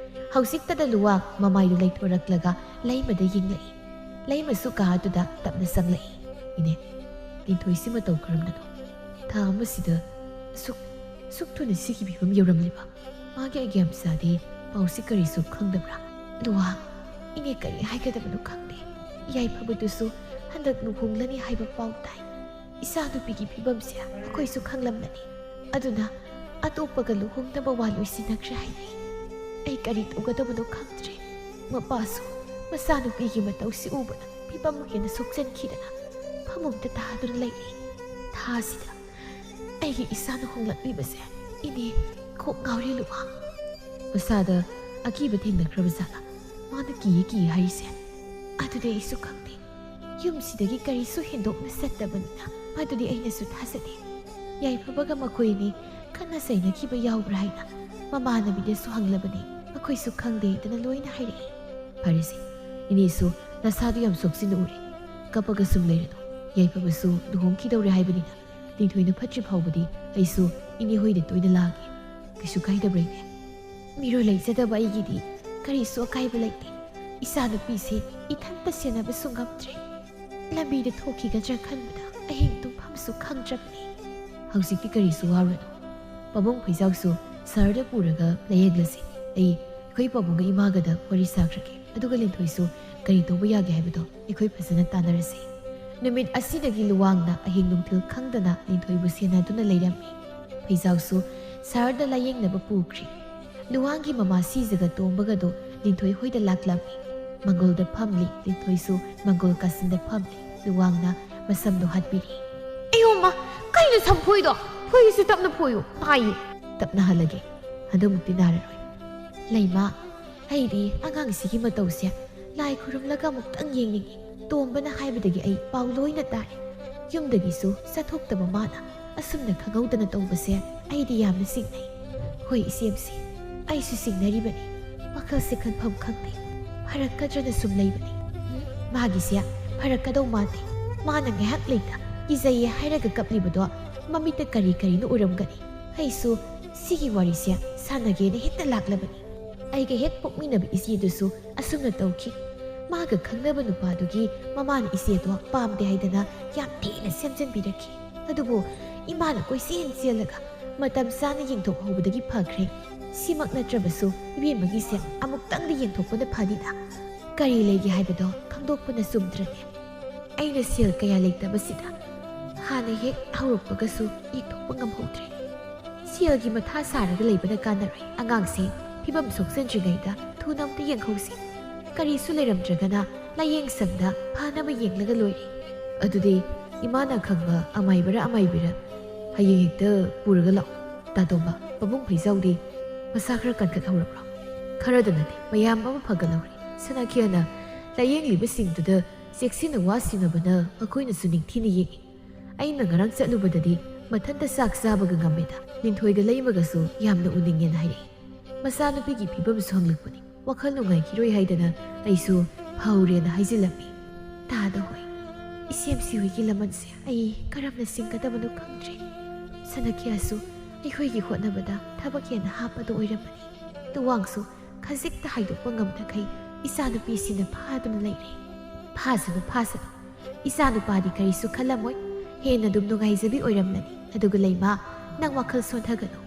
ꯍꯧꯖꯤꯛꯇꯗ ꯂꯨꯋꯥꯡ ꯃꯃꯥꯏꯗꯨ ꯂꯩꯊꯣꯔꯛꯂꯒ ꯂꯩꯃꯗ ꯌꯦꯡꯂꯛꯏ ꯂꯩꯃꯁꯨ ꯀꯥ ꯑꯗꯨꯗ ꯇꯞꯅ ꯆꯪꯂꯛꯏ ꯏꯅꯦ ꯂꯤꯟꯊꯣꯏꯁꯤ ꯃꯇꯧ ꯀꯔꯝꯅꯅꯣ ꯊꯥ ꯑꯃꯁꯤꯗ ꯁꯨꯛ ꯊꯨꯅ ꯁꯤꯒꯤ ꯐꯤꯕꯝ ꯌꯧꯔꯝꯂꯤꯕ ꯃꯥꯒꯤ ꯑꯩꯒ꯭ꯌꯥꯝꯆꯥꯗꯤ ꯄꯥꯎꯁꯤ ꯀꯔꯤꯁꯨ ꯈꯪꯗꯕ꯭ꯔꯥ ꯂꯨꯋꯥꯡ ꯏꯅꯦ ꯀꯔꯤ ꯍꯥꯏꯒꯗꯕꯅꯣ ꯈꯪꯗꯦ ꯌꯥꯏꯐꯕꯗꯨꯁꯨ ꯍꯟꯗꯛ ꯂꯨꯍꯣꯡꯂꯅꯤ ꯍꯥꯏꯕ ꯄꯥꯎ ꯇꯥꯏ ꯏꯆꯥ ꯅꯨꯄꯤꯒꯤ ꯐꯤꯕꯝꯁꯦ ꯑꯩꯈꯣꯏꯁꯨ ꯈꯪꯂꯝꯂꯅꯤ ꯑꯗꯨꯅ ꯑꯇꯣꯞꯄꯒ ꯂꯨꯍꯣꯡꯅꯕ ꯋꯥ ꯂꯣꯏꯁꯤꯟꯅꯈ꯭ꯔꯦ ꯍꯥꯏꯅꯩ ꯑꯩ ꯀꯔꯤ ꯇꯧꯒꯗꯕꯅꯣ ꯈꯪꯗ꯭ꯔꯦ ꯃꯄꯥꯁꯨ ꯃꯆꯥꯅꯨꯄꯤꯒꯤ ꯃꯇꯧꯁꯤ ꯎꯕꯗ ꯐꯤꯕꯝ ꯍꯦꯟꯅ ꯁꯣꯛꯆꯟꯈꯤꯗꯅ ꯐꯃꯨꯡꯗ ꯇꯥꯗꯨꯅ ꯂꯩꯔꯤ ꯊꯥꯁꯤꯗ ꯑꯩꯒꯤ ꯏꯆꯥꯅ ꯍꯣꯡꯂꯛꯂꯤꯕꯁꯦ ꯏꯅꯦ ꯀꯣꯛ ꯉꯥꯎꯔꯦ ꯂꯨꯋꯥꯡ ꯃꯁꯥꯗ ꯑꯀꯤꯕ ꯊꯦꯡꯅꯈ꯭ꯔꯕ ꯖꯥꯠꯂꯥ ꯃꯥꯅ ꯀꯤꯌꯦ ꯍꯥꯏꯔꯤꯁꯦ ꯑꯗꯨꯗꯤ ꯑꯩꯁꯨ ꯈꯪꯗꯦ ꯌꯨꯝꯁꯤꯗꯒꯤ ꯀꯔꯤꯁꯨ ꯍꯦꯟꯗꯣꯛꯅ ꯆꯠꯇꯕꯅꯤꯅ ꯃꯗꯨꯗꯤ ꯑꯩꯅꯁꯨ ꯊꯥꯖꯗꯦ ꯌꯥꯏꯐꯕꯒ ꯃꯈꯣꯏꯅꯤ ꯈꯟꯅ ꯆꯩꯅꯈꯤꯕ ꯌꯥꯎꯕ꯭ꯔꯥ ꯍꯥꯏꯅ ꯃꯃꯥꯟꯅꯕꯤꯗꯁꯨ ꯍꯪꯂꯕꯅꯤ ꯃꯈꯣꯏꯁꯨ ꯈꯪꯗꯦꯗꯅ ꯂꯣꯏꯅ ꯍꯥꯏꯔꯛꯏ ꯐꯔꯦꯁꯦ ꯏꯅꯦꯁꯨ ꯅꯁꯥꯗꯨ ꯌꯥꯝ ꯁꯣꯛꯆꯤꯟꯅ ꯎꯔꯦ ꯀꯞꯄꯒ ꯁꯨꯝ ꯂꯩꯔꯅꯨ ꯌꯥꯏꯐꯕꯁꯨ ꯂꯨꯍꯣꯡꯈꯤꯗꯧꯔꯦ ꯍꯥꯏꯕꯅꯤꯅ ꯂꯤꯟꯊꯣꯏꯅ ꯐꯠꯇ꯭ꯔꯤ ꯐꯥꯎꯕꯗꯤ ꯑꯩꯁꯨ ꯏꯅꯦ ꯍꯣꯏꯗ ꯇꯣꯏꯅ ꯂꯥꯛꯑꯒꯦ ꯀꯩꯁꯨ ꯀꯥꯏꯗꯕ꯭ꯔꯥ ꯏꯅꯦ ꯃꯤꯔꯣꯜ ꯂꯩꯖꯗꯕ ꯑꯩꯒꯤꯗꯤ ꯀꯔꯤꯁꯨ ꯑꯀꯥꯏꯕ ꯂꯩꯇꯦ ꯏꯆꯥ ꯅꯨꯄꯤꯁꯦ ꯏꯊꯟꯇ ꯁꯦꯟꯅꯕꯁꯨ ꯉꯝꯗ꯭ꯔꯦ ꯂꯝꯕꯤꯗ ꯊꯣꯛꯈꯤꯒꯗ꯭ꯔꯥ ꯈꯟꯕꯗ ꯑꯍꯤꯡ ꯇꯨꯝꯐꯝꯁꯨ ꯈꯪꯗ꯭ꯔꯕꯅꯤ ꯍꯧꯖꯤꯛꯇꯤ ꯀꯔꯤꯁꯨ ꯋꯥꯔꯨꯅꯨ ꯄꯥꯕꯨꯡ ꯐꯩꯖꯥꯎꯁꯨ ꯁꯍꯔꯗ ꯄꯨꯔꯒ ꯂꯥꯌꯦꯡꯂꯁꯤ ꯑꯩꯈꯣꯏ ꯄꯥꯕꯨꯡꯒ ꯏꯃꯥꯒꯗ ꯋꯥꯔꯤ ꯁꯥꯈ꯭ꯔꯒꯦ ꯑꯗꯨꯒ ꯂꯤꯟꯊꯣꯏꯁꯨ ꯀꯔꯤ ꯇꯧꯕ ꯌꯥꯒꯦ ꯍꯥꯏꯕꯗꯣ ꯑꯩꯈꯣꯏ ꯐꯖꯅ ꯇꯥꯟꯅꯔꯁꯤ ꯅꯨꯃꯤꯠ ꯑꯁꯤꯗꯒꯤ ꯂꯨꯋꯥꯡꯅ ꯑꯍꯤꯡ ꯅꯨꯡꯊꯤꯜ ꯈꯪꯗꯅ ꯂꯤꯟꯊꯣꯏꯕꯨ ꯁꯦꯟꯅꯗꯨꯅ ꯂꯩꯔꯝꯃꯤ ꯐꯩꯖꯥꯎꯁꯨ ꯁꯍꯔꯗ ꯂꯥꯌꯦꯡꯅꯕ ꯄꯨꯈ꯭ꯔꯤ ꯂꯨꯋꯥꯡꯒꯤ ꯃꯃꯥ ꯁꯤꯖꯒ ꯇꯣꯡꯕꯒꯗꯣ ꯂꯤꯟꯊꯣꯏ ꯍꯣꯏꯗ ꯂꯥꯛꯂꯝꯃꯤ ꯃꯪꯒꯣꯜꯗ ꯐꯝꯂꯤ ꯂꯤꯟꯊꯣꯏꯁꯨ ꯃꯪꯒꯣꯜ ꯀꯥꯆꯤꯟꯗ ꯐꯝꯂꯤ ꯂꯨꯋꯥꯡꯅ ꯃꯁꯝꯗꯣ ꯍꯥꯠꯄꯤꯔꯤ ꯑꯌꯣꯃ ꯀꯩꯅꯣ ꯁꯝꯐꯣꯏꯗꯣ ꯐꯣꯏꯒꯤꯁꯨ ꯇꯞꯅ ꯐꯣꯏꯌꯨ ꯇꯥꯏꯌꯦ ꯇꯞꯅ ꯍꯜꯂꯒꯦ ꯍꯟꯗꯛꯃꯨꯛꯇꯤ ꯅꯥꯔꯔꯣꯏ ꯂꯩꯃ ꯑꯩꯗꯤ ꯑꯉꯥꯡꯁꯤꯒꯤ ꯃꯇꯧꯁꯦ ꯂꯥꯏ ꯈꯨꯔꯨꯝꯂꯒ ꯑꯃꯨꯛꯇꯪ ꯌꯦꯡꯅꯤꯡꯉꯤ ꯇꯣꯝꯕꯅ ꯍꯥꯏꯕꯗꯒꯤ ꯑꯩ ꯄꯥꯎ ꯂꯣꯏꯅ ꯇꯥꯔꯦ ꯌꯨꯝꯗꯒꯤꯁꯨ ꯆꯠꯊꯣꯛꯇꯕ ꯃꯥꯅ ꯑꯁꯨꯝꯅ ꯈꯪꯍꯧꯗꯅ ꯇꯧꯕꯁꯦ ꯑꯩꯗꯤ ꯌꯥꯝꯅ ꯆꯤꯡꯅꯩ ꯍꯣꯏ ꯏꯆꯦꯝꯁꯤ ꯑꯩꯁꯨ ꯆꯤꯡꯅꯔꯤꯕꯅꯤ ꯋꯥꯈꯜꯁꯦ ꯈꯟꯐꯝ ꯈꯪꯗꯦ ꯐꯔꯛꯀꯗ꯭ꯔꯅ ꯁꯨꯝ ꯂꯩꯕꯅꯤ ꯃꯥꯒꯤꯁꯦ ꯐꯔꯛꯀꯗꯧ ꯃꯥꯟꯗꯦ ꯃꯥꯅ ꯉꯥꯏꯍꯥꯛ ꯂꯩꯇ ꯀꯤꯖꯩꯌꯦ ꯍꯥꯏꯔꯒ ꯀꯞꯂꯤꯕꯗꯣ ꯃꯃꯤꯠꯇ ꯀꯔꯤ ꯀꯔꯤꯅꯣ ꯎꯔꯝꯒꯅꯤ ꯑꯩꯁꯨ ꯁꯤꯒꯤ ꯋꯥꯔꯤꯁꯦ ꯁꯥꯟꯅꯒꯦꯅ ꯍꯦꯛꯇ ꯂꯥꯛꯂꯕꯅꯤ ꯑꯩꯒ ꯍꯦꯛ ꯄꯣꯛꯃꯤꯟꯅꯕ ꯏꯆꯦꯗꯨꯁꯨ ꯑꯁꯨꯝꯅ ꯇꯧꯈꯤ 마가 ꯈꯪꯅꯕ ꯅꯨꯄꯥꯗꯨꯒꯤ ꯃꯃꯥꯅ ꯏꯆꯦꯗꯣ ꯄꯥꯝꯗꯦ ꯍꯥꯏꯗꯅ ꯌꯥꯝ ꯊꯤꯅ ꯁꯦꯝꯖꯤꯟꯕꯤꯔꯛꯈꯤ ꯑꯗꯨꯕꯨ ꯏꯃꯥꯅ ꯀꯣꯏꯆꯦꯟ ꯆꯦꯜꯂꯒ ꯃꯇꯝ ꯆꯥꯅ ꯌꯦꯡꯊꯣꯛꯍꯧꯕꯗꯒꯤ ꯐꯈ꯭ꯔꯦ ꯁꯤꯃꯛ ꯅꯠꯇ꯭ꯔꯕꯁꯨ ꯏꯕꯦꯝꯃꯒꯤꯁꯦ ꯑꯃꯨꯛꯇꯪꯗꯤ ꯌꯦꯡꯊꯣꯛꯄꯅ ꯐꯅꯤꯗ ꯀꯔꯤ ꯂꯩꯒꯦ ꯍꯥꯏꯕꯗꯣ ꯈꯪꯗꯣꯛꯄꯅ ꯆꯨꯝꯗ꯭ꯔꯅꯦ ꯑꯩꯅ ꯁꯦꯜ ꯀꯌꯥ ꯂꯩꯇꯕꯁꯤꯗ ꯍꯥꯟꯅ ꯍꯦꯛ ꯍꯧꯔꯛꯄꯒꯁꯨ ꯌꯦꯡꯊꯣꯛꯄ ꯉꯝꯍꯧꯗ꯭ꯔꯦ ꯁꯦꯜꯒꯤ ꯃꯊꯥ ꯁꯥꯔꯒ ꯂꯩꯕꯅ ꯀꯥꯟꯅꯔꯣꯏ ꯑꯉꯥꯡꯁꯦ ꯐꯤꯕꯝ ꯁꯣꯛꯆꯟꯗ꯭ꯔꯤꯉꯩꯗ ꯊꯨꯅ ꯑꯝꯇ ꯌꯦꯡꯍꯧꯁꯤ ꯀꯔꯤꯁꯨ ꯂꯩꯔꯝꯗ꯭ꯔꯒꯅ ꯂꯥꯌꯦꯡ ꯁꯪꯗ ꯐꯅꯕ ꯌꯦꯡꯂꯒ ꯂꯣꯏꯔꯦ ꯑꯗꯨꯗꯤ ꯏꯃꯥꯅ ꯈꯪꯕ ꯑꯃꯥꯏꯕꯔ ꯑꯃꯥꯏꯕꯤꯔ ꯍꯌꯦꯡ ꯍꯦꯛꯇ ꯄꯨꯔꯒ ꯂꯥꯛꯑꯣ ꯇꯥꯇꯣꯝꯕ ꯄꯥꯕꯨꯡ ꯐꯩꯖꯥꯎꯗꯤ ꯃꯁꯥ ꯈꯔ ꯀꯟꯈꯠꯍꯧꯔꯕ꯭ꯔꯣ ꯈꯔꯗ ꯅꯠꯇꯦ ꯃꯌꯥꯝ ꯑꯃ ꯐꯒꯠꯍꯧꯔꯦ ꯁꯅꯥꯈꯤꯌꯥꯅ ꯂꯥꯌꯦꯡꯂꯤꯕꯁꯤꯡꯗꯨꯗ ꯆꯦꯛꯁꯤꯟꯅ ꯋꯥ ꯁꯤꯟꯅꯕꯅ ꯃꯈꯣꯏꯅꯁꯨ ꯅꯤꯡꯊꯤꯅ ꯌꯦꯡꯉꯤ ꯑꯩꯅ ꯉꯔꯥꯡ ꯆꯠꯂꯨꯕꯗꯗꯤ ꯃꯊꯟꯇ ꯆꯥꯛ ꯆꯥꯕꯒ ꯉꯝꯃꯦꯗ ꯂꯤꯟꯊꯣꯏꯒ ꯂꯩꯃꯒꯁꯨ ꯌꯥꯝꯅ ꯎꯅꯤꯡꯉꯦꯅ ꯍꯥꯏꯔꯛꯏ ꯃꯆꯥꯅꯨꯄꯤꯒꯤ ꯐꯤꯕꯝꯁꯨ ꯍꯪꯂꯛꯄꯅꯤ ꯋꯥꯈꯜ ꯅꯨꯡꯉꯥꯏꯈꯤꯔꯣꯏ ꯍꯥꯏꯗꯅ ꯑꯩꯁꯨ ꯐꯧꯔꯦꯅ ꯍꯥꯏꯖꯤꯜꯂꯝꯃꯤ ꯇꯥꯗ ꯍꯣꯏ ꯏꯆꯦꯝꯁꯤ ꯍꯣꯏꯒꯤ ꯂꯃꯟꯁꯦ ꯑꯩ ꯀꯔꯝꯅ ꯁꯤꯡꯒꯗꯕꯅꯣ ꯈꯪꯗ꯭ꯔꯦ ꯁꯅꯥꯈꯤꯌꯥꯁꯨ ꯑꯩꯈꯣꯏꯒꯤ ꯍꯣꯠꯅꯕꯗ ꯊꯕꯛ ꯍꯦꯟꯅ ꯍꯥꯞꯄꯗꯣ ꯑꯣꯏꯔꯝꯃꯅꯤ ꯇꯨꯋꯥꯡꯁꯨ ꯈꯖꯤꯛꯇ ꯍꯥꯏꯗꯣꯛꯄ ꯉꯝꯗꯈꯩ ꯏꯆꯥꯅꯨꯄꯤꯁꯤꯅ ꯐꯥꯗꯨꯅ ꯂꯩꯔꯦ ꯐꯥꯁꯅꯨ ꯐꯥꯁꯅꯨ ꯏꯆꯥꯅꯨꯄꯥꯗꯤ ꯀꯔꯤꯁꯨ ꯈꯜꯂꯝꯃꯣꯏ ꯍꯦꯟꯅ ꯑꯗꯨꯝ ꯅꯨꯡꯉꯥꯏꯖꯕꯤ ꯑꯣꯏꯔꯝꯂꯅꯤ ꯑꯗꯨꯒ ꯂꯩꯃ ꯅꯪ ꯋꯥꯈꯜ ꯁꯣꯟꯊꯒꯅꯨ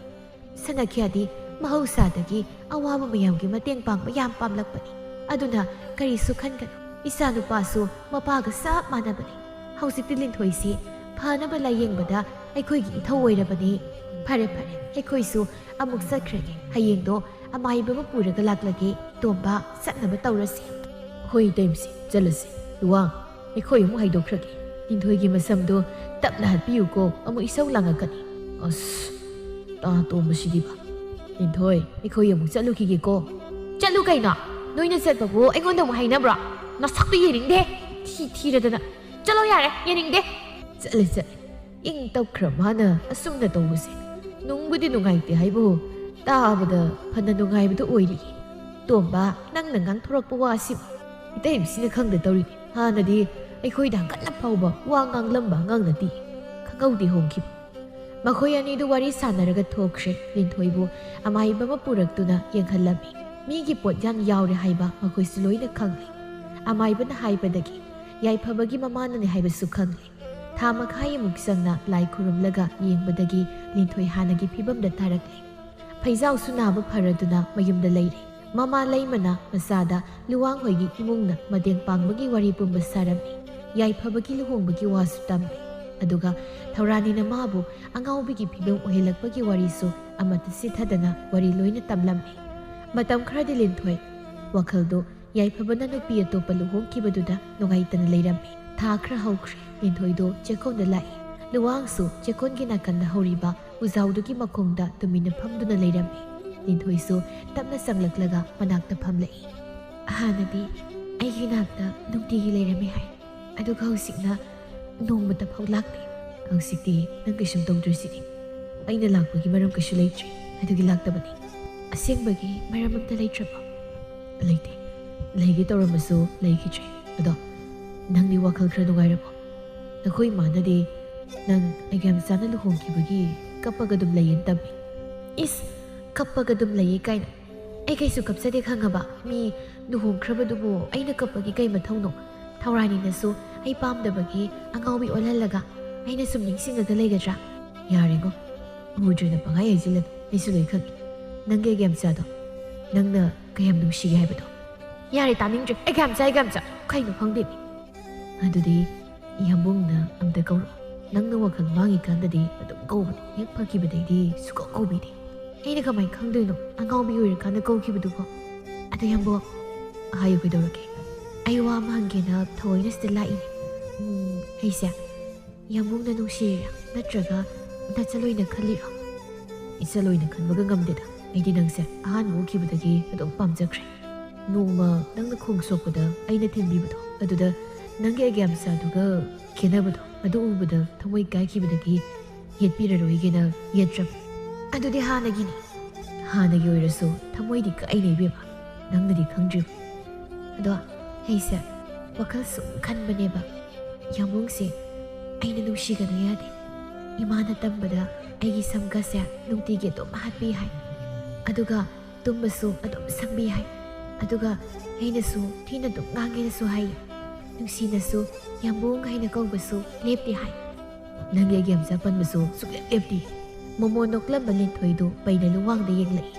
ꯁꯅꯥꯈꯤꯌꯥꯗꯤ ꯃꯍꯧꯁꯥꯗꯒꯤ ꯑꯋꯥꯕ ꯃꯌꯥꯝꯒꯤ ꯃꯇꯦꯡ ꯄꯥꯡꯕ ꯌꯥꯝ ꯄꯥꯝꯂꯛꯄꯅꯤ ꯑꯗꯨꯅ ꯀꯔꯤꯁꯨ ꯈꯟꯒꯅꯨ ꯏꯆꯥꯅꯨꯄꯥꯁꯨ ꯃꯄꯥꯒ ꯆꯞ ꯃꯥꯟꯅꯕꯅꯤ ꯍꯧꯖꯤꯛꯇꯤ ꯂꯤꯟꯊꯣꯏꯁꯤ ꯐꯅꯕ ꯂꯥꯌꯦꯡꯕꯗ ꯑꯩꯈꯣꯏꯒꯤ ꯏꯊꯧ ꯑꯣꯏꯔꯕꯅꯤ ꯐꯔꯦ ꯐꯔꯦ ꯑꯩꯈꯣꯏꯁꯨ ꯑꯃꯨꯛ ꯆꯠꯈ꯭ꯔꯒꯦ ꯍꯌꯦꯡꯗꯣ ꯑꯃꯥꯏꯕ ꯑꯃ ꯄꯨꯔꯒ ꯂꯥꯛꯂꯒꯦ ꯇꯣꯝꯕ ꯆꯠꯅꯕ ꯇꯧꯔꯁꯤ ꯍꯣꯏ ꯇꯩꯝꯁꯤ ꯆꯠꯂꯁꯤ ꯂꯨꯋꯥꯡ ꯑꯩꯈꯣꯏ ꯑꯃꯨꯛ ꯍꯥꯏꯗꯣꯛꯈ꯭ꯔꯒꯦ ꯂꯤꯟꯊꯣꯏꯒꯤ ꯃꯁꯝꯗꯣ ꯇꯞꯅ ꯍꯠꯄꯤꯌꯨꯀꯣ ꯑꯃꯨꯛ ꯏꯁꯧ ꯂꯥꯡꯉꯛꯀꯅꯤ ꯑꯁ ꯇꯣꯝꯕꯁꯤꯗꯤꯕ ꯂꯤꯟꯊꯣꯏ ꯑꯩꯈꯣꯏ ꯑꯃꯨꯛ ꯆꯠꯂꯨꯈꯤꯒꯦꯀꯣ ꯆꯠꯂꯨ ꯀꯩꯅꯣ ꯅꯣꯏꯅ ꯆꯠꯄꯕꯨ ꯑꯩꯉꯣꯟꯗ ꯑꯃꯨꯛ ꯍꯥꯏꯅꯕ꯭ꯔꯣ ꯅꯁꯛꯇꯣ ꯌꯦꯡꯅꯤꯡꯗꯦ ꯊꯤꯔꯗꯅ ꯆꯠꯂꯣ ꯌꯥꯔꯦ ꯌꯦꯡꯅꯤꯡꯗꯦ ꯆꯠꯂꯦ ꯏꯪ ꯇꯞꯈ꯭ꯔ ꯃꯥꯅ ꯑꯁꯨꯝꯅ ꯇꯧꯕꯁꯦ ꯅꯨꯡꯕꯨꯗꯤ ꯅꯨꯡꯉꯥꯏꯇꯦ ꯍꯥꯏꯕꯨ ꯇꯥꯕꯗ ꯐꯅ ꯅꯨꯡꯉꯥꯏꯕꯗꯣ ꯑꯣꯏꯔꯤꯌꯦ ꯇꯣꯝꯕ ꯅꯪꯅ ꯉꯥꯡꯊꯣꯔꯛꯄ ꯋꯥꯁꯤꯕ ꯏꯇꯩꯝꯁꯤꯅ ꯈꯪꯗ ꯇꯧꯔꯤꯅꯤ ꯍꯥꯟꯅꯗꯤ ꯑꯩꯈꯣꯏꯗ ꯍꯪꯒꯠꯅ ꯐꯥꯎꯕ ꯋꯥ ꯉꯥꯡꯂꯝꯕ ꯑꯉꯥꯡ ꯅꯠꯇꯦ ꯈꯪꯍꯧꯗꯦ ꯍꯣꯡꯈꯤꯕ ꯃꯈꯣꯏ ꯑꯅꯤꯗꯨ ꯋꯥꯔꯤ ꯁꯥꯟꯅꯔꯒ ꯊꯣꯛꯈ꯭ꯔꯦ ꯂꯤꯟꯊꯣꯏꯕꯨ ꯑꯃꯥꯏꯕ ꯑꯃ ꯄꯨꯔꯛꯇꯨꯅ ꯌꯦꯡꯍꯜꯂꯝꯃꯤ ꯃꯤꯒꯤ ꯄꯣꯠ ꯌꯥꯝ ꯌꯥꯎꯔꯦ ꯍꯥꯏꯕ ꯃꯈꯣꯏꯁꯨ ꯂꯣꯏꯅ ꯈꯪꯂꯦ ꯑꯃꯥꯏꯕꯅ ꯍꯥꯏꯕꯗꯒꯤ ꯌꯥꯏꯐꯕꯒꯤ ꯃꯃꯥꯅꯅꯤ ꯍꯥꯏꯕꯁꯨ ꯈꯪꯂꯦ ꯊꯥ ꯃꯈꯥꯏꯃꯨꯛ ꯆꯪꯅ ꯂꯥꯏ ꯈꯨꯔꯨꯝꯂꯒ ꯌꯦꯡꯕꯗꯒꯤ ꯂꯤꯟꯊꯣꯏ ꯍꯥꯟꯅꯒꯤ ꯐꯤꯕꯝꯗ ꯇꯥꯔꯛꯂꯦ ꯐꯩꯖꯥꯎꯁꯨ ꯅꯥꯕ ꯐꯔꯗꯨꯅ ꯃꯌꯨꯝꯗ ꯂꯩꯔꯦ ꯃꯃꯥ ꯂꯩꯃꯅ ꯃꯆꯥꯗ ꯂꯨꯋꯥꯡꯍꯣꯏꯒꯤ ꯏꯃꯨꯡꯅ ꯃꯇꯦꯡ ꯄꯥꯡꯕꯒꯤ ꯋꯥꯔꯤ ꯄꯨꯝꯕ ꯁꯥꯔꯝꯃꯤ ꯌꯥꯏꯐꯕꯒꯤ ꯂꯨꯍꯣꯡꯕꯒꯤ ꯋꯥꯁꯨ ꯇꯝꯃꯤ ꯑꯗꯨꯒ ꯊꯧꯔꯥꯅꯤꯅ ꯃꯥꯕꯨ ꯑꯉꯥꯎꯕꯤꯒꯤ ꯐꯤꯕꯝ ꯑꯣꯏꯍꯜꯂꯛꯄꯒꯤ ꯋꯥꯔꯤꯁꯨ ꯑꯃꯠꯇ ꯆꯤꯊꯗꯅ ꯋꯥꯔꯤ ꯂꯣꯏꯅ ꯇꯝꯂꯝꯃꯤ ꯃꯇꯝ ꯈꯔꯗꯤ ꯂꯤꯟꯊꯣꯏ ꯋꯥꯈꯜꯗꯣ ꯌꯥꯏꯐꯕꯅ ꯅꯨꯄꯤ ꯑꯇꯣꯞꯄ ꯂꯨꯍꯣꯡꯈꯤꯕꯗꯨꯗ ꯅꯨꯡꯉꯥꯏꯇꯅ ꯂꯩꯔꯝꯃꯤ ꯊꯥ ꯈꯔ ꯍꯧꯈ꯭ꯔꯦ ꯂꯤꯟꯊꯣꯏꯗꯣ ꯆꯦꯛꯀꯣꯟꯗ ꯂꯥꯛꯏ ꯂꯨꯋꯥꯡꯁꯨ ꯆꯦꯛꯀꯣꯟꯒꯤ ꯅꯥꯀꯟꯗ ꯍꯧꯔꯤꯕ ꯎꯖꯥꯎꯗꯨꯒꯤ ꯃꯈꯣꯡꯗ ꯇꯨꯃꯤꯟꯅ ꯐꯝꯗꯨꯅ ꯂꯩꯔꯝꯃꯤ ꯂꯤꯟꯊꯣꯏꯁꯨ ꯇꯞꯅ ꯆꯪꯂꯛꯂꯒ ꯃꯅꯥꯛꯇ ꯐꯝꯂꯛꯏ ꯍꯥꯟꯅꯗꯤ ꯑꯩꯒꯤ ꯅꯥꯛꯇ ꯅꯨꯡꯇꯤꯒꯤ ꯂꯩꯔꯝꯃꯤ ꯍꯥꯏ ꯑꯗꯨꯒ ꯍꯧꯖꯤꯛꯅ ꯅꯣꯡꯃꯇ ꯐꯥꯎ ꯂꯥꯛꯇꯦ ꯍꯧꯖꯤꯛꯇꯤ ꯅꯪ ꯀꯩꯁꯨꯝ ꯇꯧꯗ꯭ꯔꯤꯁꯤꯗꯤ ꯑꯩꯅ ꯂꯥꯛꯄꯒꯤ ꯃꯔꯝ ꯀꯩꯁꯨ ꯂꯩꯇ꯭ꯔꯤ ꯑꯗꯨꯒꯤ ꯂꯥꯛꯇꯕꯅꯤ ꯑꯁꯦꯡꯕꯒꯤ ꯃꯔꯝ ꯑꯝꯇ ꯂꯩꯇ꯭ꯔꯕꯣ ꯂꯩꯇꯦ ꯂꯩꯒꯦ ꯇꯧꯔꯝꯕꯁꯨ ꯂꯩꯈꯤꯗ꯭ꯔꯦ ꯑꯗꯣ ꯅꯪꯗꯤ ꯋꯥꯈꯜ ꯈꯔ ꯅꯨꯡꯉꯥꯏꯔꯕꯣ ꯅꯈꯣꯏ ꯏꯃꯥꯅꯗꯤ ꯅꯪ ꯑꯩꯒꯌꯥꯝꯆꯥꯅ ꯂꯨꯍꯣꯡꯈꯤꯕꯒꯤ ꯀꯞꯄꯒ ꯑꯗꯨꯝ ꯂꯩꯌꯦꯅ ꯇꯝꯃꯤ ꯏꯁ ꯀꯞꯄꯒ ꯑꯗꯨꯝ ꯂꯩꯌꯦ ꯀꯥꯏꯅ ꯑꯩ ꯀꯩꯁꯨ ꯀꯞꯆꯗꯦ ꯈꯪꯉꯕ ꯃꯤ ꯂꯨꯍꯣꯡꯈ꯭ꯔꯕꯗꯨꯕꯨ ꯑꯩꯅ ꯀꯞꯄꯒꯤ ꯀꯩ ꯃꯊꯧꯅꯣ ꯊꯧꯔꯥꯅꯤꯅꯁꯨ ꯑꯩ ꯄꯥꯝꯗꯕꯒꯤ ꯑꯉꯥꯎꯕꯤ ꯑꯣꯜꯍꯜꯂꯒ ꯑꯩꯅ ꯁꯨꯝ ꯅꯤꯡꯁꯤꯡꯉꯒ ꯂꯩꯒꯗ꯭ꯔꯥ ꯌꯥꯔꯦꯉꯣ ꯎꯗ꯭ꯔꯦꯅ ꯄꯪꯍꯥꯏ ꯍꯥꯏꯖꯤꯜꯂꯅꯨ ꯑꯩꯁꯨ ꯂꯣꯏ ꯈꯪꯉꯤ ꯅꯪꯒꯤ ꯑꯩꯒꯌꯥꯝꯆꯥꯗꯣ ꯅꯪꯅ ꯀꯌꯥꯝ ꯅꯨꯡꯁꯤꯒꯦ ꯍꯥꯏꯕꯗꯣ ꯌꯥꯔꯦ ꯇꯥꯅꯤꯡꯗ꯭ꯔꯦ ꯑꯩꯒꯌꯥꯝꯆꯥ ꯀꯩꯅꯣ ꯈꯪꯗꯦꯅꯦ ꯑꯗꯨꯗꯤ ꯌꯥꯝꯕꯨꯡꯅ ꯑꯝꯇ ꯀꯧꯔꯛꯑꯣ ꯅꯪꯅ ꯋꯥꯈꯜ ꯃꯥꯡꯉꯤꯀꯥꯟꯗꯗꯤ ꯑꯗꯨꯝ ꯀꯧꯕꯅꯤ ꯍꯦꯛ ꯐꯈꯤꯕꯗꯩꯗꯤ ꯁꯨꯀꯧ ꯀꯧꯕꯤꯗꯦ ꯑꯩꯅ ꯀꯃꯥꯏꯅ ꯈꯪꯗꯣꯏꯅꯣ ꯑꯉꯥꯎꯕꯤ ꯑꯣꯏꯔꯀꯥꯟꯗ ꯀꯧꯈꯤꯕꯗꯨꯕꯣ ꯑꯗꯣ ꯌꯥꯝꯕꯨꯡ ꯍꯥꯏꯌꯨ ꯀꯩꯗꯧꯔꯒꯦ ꯑꯩ ꯋꯥ ꯑꯃ ꯍꯪꯒꯦꯅ ꯊꯑꯣꯏꯅ ꯁꯤꯗ ꯂꯥꯛꯏꯅꯦ ꯑꯩꯁꯦ ꯌꯥꯝꯕꯨꯡꯅ ꯅꯨꯡꯁꯤꯔꯤꯔꯥ ꯅꯠꯇ꯭ꯔꯒ ꯅꯆꯜꯂꯣꯏꯅ ꯈꯜꯂꯤꯔꯣ? ꯏꯆꯜꯂꯣꯏꯅ ꯈꯟꯕꯒ ꯉꯝꯗꯦꯗ. ꯑꯩꯗꯤ ꯅꯪꯁꯦ ꯑꯍꯥꯟꯕ ꯎꯈꯤꯕꯗꯒꯤ ꯑꯗꯨꯝ ꯄꯥꯝꯖꯈ꯭ꯔꯦ. ꯅꯣꯡꯃ ꯅꯪꯅ ꯈꯣꯡ ꯁꯣꯛꯄꯗ ꯑꯩꯅ ꯊꯤꯟꯕꯤꯕꯗꯣ, ꯑꯗꯨꯗ ꯅꯪꯒꯤ ꯑꯒ꯭ꯌꯥ ꯃꯆꯥꯗꯨꯒ ꯈꯦꯠꯅꯕꯗꯣ, ꯑꯗꯨ ꯎꯕꯗ ꯊꯃꯣꯏ ꯀꯥꯏꯈꯤꯕꯗꯒꯤ ꯌꯦꯠꯄꯤꯔꯔꯣꯏꯒꯦꯅ ꯌꯦꯠꯇ꯭ꯔꯕ. ꯑꯗꯨꯗꯤ ꯍꯥꯟꯅꯒꯤꯅꯤ. ꯍꯥꯟꯅꯒꯤ ꯑꯣꯏꯔꯁꯨ ꯊꯃꯣꯏꯗꯤ ꯀꯥꯏꯅ ꯏꯕꯦꯝꯃ, ꯅꯪꯅꯗꯤ ꯈꯪꯗ꯭ꯔꯤꯕ. ꯑꯗꯣ ꯑꯩꯁꯦ ꯋꯥꯈꯜ ꯁꯨꯝ ꯈꯟꯕꯅꯦꯕ, ꯌꯥꯝꯕꯨꯡꯁꯦ ꯑꯩꯅ ꯅꯨꯡꯁꯤꯒꯅꯨ ꯌꯥꯗꯦ. ꯏꯃꯥꯅ ꯇꯝꯕꯗ ꯑꯩꯒꯤ ꯁꯝꯒꯁꯦ ꯅꯨꯡꯇꯤꯒꯤ ꯑꯗꯨꯝ ꯍꯥꯠꯄꯤ ꯍꯥꯏ. ꯑꯗꯨꯒ ꯇꯨꯝꯕꯁꯨ ꯑꯗꯨꯝ ꯁꯪꯕꯤ ꯍꯥꯏ. ꯑꯗꯨꯒ ꯑꯩꯅꯁꯨ ꯊꯤꯅ ꯑꯗꯨꯝ ꯉꯥꯡꯒꯦꯅꯁꯨ ꯍꯥꯏ. ꯅꯨꯡꯁꯤꯅꯁꯨ ꯌꯥꯝꯕꯨꯡ ꯍꯥꯏꯅ ꯀꯧꯕꯁꯨ ꯂꯦꯞꯇꯦ ꯍꯥꯏ. ꯅꯪꯒꯤ ꯑꯒ꯭ꯌꯥ ꯃꯆꯥ ꯄꯟꯕꯁꯨ ꯁꯨꯡꯂꯦꯞ ꯂꯦꯞꯇꯦ. ꯃꯣꯃꯣ ꯅꯣꯛꯂꯝꯕ ꯂꯤꯟꯊꯣꯏꯗꯨ ꯄꯩꯅ ꯂꯨꯋꯥꯡꯗ ꯌꯦꯡꯂꯛꯏ.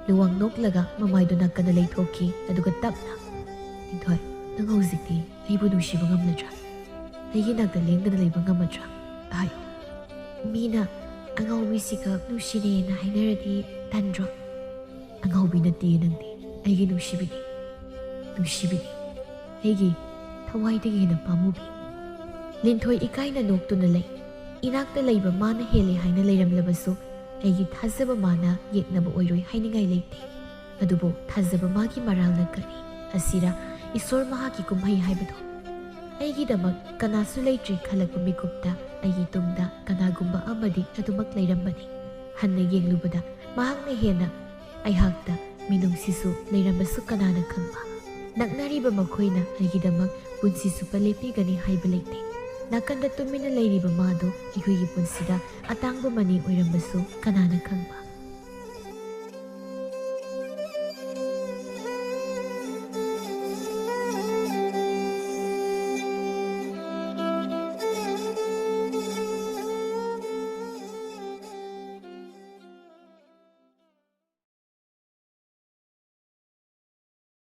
ꯂꯨꯋꯥꯡ ꯅꯣꯛꯂꯒ ꯃꯃꯥꯏꯗꯨ ꯅꯥꯀꯟꯗ ꯂꯩꯊꯣꯛꯈꯤ. ꯑꯗꯨꯒ ꯇꯞꯅ, ꯂꯤꯟꯊꯣꯏ, ꯅꯪ ꯍꯧꯖꯤꯛꯇꯤ ꯑꯩꯕꯨ ꯅꯨꯡꯁꯤꯕ ꯉꯝꯂꯗ꯭ꯔꯥ? ꯑꯩꯒꯤ ꯅꯥꯛꯇ ꯂꯦꯡꯗꯅ ꯂꯩꯕ ꯉꯝꯃꯗ꯭ꯔꯥ? ꯍꯥꯏꯌꯣ. ꯃꯤꯅ ꯑꯉꯥꯎꯕꯤꯁꯤꯒ ꯅꯨꯡꯁꯤꯅꯩꯌꯦꯅ ꯍꯥꯏꯅꯔꯗꯤ ꯇꯟꯗ꯭ꯔꯣ? ꯑꯉꯥꯎꯕꯤ ꯅꯠꯇꯦ ꯅꯪꯗꯤ, ꯑꯩꯒꯤ ꯅꯨꯡꯁꯤꯕꯤꯅꯤ. ꯅꯨꯡꯁꯤꯕꯤꯅꯤ, ꯑꯩꯒꯤ ꯊꯋꯥꯏꯗꯒꯤ ꯍꯦꯟꯅ ꯄꯥꯝꯃꯨꯕꯤ. ꯂꯤꯟꯊꯣꯏ ꯏꯀꯥꯏꯅ ꯅꯣꯛꯇꯨꯅ ꯂꯩ. ꯏꯅꯥꯛꯇ ꯂꯩꯕ ꯃꯥꯅ ꯍꯦꯜꯂꯦ ꯍꯥꯏꯅ ꯂꯩꯔꯝꯂꯕꯁꯨ ꯑꯩꯒꯤ ꯊꯥꯖꯕ ꯃꯥꯅ ꯌꯦꯛꯅꯕ ꯑꯣꯏꯔꯣꯏ ꯍꯥꯏꯅꯤꯡꯉꯥꯏ ꯂꯩꯇꯦ. ꯑꯗꯨꯕꯨ ꯊꯥꯖꯕ ꯃꯥꯒꯤ ꯃꯔꯥꯜꯅ ꯀꯔꯤ? ꯑꯁꯤꯔ ꯏꯁꯣꯔ ꯃꯍꯥꯛꯀꯤ ꯀꯨꯝꯍꯩ ꯍꯥꯏꯕꯗꯣ? ꯑꯩꯒꯤꯗꯃꯛ ꯀꯅꯥꯁꯨ ꯂꯩꯇ꯭ꯔꯦ ꯈꯜꯂꯛꯄ ꯃꯤꯀꯨꯞꯇ ꯑꯩꯒꯤ ꯇꯨꯡꯗ ꯀꯅꯥꯒꯨꯝꯕ ꯑꯃꯗꯤ ꯑꯗꯨꯃꯛ ꯂꯩꯔꯝꯕꯅꯤ. ꯍꯟꯅ ꯌꯦꯡꯂꯨꯕꯗ ꯃꯍꯥꯛꯅ ꯍꯦꯟꯅ ꯑꯩꯍꯥꯛꯇ ꯃꯤꯅꯨꯡꯁꯤꯁꯨ ꯂꯩꯔꯝꯕꯁꯨ ꯀꯅꯥꯅ ꯈꯪꯕ? ꯅꯛꯅꯔꯤꯕ ꯃꯈꯣꯏꯅ ꯑꯩꯒꯤꯗꯃꯛ ꯄꯨꯟꯁꯤ ꯆꯨꯞꯄ ꯂꯦꯞꯄꯤꯒꯅꯤ ꯍꯥꯏꯕ ꯂꯩꯇꯦ. ꯅꯥꯀꯟꯗ ꯇꯨꯃꯤꯟꯅ ꯂꯩꯔꯤꯕ ꯃꯥꯗꯣ ꯑꯩꯈꯣꯏꯒꯤ ꯄꯨꯟꯁꯤꯗ ꯑꯇꯥꯡꯕ ꯃꯅꯤ ꯑꯣꯏꯔꯝꯕꯁꯨ ꯀꯅꯥꯅ ꯈꯪꯕ?